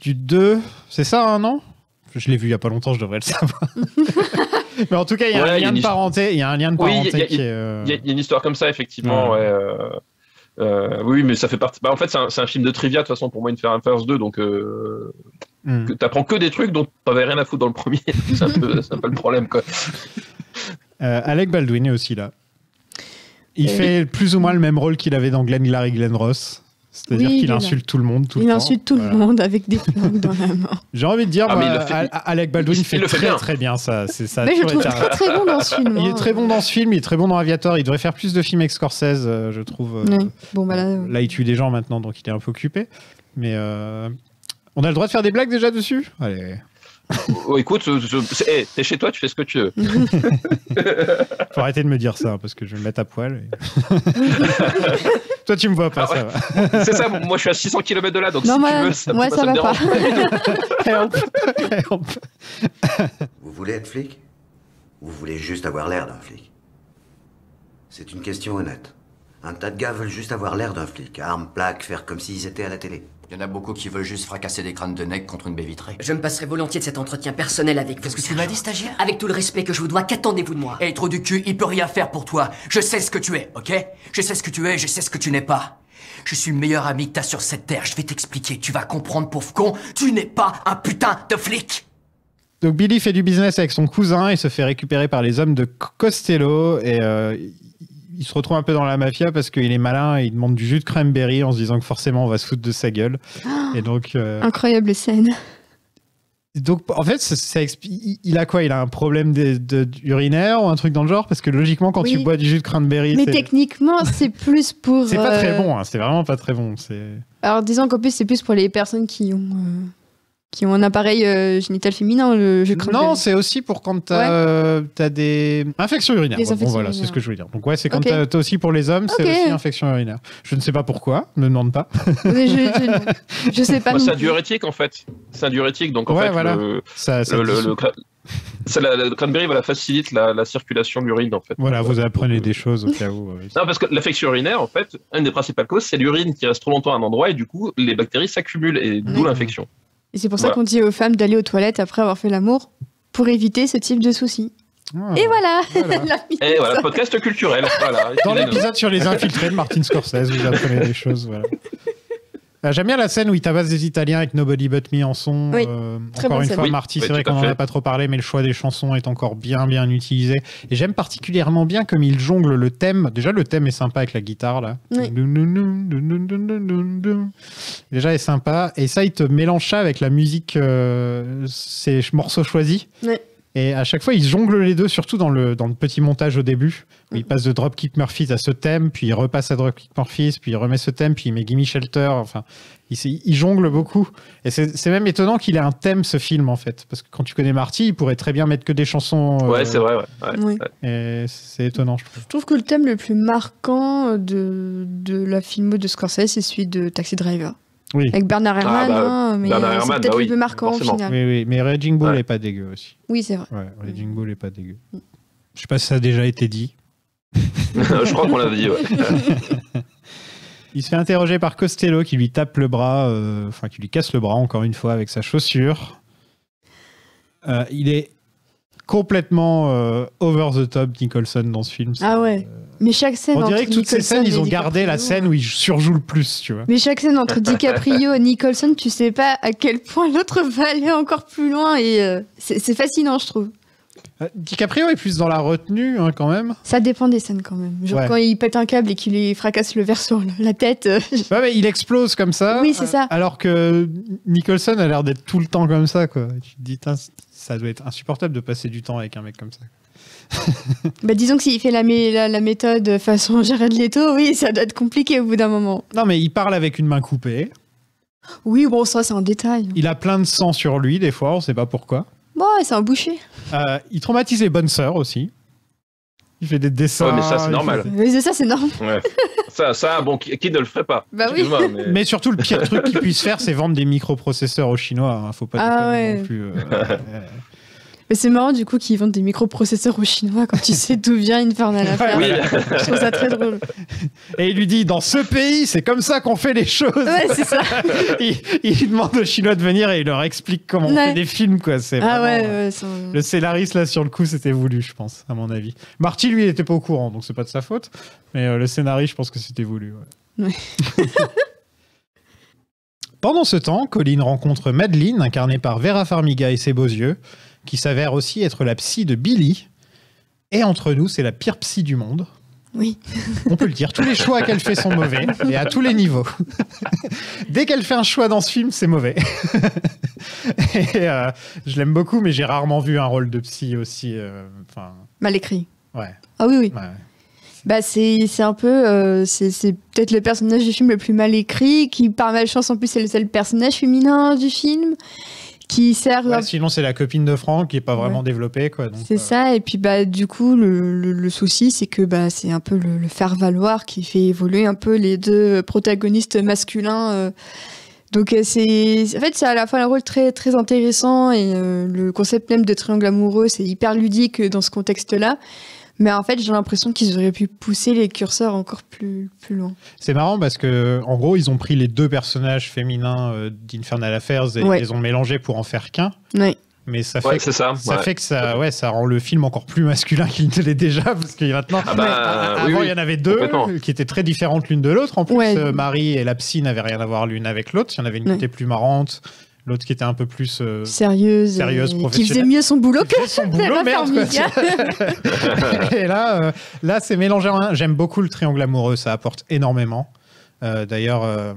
Du 2, c'est ça, hein, non ? Je l'ai vu il y a pas longtemps, je devrais le savoir. Mais en tout cas, il y a un lien de parenté. Il y a un lien de parenté qui est. Il y a une histoire comme ça, effectivement. Oui, mais ça fait partie. Bah, en fait, c'est un film de trivia de toute façon pour moi, Infernal Affairs 2, donc t'apprends que des trucs dont t'avais rien à foutre dans le premier. C'est un peu le problème, quoi. Alec Baldwin est aussi là. Il fait plus ou moins le même rôle qu'il avait dans Glenn Larry Glenn Ross. C'est-à-dire qu'il insulte tout le monde tout le temps. Il insulte tout le monde avec des flingues dans la main. J'ai envie de dire, Alec Baldwin fait très bien ça. Mais je le trouve très bon dans ce film. Il est très bon dans ce film, il est très bon dans Aviator. Il devrait faire plus de films avec Scorsese, je trouve. Oui. Bon, bah là, il tue des gens maintenant, donc il est un peu occupé. Mais on a le droit de faire des blagues déjà dessus ? Allez. Oh, écoute, t'es chez toi, tu fais ce que tu veux. Faut arrêter de me dire ça, parce que je vais me mettre à poil. Toi, tu me vois pas, ça va. C'est ça, moi je suis à 600 km de là, donc non, si moi, tu veux, ça va pas. Vous voulez être flic ? Ou vous voulez juste avoir l'air d'un flic ? C'est une question honnête. Un tas de gars veulent juste avoir l'air d'un flic, armes, plaques, faire comme s'ils étaient à la télé. Il y en a beaucoup qui veulent juste fracasser des crânes de nègres contre une baie vitrée. Je me passerai volontiers de cet entretien personnel avec vous. Qu'est-ce que tu m'as dit, stagiaire ? Avec tout le respect que je vous dois, qu'attendez-vous de moi ? Hey, trou du cul, il peut rien faire pour toi. Je sais ce que tu es, ok ? Je sais ce que tu es, je sais ce que tu n'es pas. Je suis le meilleur ami que t'as sur cette terre. Je vais t'expliquer, tu vas comprendre, pauvre con. Tu n'es pas un putain de flic. Donc Billy fait du business avec son cousin et se fait récupérer par les hommes de Costello et il se retrouve un peu dans la mafia parce qu'il est malin et il demande du jus de cranberry en se disant que forcément on va se foutre de sa gueule. Et donc incroyable scène. Donc en fait il a quoi ? Il a un problème urinaire ou un truc dans le genre parce que logiquement quand tu bois du jus de cranberry mais techniquement c'est plus pour c'est pas très bon, hein, c'est vraiment pas très bon. Alors disons qu'en plus c'est plus pour les personnes qui ont un appareil génital féminin, le jus de cranberry. Non, c'est aussi pour quand t'as des infections urinaires. Voilà, c'est ce que je voulais dire. Donc ouais, c'est quand t'as aussi pour les hommes, c'est aussi infection urinaire. Je ne sais pas pourquoi, ne me demande pas. Je sais pas. C'est un diurétique en fait. C'est un diurétique, donc en fait voilà. le cranberry facilite la circulation de l'urine en fait. Voilà, vous apprenez des choses au cas où. Non, parce que l'infection urinaire, en fait, une des principales causes, c'est l'urine qui reste trop longtemps à un endroit et du coup, les bactéries s'accumulent et d'où l'infection. Et c'est pour ça qu'on dit aux femmes d'aller aux toilettes après avoir fait l'amour pour éviter ce type de soucis. Et voilà. Et voilà, podcast culturel. Voilà. Dans l'épisode sur les infiltrés de Martin Scorsese, vous apprenez des choses. Voilà. J'aime bien la scène où il tabasse des Italiens avec Nobody But Me en son. Oui, encore une fois, Marty, c'est vrai qu'on n'en a pas trop parlé, mais le choix des chansons est encore bien utilisé. Et j'aime particulièrement bien comme il jongle le thème. Déjà, le thème est sympa avec la guitare, là. Oui. Déjà, est sympa. Et ça, il te mélange ça avec la musique, ces morceaux choisis. Oui. Et à chaque fois, ils jonglent les deux, surtout dans le petit montage au début, où il passe de Dropkick Murphys à ce thème, puis il repasse à Dropkick Murphys, puis il remet ce thème, puis il met Gimme Shelter. Enfin, il jongle beaucoup. Et c'est même étonnant qu'il ait un thème, ce film, en fait. Parce que quand tu connais Marty, il pourrait très bien mettre que des chansons. Ouais, c'est vrai. Oui. Et c'est étonnant, je trouve. Je trouve que le thème le plus marquant de la filmo de Scorsese, c'est celui de Taxi Driver. Oui. Avec Bernard Herrmann, mais Bernard c'est Herrmann, peut-être oui, le plus marquant forcément. au final. Oui, mais Raging Bull n'est pas dégueu aussi. Oui, c'est vrai. Ouais, Raging Bull n'est pas dégueu. Je sais pas si ça a déjà été dit. Je crois qu'on l'avait dit, ouais. Il se fait interroger par Costello qui lui tape le bras, qui lui casse le bras encore une fois avec sa chaussure. Il est complètement over the top, Nicholson, dans ce film. Ah ouais. Mais chaque scène On dirait entre que toutes ces Nicholson scènes, et ils ont gardé la scène où il surjoue le plus, tu vois. Mais chaque scène entre DiCaprio et Nicholson, tu sais pas à quel point l'autre va aller encore plus loin et c'est fascinant, je trouve. DiCaprio est plus dans la retenue, hein, quand même. Ça dépend des scènes quand même. Genre Ouais. quand il pète un câble et qu'il lui fracasse le verre sur la tête. Ouais, mais il explose comme ça. Oui, c'est ça. Alors que Nicholson a l'air d'être tout le temps comme ça, quoi. Et tu te dis, ça doit être insupportable de passer du temps avec un mec comme ça. Bah, disons que s'il fait la méthode façon Jared Leto, oui, ça doit être compliqué au bout d'un moment. Non, mais il parle avec une main coupée. Oui, bon, ça, c'est un détail. Il a plein de sang sur lui, des fois, on sait pas pourquoi. Bon, ouais, c'est un boucher. Il traumatise les bonnes sœurs aussi. Il fait des dessins. Ouais, mais ça, c'est normal. Mais ça, c'est normal. Ouais. Ça, bon, qui ne le ferait pas? Bah oui. Excuse-moi, Mais surtout, le pire truc qu'il puisse faire, c'est vendre des microprocesseurs aux Chinois. Hein. Faut pas déconner non plus. Mais c'est marrant du coup qu'ils vendent des microprocesseurs aux Chinois quand tu sais d'où vient Infernal Affairs. Oui. Je trouve ça très drôle. Et il lui dit, dans ce pays, c'est comme ça qu'on fait les choses. Ouais, c'est ça. il demande aux Chinois de venir et il leur explique comment on fait des films, quoi. C'est vraiment, le scénariste, là, sur le coup, c'était voulu, je pense, à mon avis. Marty, lui, il était pas au courant, donc c'est pas de sa faute. Mais le scénariste, je pense que c'était voulu. Ouais. Pendant ce temps, Colin rencontre Madeleine, incarnée par Vera Farmiga et ses beaux yeux, qui s'avère aussi être la psy de Billy. Et entre nous, c'est la pire psy du monde. Oui. On peut le dire, tous les choix qu'elle fait sont mauvais, et à tous les niveaux. Dès qu'elle fait un choix dans ce film, c'est mauvais. Et je l'aime beaucoup, mais j'ai rarement vu un rôle de psy aussi... Mal écrit. Ouais. Ah oui, oui. Ouais. Bah c'est un peu... c'est peut-être le personnage du film le plus mal écrit, qui par malchance en plus c'est le personnage féminin du film, qui sert... Ouais, sinon c'est la copine de Franck qui est pas vraiment développée, quoi. C'est ça, et puis bah du coup le souci c'est que bah c'est un peu le faire valoir qui fait évoluer un peu les deux protagonistes masculins. Donc c'est en fait c'est à la fois un rôle très très intéressant et le concept même de triangle amoureux c'est hyper ludique dans ce contexte-là. Mais en fait, j'ai l'impression qu'ils auraient pu pousser les curseurs encore plus loin. C'est marrant parce que, en gros, ils ont pris les deux personnages féminins d'Infernal Affairs et ils les ont mélangés pour en faire qu'un. Oui. Mais ça fait que ça rend le film encore plus masculin qu'il ne l'est déjà, parce que maintenant, avant il y en avait deux qui étaient très différentes l'une de l'autre. En plus, Marie et la psy n'avaient rien à voir l'une avec l'autre. Il y en avait une qui était plus marrante. L'autre qui était un peu plus sérieuse, professionnelle. Qui faisait mieux son boulot que son boulot, merde. Et là c'est mélangé en un. J'aime beaucoup le triangle amoureux, ça apporte énormément. D'ailleurs,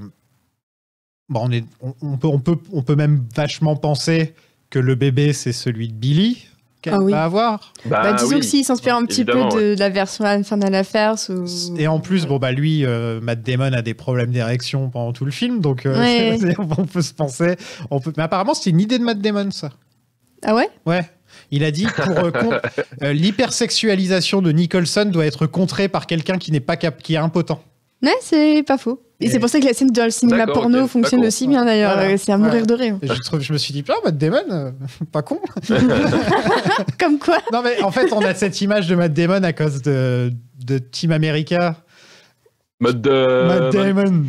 on peut même vachement penser que le bébé, c'est celui de Billy qu'elle va avoir. Disons que s'il s'inspire un petit peu de la version Infernal Affairs. Et en plus, lui, Matt Damon a des problèmes d'érection pendant tout le film, donc on peut se penser... Mais apparemment, c'était une idée de Matt Damon, ça. Ah ouais ? Ouais. Il a dit pour l'hypersexualisation de Nicholson doit être contrée par quelqu'un qui est impotent. Ouais, c'est pas faux. Et c'est pour ça que la scène dans le cinéma porno fonctionne aussi bien d'ailleurs. Voilà. C'est à mourir de rire. Je me suis dit, Matt Damon, pas con. Comme quoi. Non, mais en fait, on a cette image de Matt Damon à cause de Team America. Matt Damon.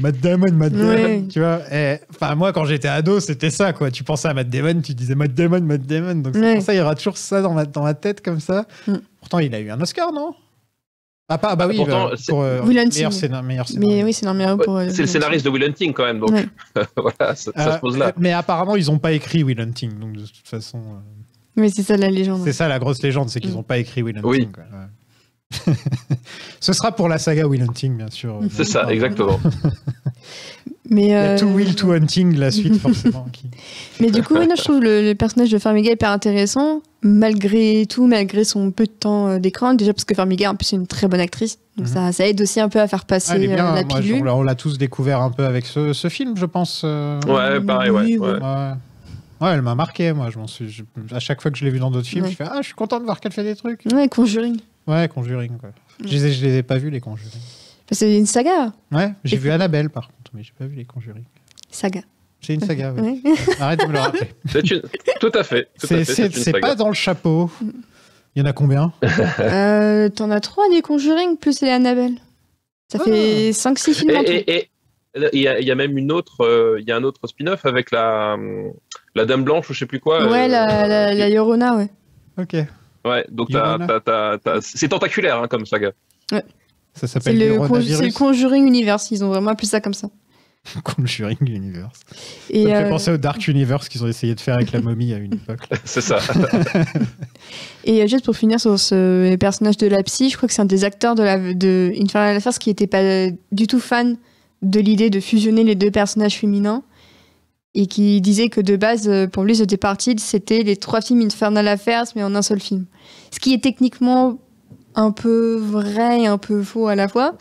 Ouais. Tu vois, moi, quand j'étais ado, c'était ça, quoi. Tu pensais à Matt Damon, tu disais Matt Damon. Donc, c'est pour ça, il y aura toujours ça dans ma tête, comme ça. Pourtant, il a eu un Oscar, non ? Oui, pourtant, pour meilleur scénario. Mais oui, c'est meilleur pour... c'est le scénariste de Will Hunting quand même, donc voilà, ça se pose là. Mais apparemment, ils n'ont pas écrit Will Hunting, donc de toute façon... Mais c'est ça la légende. C'est ça la grosse légende, c'est qu'ils n'ont pas écrit Will Hunting. Oui. Quoi. Ouais. Ce sera pour la saga Will Hunting, bien sûr. C'est ça, exactement. Mais il y a To Will, To Hunting, la suite, forcément. Mais du coup, je trouve le personnage de Farmiga hyper intéressant, malgré tout, malgré son peu de temps d'écran, déjà parce que Farmiga en plus c'est une très bonne actrice, donc ça aide aussi un peu à faire passer la pilule. On l'a tous découvert un peu avec ce film, je pense. Ouais, pareil, Ouais, elle m'a marqué, moi. À chaque fois que je l'ai vu dans d'autres films, je fais je suis content de voir qu'elle fait des trucs. Ouais, Conjuring. Ouais, Conjuring, quoi. Je les ai pas vus, les Conjuring. C'est une saga. Ouais, j'ai vu Annabelle, par contre, mais j'ai pas vu les Conjuring. Saga. C'est une saga, oui. Arrête de me le rappeler. Tout à fait. C'est pas dans le chapeau. Il y en a combien? T'en as 3 des Conjuring, plus les Annabelle. Ça fait 5-6 films en tout. Et il y a même une autre, il y a un autre spin-off avec la Dame Blanche ou je sais plus quoi. Ouais, la Llorona, ouais. Ok. Ouais, donc c'est tentaculaire hein, comme saga. Ouais. Ça s'appelle le Conjuring Universe, ils ont vraiment appelé ça comme ça. Conjuring Universe. Ça me fait penser au Dark Universe qu'ils ont essayé de faire avec la momie à une époque. C'est ça. Et juste pour finir sur ce personnage de la psy, je crois que c'est un des acteurs de Infernal Affairs qui n'était pas du tout fan de l'idée de fusionner les deux personnages féminins et qui disait que de base, pour lui, The Departed, c'était les 3 films Infernal Affairs, mais en un seul film. Ce qui est techniquement un peu vrai et un peu faux à la fois.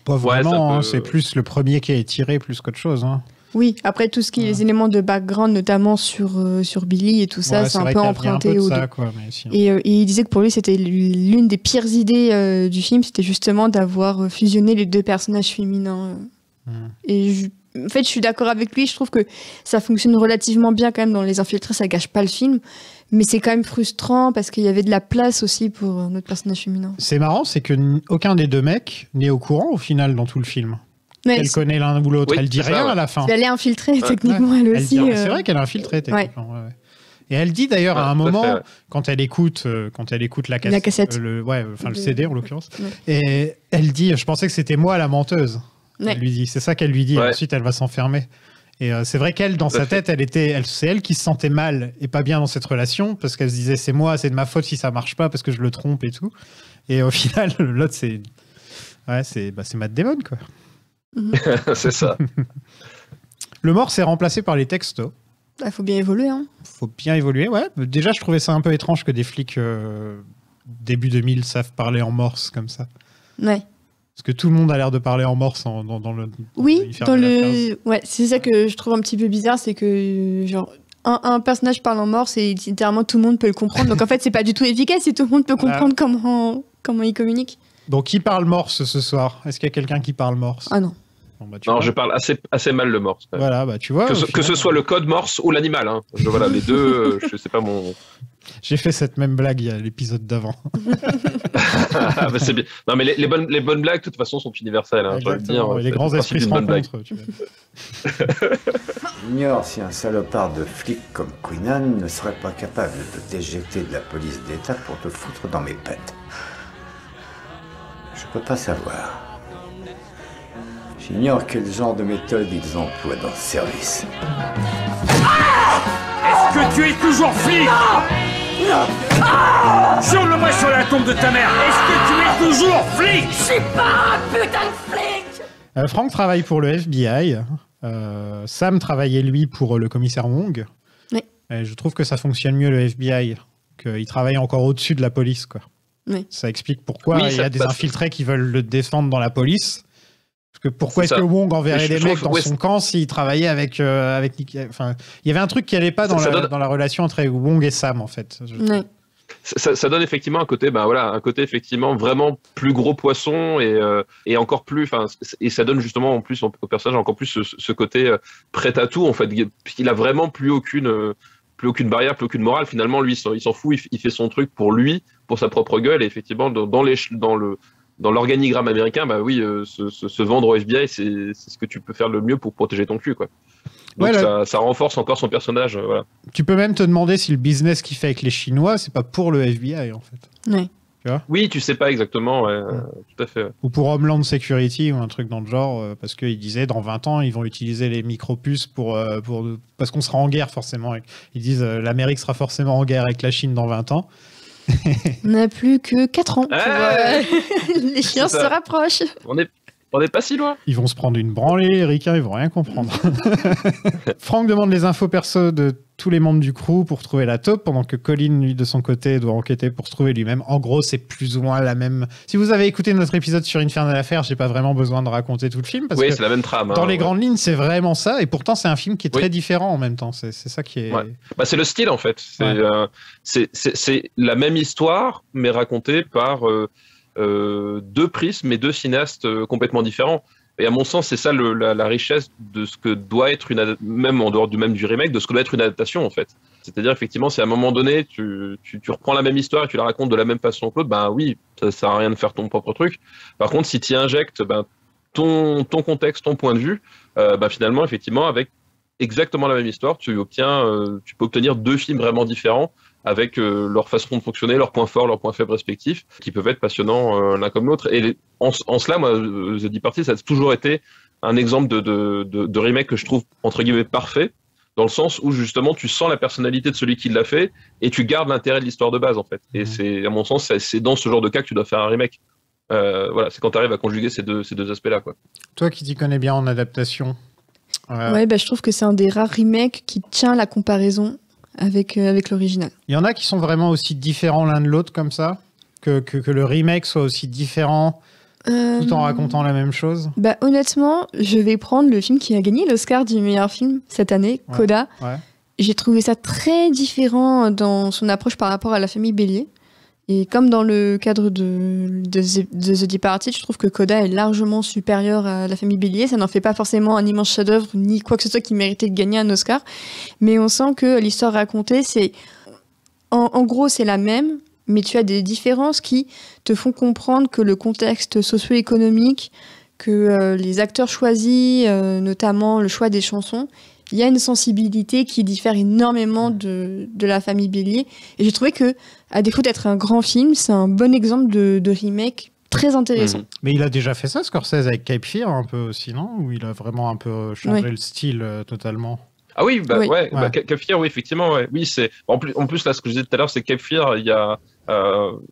Pas vraiment, c'est plus le premier qui a étiré plus qu'autre chose. Hein. Oui, après tout ce qui est les éléments de background, notamment sur Billy et tout ça, c'est un peu emprunté au dos. Et il disait que pour lui, c'était l'une des pires idées du film, c'était justement d'avoir fusionné les deux personnages féminins. Et en fait, je suis d'accord avec lui, je trouve que ça fonctionne relativement bien quand même dans Les Infiltrés, ça gâche pas le film. Mais c'est quand même frustrant parce qu'il y avait de la place aussi pour notre personnage féminin. C'est marrant, c'est que aucun des deux mecs n'est au courant au final dans tout le film. Ouais, elle connaît l'un ou l'autre, elle dit rien à la fin. Elle est infiltrée techniquement, elle aussi. C'est vrai qu'elle est infiltrée techniquement. Ouais. Et elle dit d'ailleurs à un moment, quand elle écoute la cassette, le CD en l'occurrence, et elle dit, je pensais que c'était moi la menteuse. Elle lui dit, c'est ça qu'elle lui dit. Et ensuite, elle va s'enfermer. Et c'est vrai qu'elle, dans sa tête, c'est elle qui se sentait mal et pas bien dans cette relation parce qu'elle se disait c'est moi, c'est de ma faute si ça marche pas parce que je le trompe et tout. Et au final, l'autre c'est Matt Damon quoi. C'est ça. Le morse est remplacé par les textos. Il faut bien évoluer. Faut bien évoluer, ouais. Déjà, je trouvais ça un peu étrange que des flics début 2000 savent parler en morse comme ça. Ouais. Parce que tout le monde a l'air de parler en morse dans le. Ouais, c'est ça que je trouve un petit peu bizarre, c'est que genre un personnage parle en morse et littéralement tout le monde peut le comprendre. Donc en fait, c'est pas du tout efficace et tout le monde peut comprendre comment il communique. Donc qui parle morse ce soir? Est-ce qu'il y a quelqu'un qui parle morse? Ah non. Non, je parle assez mal le morse. Voilà, bah tu vois. Que ce soit le code morse ou l'animal. Hein. Voilà, les deux, je sais pas mon. J'ai fait cette même blague il y a l'épisode d'avant. Bah, c'est bien. Non, mais les bonnes blagues, de toute façon, sont universelles. Hein, dire, les grands esprits se rencontrent. J'ignore si un salopard de flic comme Queenan ne serait pas capable de t'éjecter de la police d'État pour te foutre dans mes pattes. Je peux pas savoir. J'ignore quel genre de méthode ils emploient dans ce service. Est-ce que tu es toujours flic? Jure-le-moi sur la tombe de ta mère. Est-ce que tu es toujours flic? Je suis pas un putain de flic. Frank travaille pour le FBI. Sam travaillait, lui, pour le commissaire Wong. Oui. Et je trouve que ça fonctionne mieux, le FBI. Qu'il travaille encore au-dessus de la police, quoi. Oui. Ça explique pourquoi il y a des infiltrés qui veulent le défendre dans la police. Parce que pourquoi est-ce que Wong enverrait des mecs dans son camp s'il travaillait avec Nick... Enfin, il y avait un truc qui n'allait pas dans la relation entre Wong et Sam, en fait. Oui. Ça donne effectivement un côté, un côté effectivement vraiment plus gros poisson et encore plus, et ça donne justement en plus au personnage encore plus ce côté prêt à tout en fait. Il a vraiment plus aucune barrière, plus aucune morale. Finalement, lui, il s'en fout, il fait son truc pour lui, pour sa propre gueule. Et effectivement, dans l'organigramme américain, se vendre au FBI, c'est ce que tu peux faire le mieux pour protéger ton cul, quoi. Donc ça renforce encore son personnage. Voilà. Tu peux même te demander si le business qu'il fait avec les Chinois, c'est pas pour le FBI, en fait. Oui. Tu vois ? Oui, tu sais pas exactement, tout à fait. Ou pour Homeland Security ou un truc dans le genre, parce qu'ils disaient dans 20 ans, ils vont utiliser les micropuces parce qu'on sera en guerre forcément. Ils disent l'Amérique sera forcément en guerre avec la Chine dans 20 ans. On n'a plus que 4 ans. Les chiens se rapprochent. On n'est pas si loin. Ils vont se prendre une branlée, les ricains, ils vont rien comprendre. Franck demande les infos perso de tous les membres du crew pour trouver la taupe, pendant que Colin, lui, de son côté, doit enquêter pour se trouver lui-même. En gros, c'est plus ou moins la même... Si vous avez écouté notre épisode sur Infernal Affairs, j'ai pas vraiment besoin de raconter tout le film, parce que c'est la même trame. dans les grandes lignes, c'est vraiment ça, et pourtant, c'est un film qui est très différent en même temps. C'est ça qui est... C'est le style, en fait. C'est la même histoire, mais racontée par deux prismes et deux cinéastes complètement différents. Et à mon sens, c'est ça la richesse de ce que doit être même en dehors du remake, de ce que doit être une adaptation en fait. C'est-à-dire effectivement, si à un moment donné, tu reprends la même histoire et tu la racontes de la même façon que l'autre, ben oui, ça sert à rien de faire ton propre truc. Par contre, si tu y injectes ton contexte, ton point de vue, finalement, effectivement, avec exactement la même histoire, tu peux obtenir deux films vraiment différents, avec leur façon de fonctionner, leurs points forts, leurs points faibles respectifs, qui peuvent être passionnants l'un comme l'autre. Et en cela, moi, The Departed, ça a toujours été un exemple de remake que je trouve, entre guillemets, parfait, dans le sens où, justement, tu sens la personnalité de celui qui l'a fait, et tu gardes l'intérêt de l'histoire de base, en fait. Et c'est, à mon sens, c'est dans ce genre de cas que tu dois faire un remake. C'est quand tu arrives à conjuguer ces deux aspects-là, quoi. Toi qui t'y connais bien en adaptation. Je trouve que c'est un des rares remakes qui tient la comparaison avec l'original. Il y en a qui sont vraiment aussi différents l'un de l'autre comme ça, que le remake soit aussi différent tout en racontant la même chose. Honnêtement, je vais prendre le film qui a gagné l'Oscar du meilleur film cette année, Coda. J'ai trouvé ça très différent dans son approche par rapport à La Famille Bélier. Et comme dans le cadre de The Departed, je trouve que Coda est largement supérieur à La Famille Bélier. Ça n'en fait pas forcément un immense chef-d'œuvre ni quoi que ce soit qui méritait de gagner un Oscar. Mais on sent que l'histoire racontée, en gros, c'est la même, mais tu as des différences qui te font comprendre que le contexte socio-économique, que les acteurs choisis, notamment le choix des chansons, il y a une sensibilité qui diffère énormément de La Famille Bélier. Et j'ai trouvé que, à défaut d'être un grand film, c'est un bon exemple de remake très intéressant. Mais il a déjà fait ça, Scorsese, avec Cape Fear, un peu aussi, non? Où il a vraiment un peu changé le style totalement. Ah oui, Cape Fear, oui, effectivement. Ouais. Oui, c'est... En plus, là, ce que je disais tout à l'heure, c'est Cape Fear, il y a...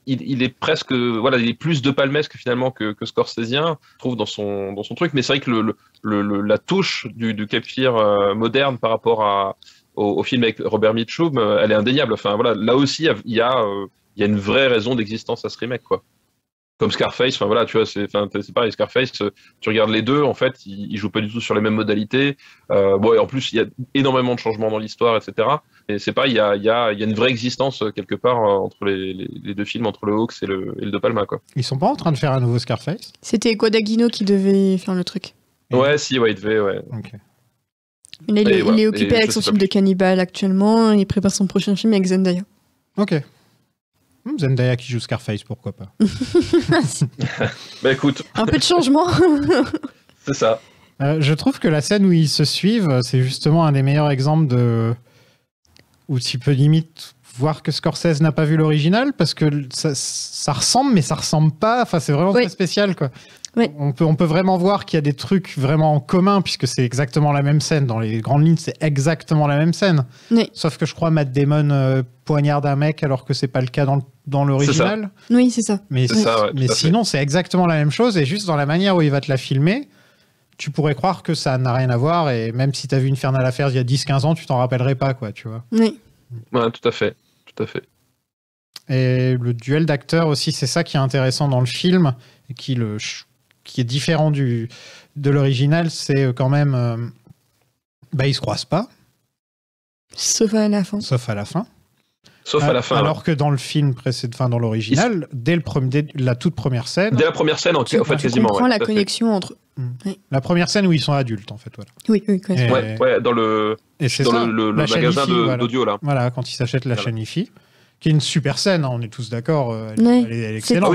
il est presque, il est plus de palmesque finalement que scorsésien, je trouve, dans son truc. Mais c'est vrai que la touche du Cape Fear moderne par rapport au film avec Robert Mitchum, elle est indéniable. Enfin voilà, là aussi il y a une vraie raison d'existence à ce remake, quoi. Comme Scarface, enfin voilà, tu vois, c'est pareil. Scarface, tu regardes les deux, en fait, ils jouent pas du tout sur les mêmes modalités. Et en plus, il y a énormément de changements dans l'histoire, etc. Et c'est pareil, il y a une vraie existence quelque part entre les deux films, entre le Hawks et le De Palma, quoi. Ils sont pas en train de faire un nouveau Scarface? C'était Guadagnino qui devait faire le truc. Il devait, ouais. Okay. Mais là, il est occupé avec son film de cannibale actuellement. Il prépare son prochain film avec Zendaya. Ok. Zendaya qui joue Scarface, pourquoi pas. Écoute. Un peu de changement. C'est ça. Je trouve que la scène où ils se suivent, c'est justement un des meilleurs exemples où tu peux limite voir que Scorsese n'a pas vu l'original, parce que ça ressemble, mais ça ressemble pas. Enfin, c'est vraiment très spécial, quoi. Oui. On peut vraiment voir qu'il y a des trucs vraiment en commun, puisque c'est exactement la même scène. Dans les grandes lignes, c'est exactement la même scène. Oui. Sauf que je crois Matt Damon poignarde un mec alors que c'est pas le cas dans l'original. Oui, c'est ça. Mais sinon, c'est exactement la même chose, et juste dans la manière où il va te la filmer, tu pourrais croire que ça n'a rien à voir, et même si tu as vu Infernal Affairs il y a 10-15 ans, tu t'en rappellerais pas, quoi, tu vois. Oui. Ouais, tout à fait. Et le duel d'acteurs aussi, c'est ça qui est intéressant dans le film, et qui est différent de l'original, c'est quand même... ils se croisent pas. Sauf à la fin. Sauf à la fin. Alors que dans le film précédent, dans l'original, dès la toute première scène... Dès la première scène, en fait, quasiment. On comprend la connexion entre... Oui. La première scène où ils sont adultes, en fait. Voilà. Oui, dans le magasin d'audio, là. Voilà, quand ils s'achètent la chaîne IFI, qui est une super scène, hein, on est tous d'accord. Elle est excellente.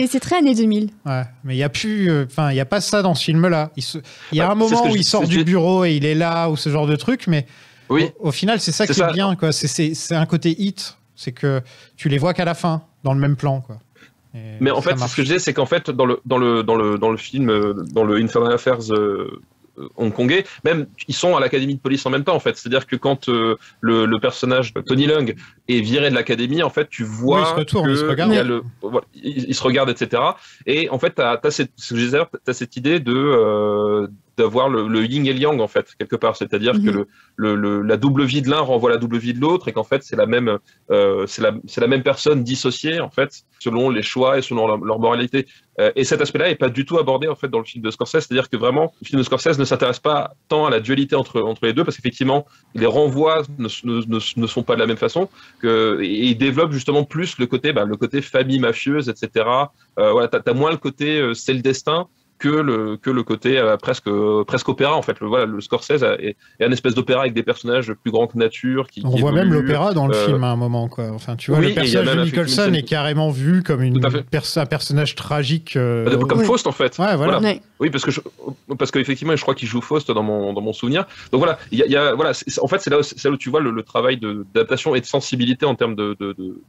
C'est très années 2000. Ouais, mais il n'y a plus... il n'y a pas ça dans ce film-là. Il y a un moment où il sort du bureau et il est là, ou ce genre de truc, mais au final, c'est ça qui est bien, quoi. C'est un côté hit. C'est que tu les vois qu'à la fin, dans le même plan, quoi. Mais en fait, ce que je disais, c'est qu'en fait, dans le film, dans le Infernal Affairs hongkongais, même ils sont à l'académie de police en même temps, en fait. C'est-à-dire que quand le personnage Tony Leung est viré de l'académie, en fait, tu vois il se regarde. Il se regarde, etc. Et en fait, t'as cette idée d'avoir le yin et le yang en fait quelque part, c'est-à-dire que la double vie de l'un renvoie à la double vie de l'autre et qu'en fait c'est la même personne dissociée en fait selon les choix et selon leur moralité. Et cet aspect-là est pas du tout abordé en fait dans le film de Scorsese, c'est-à-dire que vraiment le film de Scorsese ne s'intéresse pas tant à la dualité entre les deux parce qu'effectivement les renvois ne sont pas de la même façon et il développe justement plus le côté famille mafieuse, etc. Voilà, t'as moins le côté c'est le destin que le côté presque opéra en fait. Le Scorsese est un espèce d'opéra avec des personnages plus grands que nature. On voit même l'opéra dans le film à un moment, quoi. Enfin, tu vois, le personnage de Nicholson est carrément vu comme un personnage tragique. Comme Faust en fait. Ouais, voilà. Ouais. Oui, parce qu'effectivement, je crois qu'il joue Faust dans mon souvenir. Donc voilà, en fait, c'est là où tu vois le travail d'adaptation et de sensibilité en termes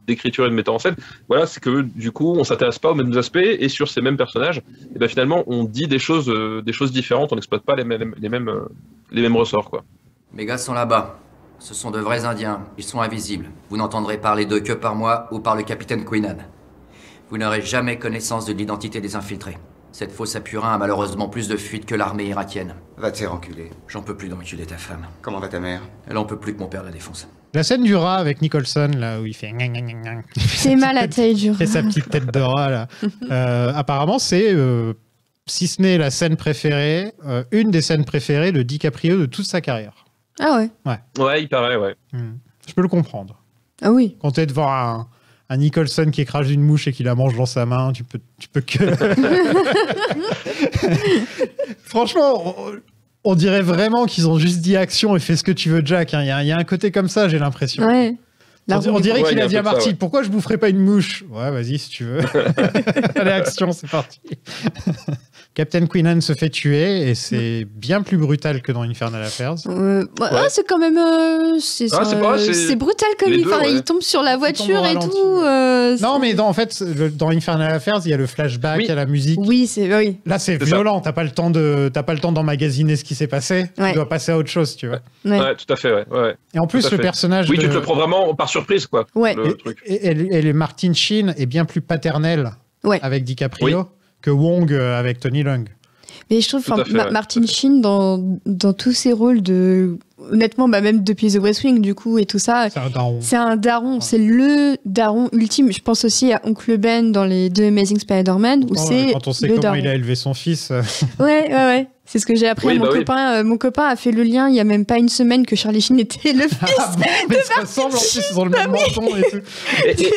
d'écriture et de metteur en scène. Voilà, c'est que du coup, on s'intéresse pas aux mêmes aspects et sur ces mêmes personnages, et ben finalement, on dit des choses différentes, on n'exploite pas les mêmes ressorts, quoi. Mes gars sont là-bas. Ce sont de vrais Indiens. Ils sont invisibles. Vous n'entendrez parler d'eux que par moi ou par le capitaine Queenan. Vous n'aurez jamais connaissance de l'identité des infiltrés. Cette fausse Apurin a malheureusement plus de fuites que l'armée irakienne. Va te faire enculer. J'en peux plus d'enculer ta femme. Comment va ta mère? Elle en peut plus que mon père la défonce. La scène du rat avec Nicholson, là, où il fait... C'est mal à taille du rat. Et sa petite tête de rat, là. Apparemment, c'est, si ce n'est la scène préférée, une des scènes préférées de DiCaprio de toute sa carrière. Ah ouais? Ouais, il paraît, ouais. Je peux le comprendre. Ah oui. Quand t'es devant un Nicholson qui écrase une mouche et qui la mange dans sa main, tu peux que... Franchement, on dirait vraiment qu'ils ont juste dit action et fais ce que tu veux, Jack. Il y a un côté comme ça, j'ai l'impression. Ouais. On dirait qu'il a dit à Marty, pourquoi je boufferais pas une mouche? Ouais, vas-y, si tu veux. Allez, action, c'est parti. Captain Queenan se fait tuer et c'est bien plus brutal que dans Infernal Affairs. C'est quand même... c'est brutal comme il tombe sur la voiture et tout. Non, mais en fait, dans Infernal Affairs, il y a le flashback, il y a la musique. Oui, oui. Là, c'est violent. T'as pas le temps d'emmagasiner ce qui s'est passé. Ouais. Tu dois passer à autre chose, tu vois. Ouais, tout à fait, ouais. Et en plus, le personnage... Oui, tu te le prends vraiment par surprise, quoi. Ouais. Le truc. Et le Martin Sheen est bien plus paternel avec DiCaprio que Wong avec Tony Leung. Mais je trouve Martin Sheen dans tous ses rôles honnêtement, même depuis The West Wing du coup et tout ça, c'est un daron, c'est le daron ultime. Je pense aussi à Oncle Ben dans les 2 Amazing Spider-Man où c'est quand on sait comment il a élevé son fils. Ouais. C'est ce que j'ai appris à mon copain. Mon copain a fait le lien il y a même pas une semaine que Charlie Sheen était le fils mais ça ressemble en plus, ils ont le même menton et tout.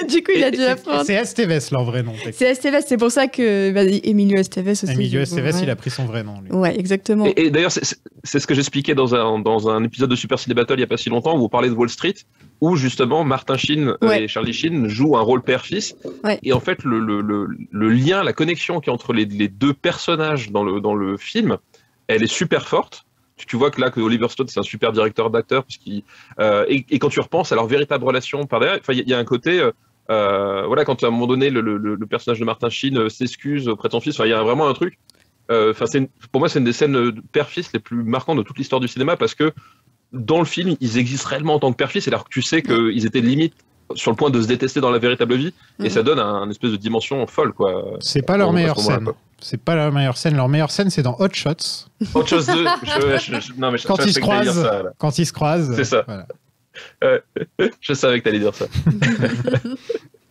Du coup, il a dû apprendre. C'est Estevez leur vrai nom. C'est Estevez, c'est pour ça que Emilio Estevez aussi. Emilio Estevez, il a pris son vrai nom. Lui. Ouais, exactement. Et d'ailleurs, c'est ce que j'expliquais dans un épisode de Super Ciné Battle il y a pas si longtemps où vous parlez de Wall Street, où justement Martin Sheen et Charlie Sheen jouent un rôle père-fils. Ouais. Et en fait, le lien, la connexion qu'il y a entre les deux personnages dans le film, elle est super forte. Tu vois que Oliver Stone, c'est un super directeur d'acteur, et quand tu repenses à leur véritable relation par derrière, il y a un côté, quand à un moment donné, le personnage de Martin Sheen s'excuse auprès de son fils, il y a vraiment un truc. Pour moi, c'est une des scènes père-fils les plus marquantes de toute l'histoire du cinéma, parce que dans le film, ils existent réellement en tant que père-fils, alors que tu sais qu'ils étaient limite sur le point de se détester dans la véritable vie, et ça donne un espèce de dimension folle, quoi. C'est pas leur meilleure scène. C'est pas leur meilleure scène. Leur meilleure scène, c'est dans Hot Shots. Hot Shots 2. Quand ils se croisent. C'est ça. Voilà. Je savais que t'allais dire ça.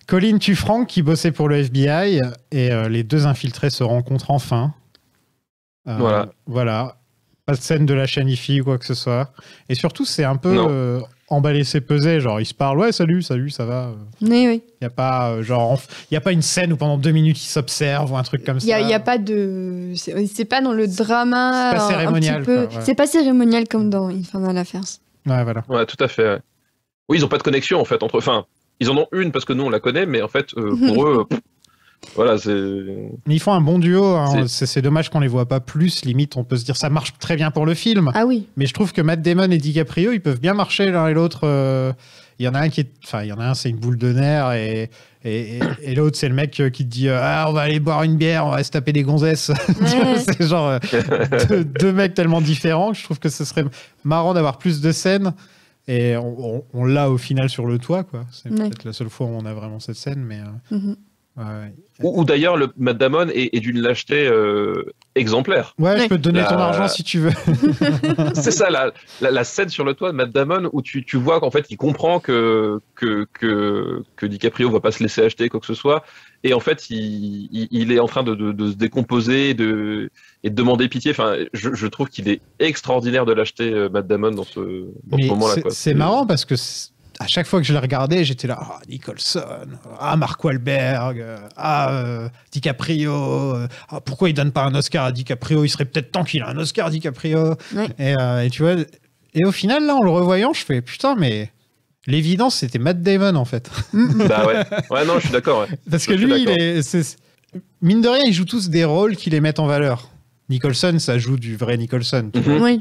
Colin tue Frank qui bossait pour le FBI et les 2 infiltrés se rencontrent enfin. Voilà. Pas de scène de la Shanifi ou quoi que ce soit. Et surtout, c'est un peu emballé, c'est pesé. Genre, ils se parlent. Ouais, salut, ça va. Oui. Il n'y a pas, y a pas une scène où pendant 2 minutes ils s'observent ou un truc comme ça. Il n'y a pas de. C'est pas dans le drama. C'est pas cérémonial. Un petit peu... C'est pas cérémonial comme dans Infernal Affairs. Ouais, voilà. Ouais, tout à fait. Ouais. Oui, ils n'ont pas de connexion en fait entre. Enfin, ils en ont une parce que nous on la connaît, mais en fait, pour eux. Voilà, mais ils font un bon duo, hein. C'est dommage qu'on les voit pas plus, limite on peut se dire ça marche très bien pour le film. Ah oui. Mais je trouve que Matt Damon et DiCaprio, ils peuvent bien marcher l'un et l'autre. Il y en a un c'est une boule de nerfs et l'autre c'est le mec qui te dit on va aller boire une bière, on va se taper des gonzesses. C'est genre deux mecs tellement différents que je trouve que ce serait marrant d'avoir plus de scènes. Et on l'a au final sur le toit, quoi. C'est peut-être la seule fois où on a vraiment cette scène, mais Ou d'ailleurs, le Matt Damon est d'une lâcheté exemplaire. Ouais, je peux te donner ton argent si tu veux. C'est ça, la scène sur le toit de Matt Damon où tu vois qu'en fait, il comprend que DiCaprio va pas se laisser acheter quoi que ce soit. Et en fait, il est en train de se décomposer et de demander pitié. Enfin, je trouve qu'il est extraordinaire de l'acheter, Matt Damon, dans ce moment-là. C'est marrant parce que à chaque fois que je l'ai regardé, j'étais là, Nicholson, Mark Wahlberg, DiCaprio, pourquoi il donne pas un Oscar à DiCaprio? Il serait peut-être temps qu'il ait un Oscar, DiCaprio. Ouais. Et tu vois, et au final, là, en le revoyant, je fais, putain, mais l'évidence, c'était Matt Damon, en fait. Bah ouais, non, je suis d'accord. Ouais. Parce que lui, mine de rien, ils jouent tous des rôles qui les mettent en valeur. Nicholson, ça joue du vrai Nicholson. Oui.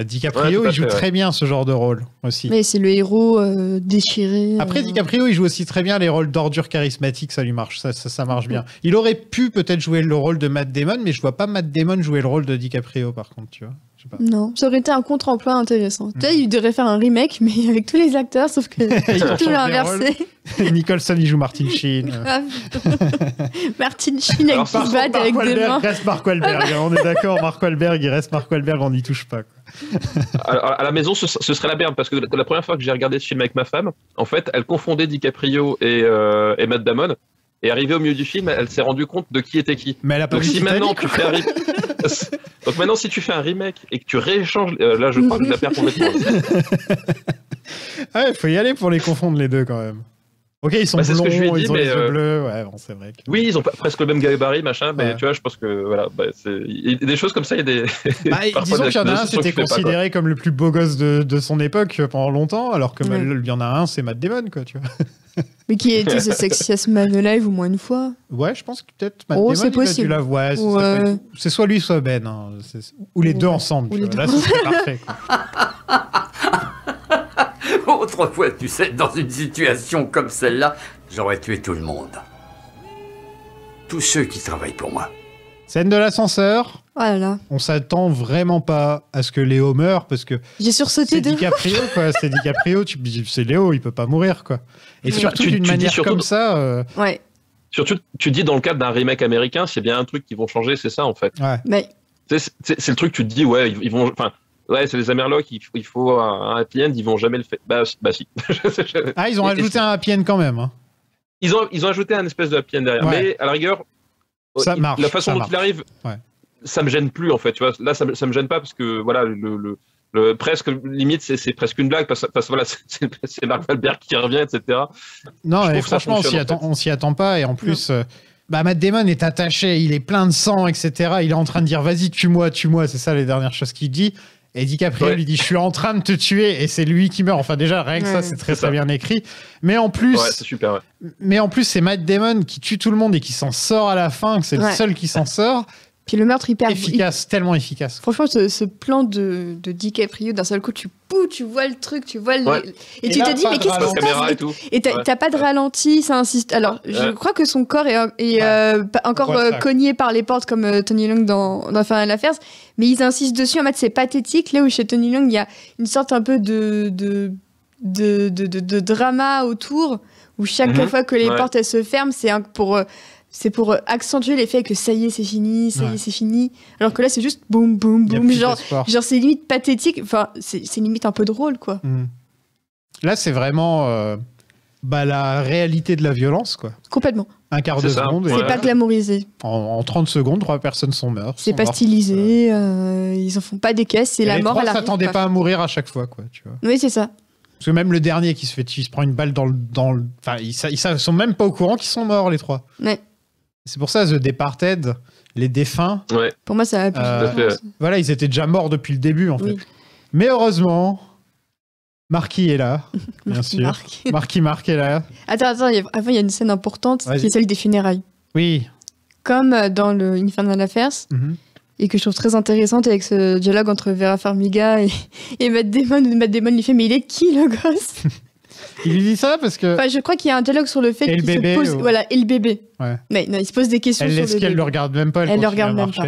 DiCaprio, il joue très bien ce genre de rôle aussi. Mais c'est le héros déchiré. Après, DiCaprio, il joue aussi très bien les rôles d'ordure charismatique, ça lui marche, ça marche bien. Il aurait pu peut-être jouer le rôle de Matt Damon, mais je vois pas Matt Damon jouer le rôle de DiCaprio, par contre, tu vois. Je sais pas. Non, ça aurait été un contre-emploi intéressant. Tu sais, il devrait faire un remake, mais avec tous les acteurs, sauf que tout l'inversé. Nicholson, il joue Martin Sheen. Martin Sheen avec qui se bat avec des mains. Reste Mark Wahlberg, on est d'accord, Mark Wahlberg, il reste Mark Wahlberg, on n'y touche pas. À la maison, ce serait la merde, parce que la première fois que j'ai regardé ce film avec ma femme, en fait, elle confondait DiCaprio et Matt Damon, et arrivée au milieu du film, elle s'est rendue compte de qui était qui. Mais elle a pas vu maintenant tu fais Donc maintenant, si tu fais un remake et que tu rééchanges, là, je crois que je la perds complètement. Ouais, il faut y aller pour les confondre les deux quand même. Ok, ils sont blonds, ils ont les yeux bleus, ouais, bon, c'est vrai. Oui, ils ont presque le même gabarit, machin, mais tu vois, je pense que voilà, il y a des choses comme ça, il y a des. Disons qu'il y en a un, c'était considéré comme le plus beau gosse de son époque pendant longtemps, alors que il y en a un, c'est Matt Damon, quoi, tu vois. Mais qui était ce Sexiest Man Alive au moins une fois. Ouais, je pense que peut-être Matt Damon, c'est possible. Il a dû la voir. C'est soit lui, soit Ben, hein. Ou les deux ensemble. Là, c'est parfait. Autrefois, tu sais, dans une situation comme celle-là, j'aurais tué tout le monde. Tous ceux qui travaillent pour moi. Scène de l'ascenseur. Oh là là. On s'attend vraiment pas à ce que Léo meure parce que j'ai sursauté de DiCaprio, quoi. C'est DiCaprio, c'est Léo, il peut pas mourir, quoi. Et surtout d'une manière comme ça. Ouais. Surtout, tu dis dans le cadre d'un remake américain, s'il y a bien un truc qui vont changer, c'est ça en fait. Ouais. Mais c'est le truc, tu te dis ouais, ils vont, enfin. Ouais, c'est les Amerlocs, il faut un happy end, ils vont jamais le faire. Bah si. Ils ont ajouté un happy end quand même. Hein. Ils ont ajouté un espèce de happy end derrière. Ouais. Mais à la rigueur, ça marche, la façon dont il arrive, ça me gêne plus en fait. Tu vois, là, ça me gêne pas parce que voilà, le presque limite, c'est presque une blague parce que voilà, c'est Mark Wahlberg qui revient, etc. Non, et franchement, on s'y attend pas et en plus. Matt Damon est attaché, il est plein de sang, etc. Il est en train de dire vas-y, tue-moi, c'est ça les dernières choses qu'il dit. Et DiCaprio lui dit je suis en train de te tuer et c'est lui qui meurt. Enfin déjà rien que ça c'est très bien écrit. Mais en plus c'est super. Ouais. Mais en plus c'est Matt Damon qui tue tout le monde et qui s'en sort à la fin, que c'est le seul qui s'en sort. Puis le meurtre hyper efficace, tellement efficace. Franchement, ce plan de DiCaprio, d'un seul coup, tu vois le truc, tu vois et tu te dis mais qu'est-ce qui se passe et t'as pas de ralenti, ça insiste. Alors, je crois que son corps est encore cogné par les portes comme Tony Leung dans Final Affairs, mais ils insistent dessus en mode c'est pathétique. Là où chez Tony Leung, il y a une sorte un peu de drama autour où chaque fois que les portes elles se ferment, c'est pour accentuer l'effet que ça y est, c'est fini, c'est fini. Alors que là, c'est juste boum, boum, boum. Genre c'est limite pathétique. Enfin, c'est limite un peu drôle, quoi. Là, c'est vraiment la réalité de la violence, quoi. Complètement. Un quart de seconde. C'est pas glamourisé. En 30 secondes, 3 personnes sont mortes. C'est pas stylisé. Ils en font pas des caisses. C'est la mort. Les 3 s'attendaient pas à mourir à chaque fois, quoi. Tu vois. Oui, c'est ça. Parce que même le dernier qui se prend une balle dans le... Enfin, ils sont même pas au courant qu'ils sont morts, les 3. Ouais. C'est pour ça, The Departed, les défunts. Ouais. Pour moi, ça a plus voilà, ils étaient déjà morts depuis le début, en fait. Mais heureusement, Marky est là, bien sûr. Mark est là. Attends, avant, il y a une scène importante qui est celle des funérailles. Oui. Comme dans le Infernal Affairs, et que je trouve très intéressante avec ce dialogue entre Vera Farmiga et Matt Damon, où Matt Damon lui fait « Mais il est qui, le gosse ?» Il lui dit ça parce que... Enfin, je crois qu'il y a un dialogue sur le fait qu'il se pose... Voilà, et le bébé. Ouais. Mais non, il se pose des questions sur le bébé. Elle le regarde même pas, elle le regarde même pas.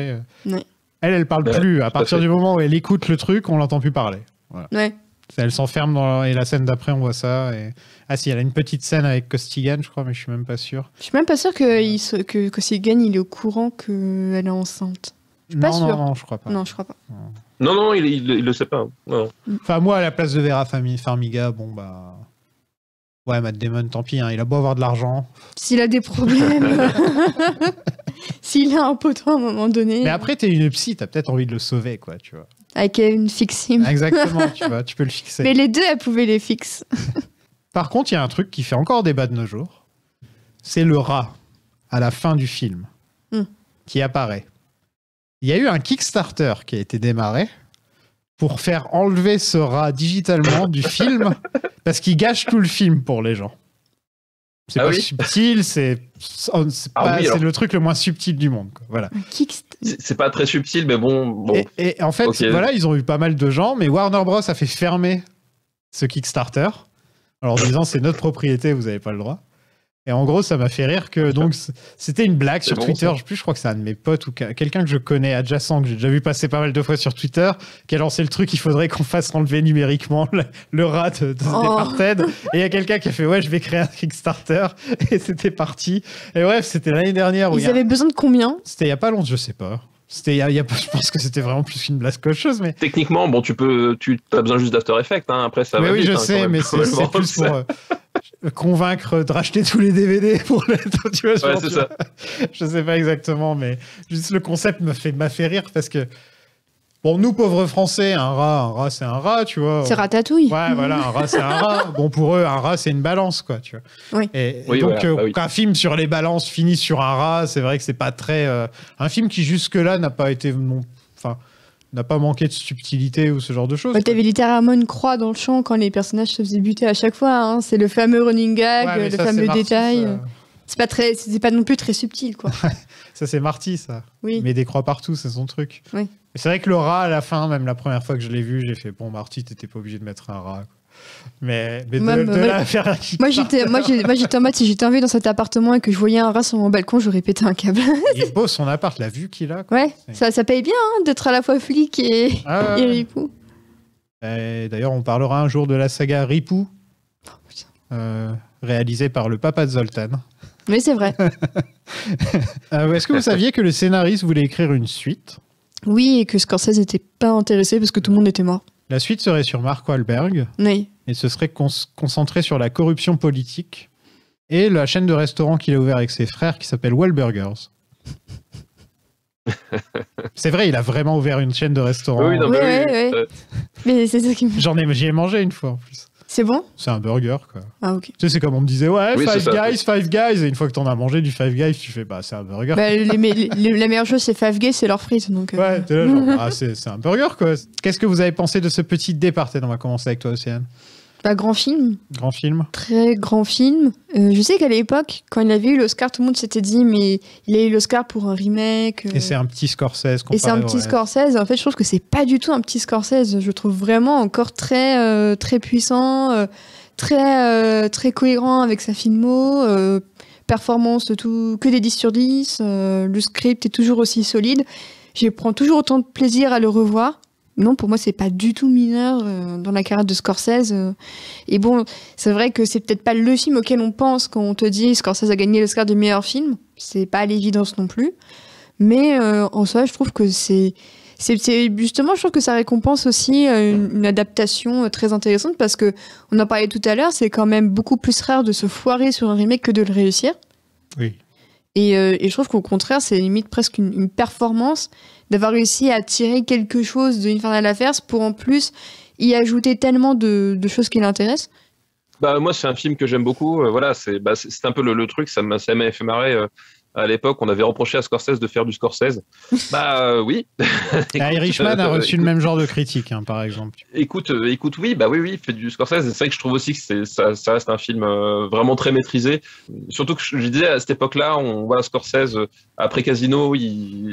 Elle parle plus. À partir du moment où elle écoute le truc, on l'entend plus parler. Voilà. Ouais. Elle s'enferme et la scène d'après, on voit ça. Et... Ah si, elle a une petite scène avec Costigan, je crois, mais je suis même pas sûr. Je suis même pas sûr que Costigan, il est au courant qu'elle est enceinte. Je suis pas sûre. Non, je crois pas. Non, je crois pas. Non, il le sait pas. Non. Enfin, moi, à la place de Vera Farmiga, bon, bah... Ouais, Matt Damon, tant pis, hein, il a beau avoir de l'argent. S'il a des problèmes... S'il a un poteau à un moment donné... Mais après, t'es une psy, t'as peut-être envie de le sauver, quoi, tu vois. Avec une fixime. Exactement, tu peux le fixer. Mais les deux, elles pouvaient les fixer. Par contre, il y a un truc qui fait encore débat de nos jours. C'est le rat, à la fin du film, qui apparaît. Il y a eu un Kickstarter qui a été démarré pour faire enlever ce rat digitalement du film, parce qu'il gâche tout le film pour les gens. C'est pas subtil, c'est le truc le moins subtil du monde, quoi. Voilà. C'est pas très subtil, mais bon. Et en fait, voilà, ils ont eu pas mal de gens, mais Warner Bros a fait fermer ce Kickstarter. Alors, en disant, c'est notre propriété, vous n'avez pas le droit. Et en gros, ça m'a fait rire que donc c'était une blague sur Twitter. Je crois que c'est un de mes potes ou quelqu'un que je connais adjacent, que j'ai déjà vu passer pas mal de fois sur Twitter, qui a lancé le truc, il faudrait qu'on fasse enlever numériquement le rat de Departed. Et il y a quelqu'un qui a fait, ouais, je vais créer un Kickstarter. Et c'était parti. Et bref, c'était l'année dernière. Ils avaient besoin de combien? C'était il n'y a pas longtemps, je sais pas. Je pense que c'était vraiment plus une blague qu'autre chose. Mais... Techniquement, bon, tu as besoin juste d'After Effects. Hein. Après, ça va oui, vite. Je sais, mais c'est plus pour convaincre de racheter tous les DVD pour l'être. Tu vois, ouais, c'est ça. Je sais pas exactement, mais juste le concept m'a fait rire parce que bon, nous pauvres Français, un rat, c'est un rat, tu vois. C'est ratatouille. Ouais, voilà, un rat, c'est un rat. Bon, pour eux, un rat, c'est une balance, quoi, tu vois. Oui. Et donc, qu'un film sur les balances finisse sur un rat, c'est vrai que c'est pas très. Un film qui jusque-là n'a pas été n'a pas manqué de subtilité ou ce genre de choses. Ouais, t'avais littéralement une croix dans le champ quand les personnages se faisaient buter à chaque fois. Hein. C'est le fameux running gag, le fameux détail. C'est pas non plus très subtil, quoi. Ça, c'est Marty, ça. Oui. Mais des croix partout, c'est son truc. Oui. C'est vrai que le rat, à la fin, même la première fois que je l'ai vu, j'ai fait, bon, Marty, t'étais pas obligé de mettre un rat, quoi. Mais là, faire un moi j'étais en mode, si j'étais envie dans cet appartement et que je voyais un rat sur mon balcon, j'aurais pété un câble. Il est beau son appart, la vue qu'il a, quoi. Ouais, ça paye bien hein, d'être à la fois flic et ripou. D'ailleurs, on parlera un jour de la saga Ripou, réalisée par le papa de Zoltan. Mais c'est vrai. Est-ce que vous saviez que le scénariste voulait écrire une suite? Oui, et que Scorsese n'était pas intéressé parce que tout le monde était mort. La suite serait sur Mark Wahlberg. Oui. Et ce serait concentré sur la corruption politique et la chaîne de restaurants qu'il a ouvert avec ses frères qui s'appelle Wahlburgers. C'est vrai, il a vraiment ouvert une chaîne de restaurants. Oui. Mais c'est ça qui me... J'y ai mangé une fois en plus. C'est bon? C'est un burger, quoi. Ah, ok. Tu sais, c'est comme on me disait, ouais, Five Guys. Et une fois que t'en as mangé du Five Guys, tu fais, bah, c'est un burger. Bah, la meilleure chose, c'est Five Guys, c'est leurs frites. Donc, ouais, t'es là, genre, c'est un burger, quoi. Qu'est-ce que vous avez pensé de ce petit Departed? On va commencer avec toi, Océane. Bah, grand film. Grand film. Très grand film. Je sais qu'à l'époque, quand il avait eu l'Oscar, tout le monde s'était dit, mais il a eu l'Oscar pour un remake. Et c'est un petit Scorsese. Et c'est un petit Scorsese. En fait, je trouve que c'est pas du tout un petit Scorsese. Je le trouve vraiment encore très, très puissant, très cohérent avec sa filmo. Performance, tout, que des 10 sur 10. Le script est toujours aussi solide. Je prends toujours autant de plaisir à le revoir. Non, pour moi, c'est pas du tout mineur dans la carrière de Scorsese. Et bon, c'est vrai que c'est peut-être pas le film auquel on pense quand on te dit Scorsese a gagné l'Oscar du meilleur film. C'est pas à l'évidence non plus. Mais en soi, je trouve que c'est justement, je trouve que ça récompense aussi une adaptation très intéressante parce que on en parlait tout à l'heure, c'est quand même beaucoup plus rare de se foirer sur un remake que de le réussir. Oui. Et je trouve qu'au contraire, c'est limite presque une performance d'avoir réussi à tirer quelque chose de Infernal Affairs pour en plus y ajouter tellement de choses qui l'intéressent. Bah, moi, c'est un film que j'aime beaucoup. Voilà, c'est un peu le truc, ça m'a fait marrer. À l'époque, on avait reproché à Scorsese de faire du Scorsese. Bah oui. Irishman a reçu le même genre de critique, hein, par exemple. Écoute, oui, il fait du Scorsese. C'est vrai que je trouve aussi que ça reste un film vraiment très maîtrisé. Surtout que je disais à cette époque-là, on voit Scorsese après Casino,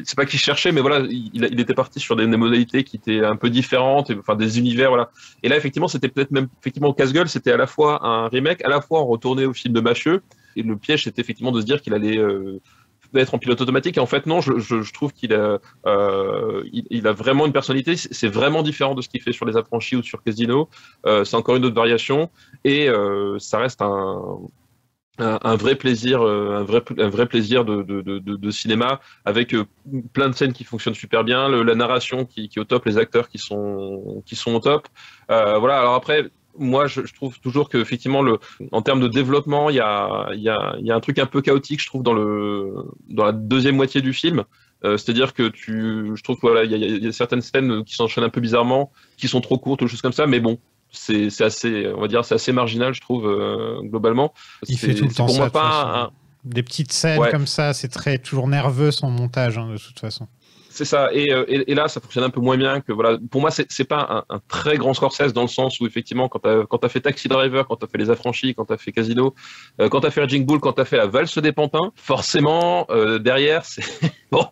c'est pas qu'il cherchait, mais voilà, il était parti sur des modalités qui étaient un peu différentes, enfin des univers, voilà. Et là, effectivement, c'était peut-être même Casse-Gueule, c'était à la fois un remake, à la fois on retournait au film de Mafieux. Et le piège, c'était effectivement de se dire qu'il allait d'être en pilote automatique. Et en fait, non, je trouve qu'il a, il a vraiment une personnalité. C'est vraiment différent de ce qu'il fait sur Les Affranchis ou sur Casino. C'est encore une autre variation. Et ça reste un vrai plaisir, un vrai plaisir de cinéma, avec plein de scènes qui fonctionnent super bien, la narration qui est au top, les acteurs qui sont au top. Voilà. Alors après, moi, je trouve toujours que effectivement, en termes de développement, il y a un truc un peu chaotique, je trouve, dans la deuxième moitié du film. C'est-à-dire que je trouve que voilà, il y a certaines scènes qui s'enchaînent un peu bizarrement, qui sont trop courtes ou choses comme ça, mais bon. C'est assez, on va dire, c'est assez marginal, je trouve, globalement. Il fait tout le temps pour ça. Moi pas des petites scènes comme ça, c'est toujours nerveux son montage, de toute façon. C'est ça. Et là, ça fonctionne un peu moins bien que voilà. Pour moi, c'est pas un très grand Scorsese dans le sens où effectivement, quand t'as fait Taxi Driver, quand t'as fait Les Affranchis, quand t'as fait Casino, quand t'as fait Raging Bull, quand t'as fait La Valse des Pantins, forcément derrière, c'est bon,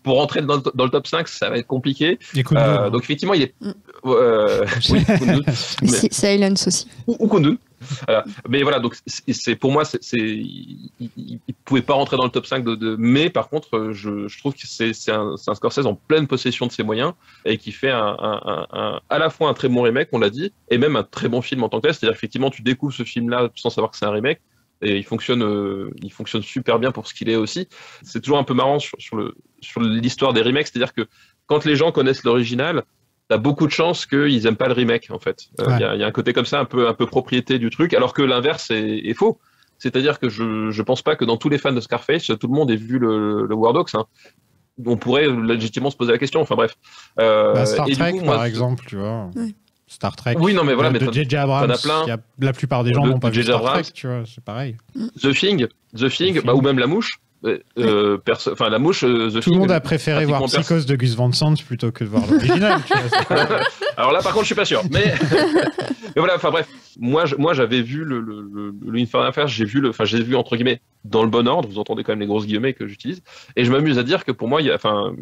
pour rentrer dans le top 5, ça va être compliqué. Donc effectivement, il est oui, Kundun, c'est Silence aussi. Ou Kundun. Mais voilà, donc pour moi, il pouvait pas rentrer dans le top 5 mais par contre, je trouve que c'est un Scorsese en pleine possession de ses moyens et qui fait à la fois un très bon remake, on l'a dit, et même un très bon film en tant que tel. C'est-à-dire effectivement, tu découvres ce film-là sans savoir que c'est un remake et il fonctionne super bien pour ce qu'il est aussi. C'est toujours un peu marrant sur l'histoire des remakes, c'est-à-dire que quand les gens connaissent l'original, t'as beaucoup de chances qu'ils aiment pas le remake, en fait. Il y a un côté comme ça, un peu propriété du truc, alors que l'inverse est faux. C'est-à-dire que je pense pas que dans tous les fans de Scarface, tout le monde ait vu le War Dogs. Hein. On pourrait légitimement se poser la question. Enfin bref. Star Trek, par exemple, tu vois. Ouais. Star Trek. Oui, non, mais voilà. De J.J. Abrams, la plupart des gens n'ont pas vu Star Trek, tu vois. C'est pareil. The Thing, ou même La Mouche. La mouche, tout le monde a préféré voir Psychose de Gus Van Sant plutôt que de voir l'original. Alors là, par contre, je suis pas sûr. Mais voilà, enfin bref, moi j'avais vu le Infernal Affairs, j'ai vu entre guillemets dans le bon ordre. Vous entendez quand même les grosses guillemets que j'utilise. Et je m'amuse à dire que pour moi,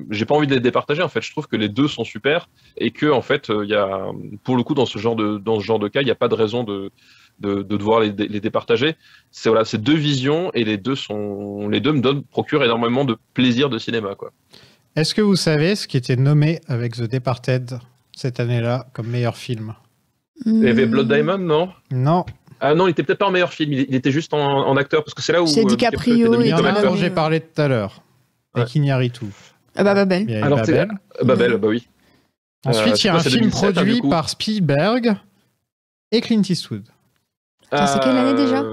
j'ai pas envie de les départager. En fait, je trouve que les deux sont super et que en fait, il y a, pour le coup, dans ce genre de cas, il n'y a pas de raison de devoir les départager. C'est deux visions et les deux procurent énormément de plaisir de cinéma, quoi. Est-ce que vous savez ce qui était nommé avec The Departed cette année-là comme meilleur film? Il y avait Blood Diamond, non? Non. Ah non, il était peut-être pas en meilleur film, il était juste en acteur, parce que c'est là où... C'est DiCaprio. Il y en a dont j'ai parlé tout à l'heure. Avec Iñárritu. Babel. Alors Babel, bah oui. Ensuite, il y a un film produit par Spielberg et Clint Eastwood. C'est quelle année déjà?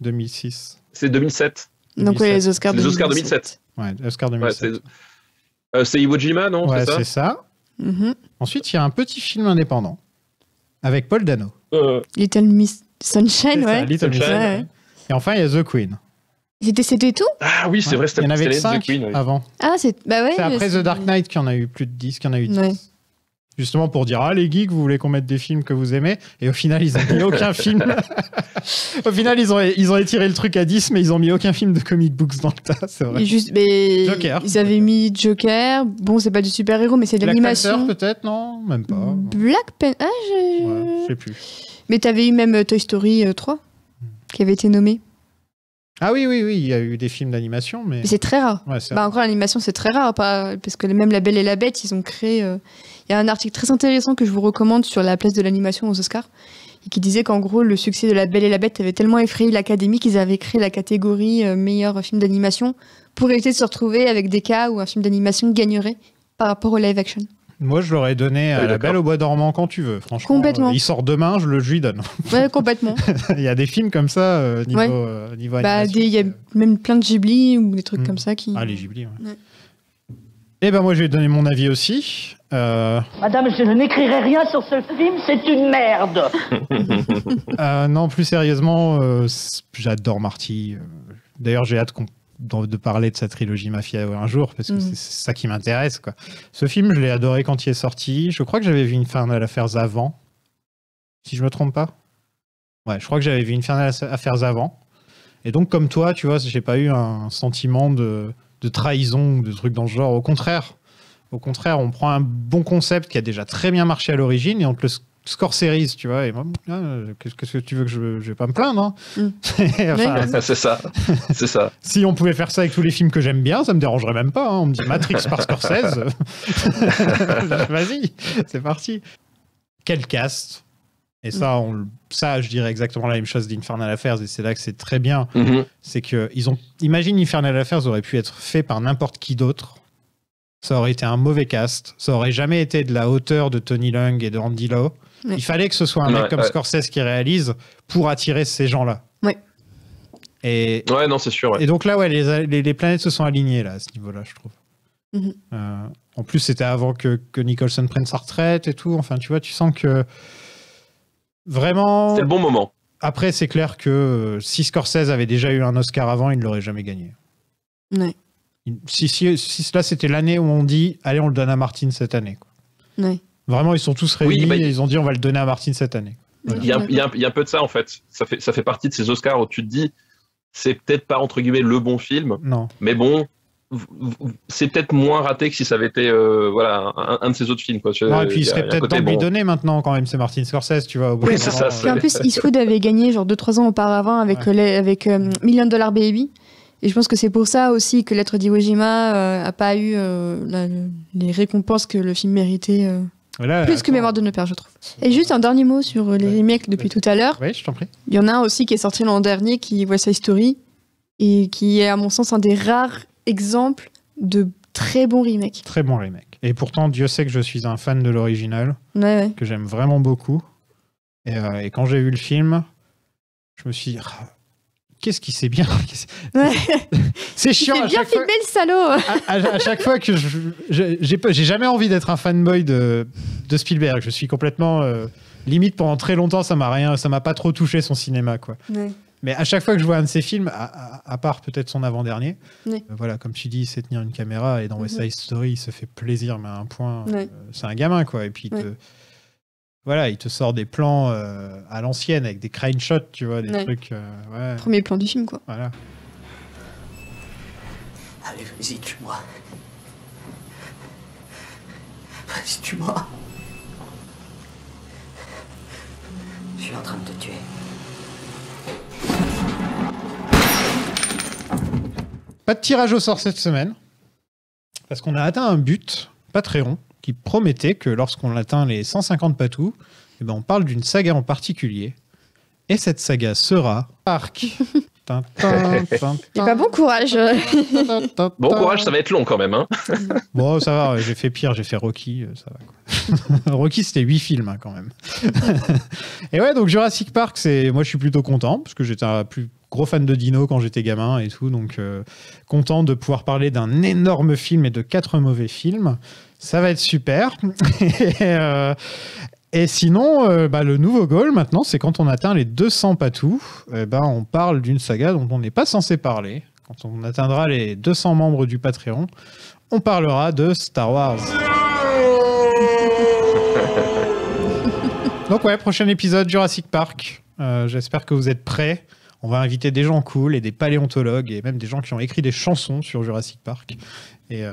2006. C'est 2007. Donc les Oscars 2007. Les Oscars 2007. Ouais, Oscars 2007. C'est Iwo Jima, non? Ouais, c'est ça. Mm-hmm. Ensuite, il y a un petit film indépendant avec Paul Dano. Little Miss Sunshine, ouais. Little Miss Sunshine. Ouais. Et enfin, il y a The Queen. C'était tout? Ah oui, c'est vrai, il y en avait 5 avant. Ah, c'est après The Dark Knight qu'il y en a eu plus de 10, qu'il y en a eu 10. Ouais. Justement pour dire, les geeks, vous voulez qu'on mette des films que vous aimez? Et au final, ils n'ont mis aucun film. Au final, ils ont étiré le truc à 10, mais ils n'ont mis aucun film de comic books dans le tas, c'est vrai. Joker. Ils avaient mis Joker. Bon, c'est pas du super-héros, mais c'est de l'animation. Black Panther, peut-être? Non, même pas. Black Panther? Je sais plus. Mais t'avais eu même Toy Story 3, qui avait été nommé. Ah oui, il y a eu des films d'animation, mais c'est très rare. Ouais, encore l'animation, c'est très rare, parce que même La Belle et la Bête, ils ont créé... Il y a un article très intéressant que je vous recommande sur la place de l'animation aux Oscars, et qui disait qu'en gros, le succès de La Belle et la Bête avait tellement effrayé l'Académie qu'ils avaient créé la catégorie meilleur film d'animation pour éviter de se retrouver avec des cas où un film d'animation gagnerait par rapport au live action. Moi, je l'aurais donné à La Belle au Bois dormant quand tu veux, franchement. Complètement. Il sort demain, je lui donne. Ouais, complètement. Il y a des films comme ça niveau animation. Il y a même plein de Ghibli ou des trucs comme ça qui... Ah, les Ghibli, ouais. Et ben moi, je vais donner mon avis aussi. Madame, je n'écrirai rien sur ce film, c'est une merde. Non, plus sérieusement, j'adore Marty. D'ailleurs, j'ai hâte de parler de sa trilogie Mafia un jour, parce que c'est ça qui m'intéresse, quoi. Ce film, je l'ai adoré quand il est sorti. Je crois que j'avais vu Infernal Affairs avant, si je me trompe pas. Ouais, je crois que j'avais vu Infernal Affairs avant. Et donc, comme toi, tu vois, j'ai pas eu un sentiment de trahison ou de trucs dans le genre. Au contraire, on prend un bon concept qui a déjà très bien marché à l'origine et on te le Scorsese, tu vois. Et moi, qu'est-ce que tu veux que je vais pas me plaindre, hein. Enfin, c'est ça. C'est ça. Si on pouvait faire ça avec tous les films que j'aime bien, ça me dérangerait même pas, hein. On me dit Matrix par Scorsese. Vas-y, c'est parti. Quel cast. Et ça, je dirais exactement la même chose d'Infernal Affairs, et c'est là que c'est très bien. C'est que imagine Infernal Affairs aurait pu être fait par n'importe qui d'autre. Ça aurait été un mauvais cast. Ça aurait jamais été de la hauteur de Tony Leung et de Andy Lau. Il fallait que ce soit un mec comme Scorsese qui réalise pour attirer ces gens-là. Ouais. Et non, c'est sûr. Et donc là, les planètes se sont alignées là, à ce niveau-là, je trouve. En plus, c'était avant que Nicholson prenne sa retraite et tout. Enfin, tu vois, tu sens que vraiment... C'était le bon moment. Après, c'est clair que si Scorsese avait déjà eu un Oscar avant, il ne l'aurait jamais gagné. Ouais. Si là, c'était l'année où on dit « Allez, on le donne à Martin cette année. » Ouais. Vraiment, ils sont tous réunis et ils ont dit « On va le donner à Martin cette année. » Il y a un peu de ça, en fait. Ça fait partie de ces Oscars où tu te dis c'est peut-être pas, entre guillemets, le bon film. Non. Mais bon... c'est peut-être moins raté que si ça avait été un de ses autres films, quoi. Et puis il serait peut-être temps de lui donner maintenant quand même, c'est Martin Scorsese, tu vois. Oui, c'est ça. Puis en plus, Eastwood avait gagné genre 2-3 ans auparavant avec Million Dollar Baby, et je pense que c'est pour ça aussi que Lettre d'Iwo Jima a pas eu les récompenses que le film méritait. Plus que Mémoire de nos pères, je trouve. Et juste un dernier mot sur les remakes depuis tout à l'heure. Oui, je t'en prie. Il y en a un aussi qui est sorti l'an dernier, qui West Side Story, et qui est à mon sens un des rares exemple de très bon remake. Très bon remake. Et pourtant, Dieu sait que je suis un fan de l'original, que j'aime vraiment beaucoup. Et quand j'ai vu le film, je me suis dit, qu'est-ce qui c'est bien. C'est chiant. C'est bien filmé, le salaud. À chaque fois que j'ai jamais envie d'être un fanboy de Spielberg. Je suis complètement limite pendant très longtemps, ça m'a pas trop touché son cinéma, quoi. Ouais. Mais à chaque fois que je vois un de ses films, à part peut-être son avant-dernier, voilà, comme tu dis, il sait tenir une caméra, et dans West Side Story, il se fait plaisir, mais à un point, c'est un gamin, quoi. Et puis, il te sort des plans à l'ancienne, avec des crane shots, tu vois, des trucs... Premier plan du film, quoi. Voilà. Allez, vas-y, tue-moi. Vas-y, tue-moi. Je suis en train de te tuer. Pas de tirage au sort cette semaine, parce qu'on a atteint un but Patreon qui promettait que lorsqu'on atteint les 150 patous, on parle d'une saga en particulier. Et cette saga sera Park. Et pas bon courage. Bon courage, ça va être long quand même. Hein. Bon, ça va, j'ai fait pire, j'ai fait Rocky, ça va, quoi. Rocky, c'était 8 films hein, quand même. Et ouais, donc Jurassic Park, moi je suis plutôt content, parce que j'étais un plus gros fan de dino quand j'étais gamin et tout, donc content de pouvoir parler d'un énorme film et de 4 mauvais films. Ça va être super. Et sinon, le nouveau goal maintenant, c'est quand on atteint les 200 patous, on parle d'une saga dont on n'est pas censé parler. Quand on atteindra les 200 membres du Patreon, on parlera de Star Wars. Donc ouais, prochain épisode Jurassic Park. J'espère que vous êtes prêts. On va inviter des gens cool et des paléontologues et même des gens qui ont écrit des chansons sur Jurassic Park. Et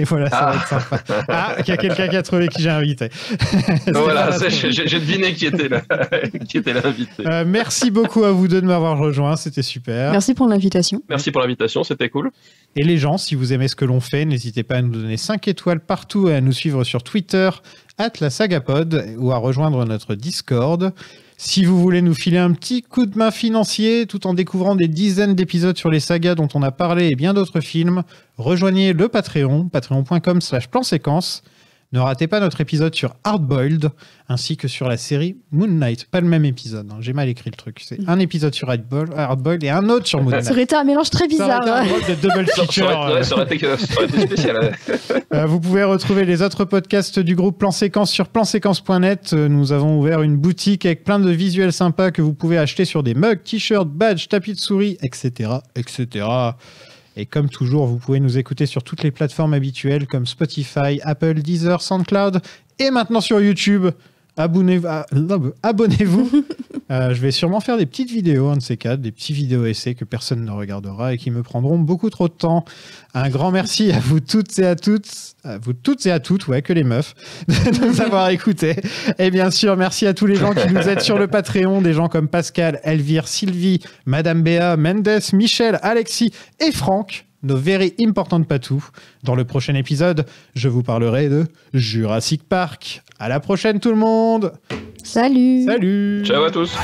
voilà, ça va être sympa. Ah, il y a quelqu'un qui a trouvé qui j'ai invité. Voilà, j'ai deviné qui était là, qui était l'invité. Merci beaucoup à vous deux de m'avoir rejoint, c'était super. Merci pour l'invitation. Merci pour l'invitation, c'était cool. Et les gens, si vous aimez ce que l'on fait, n'hésitez pas à nous donner 5 étoiles partout et à nous suivre sur Twitter @lasagapod ou à rejoindre notre Discord. Si vous voulez nous filer un petit coup de main financier tout en découvrant des dizaines d'épisodes sur les sagas dont on a parlé et bien d'autres films, rejoignez le Patreon, patreon.com/plan-séquence. Ne ratez pas notre épisode sur Hardboiled, ainsi que sur la série Moon Knight. Pas le même épisode, hein. J'ai mal écrit le truc. C'est un épisode sur Hardboiled et un autre sur Moon Knight. Ça aurait été un mélange très bizarre. Ça aurait été un de double feature. Ça aurait été spécial. Vous pouvez retrouver les autres podcasts du groupe Plan Séquence sur planséquence.net. Nous avons ouvert une boutique avec plein de visuels sympas que vous pouvez acheter sur des mugs, t-shirts, badges, tapis de souris, etc., etc. Et comme toujours, vous pouvez nous écouter sur toutes les plateformes habituelles comme Spotify, Apple, Deezer, SoundCloud et maintenant sur YouTube. Abonnez-vous Je vais sûrement faire des petites vidéos, un de ces quatre, des petits vidéos essais que personne ne regardera et qui me prendront beaucoup trop de temps. Un grand merci à vous toutes et à toutes, ouais, que les meufs, de nous avoir écoutés. Et bien sûr, merci à tous les gens qui nous aident sur le Patreon, des gens comme Pascal, Elvire, Sylvie, Madame Béa, Mendes, Michel, Alexis et Franck, nos very important patous. Dans le prochain épisode, je vous parlerai de Jurassic Park. À la prochaine tout le monde. Salut. Salut. Ciao à tous.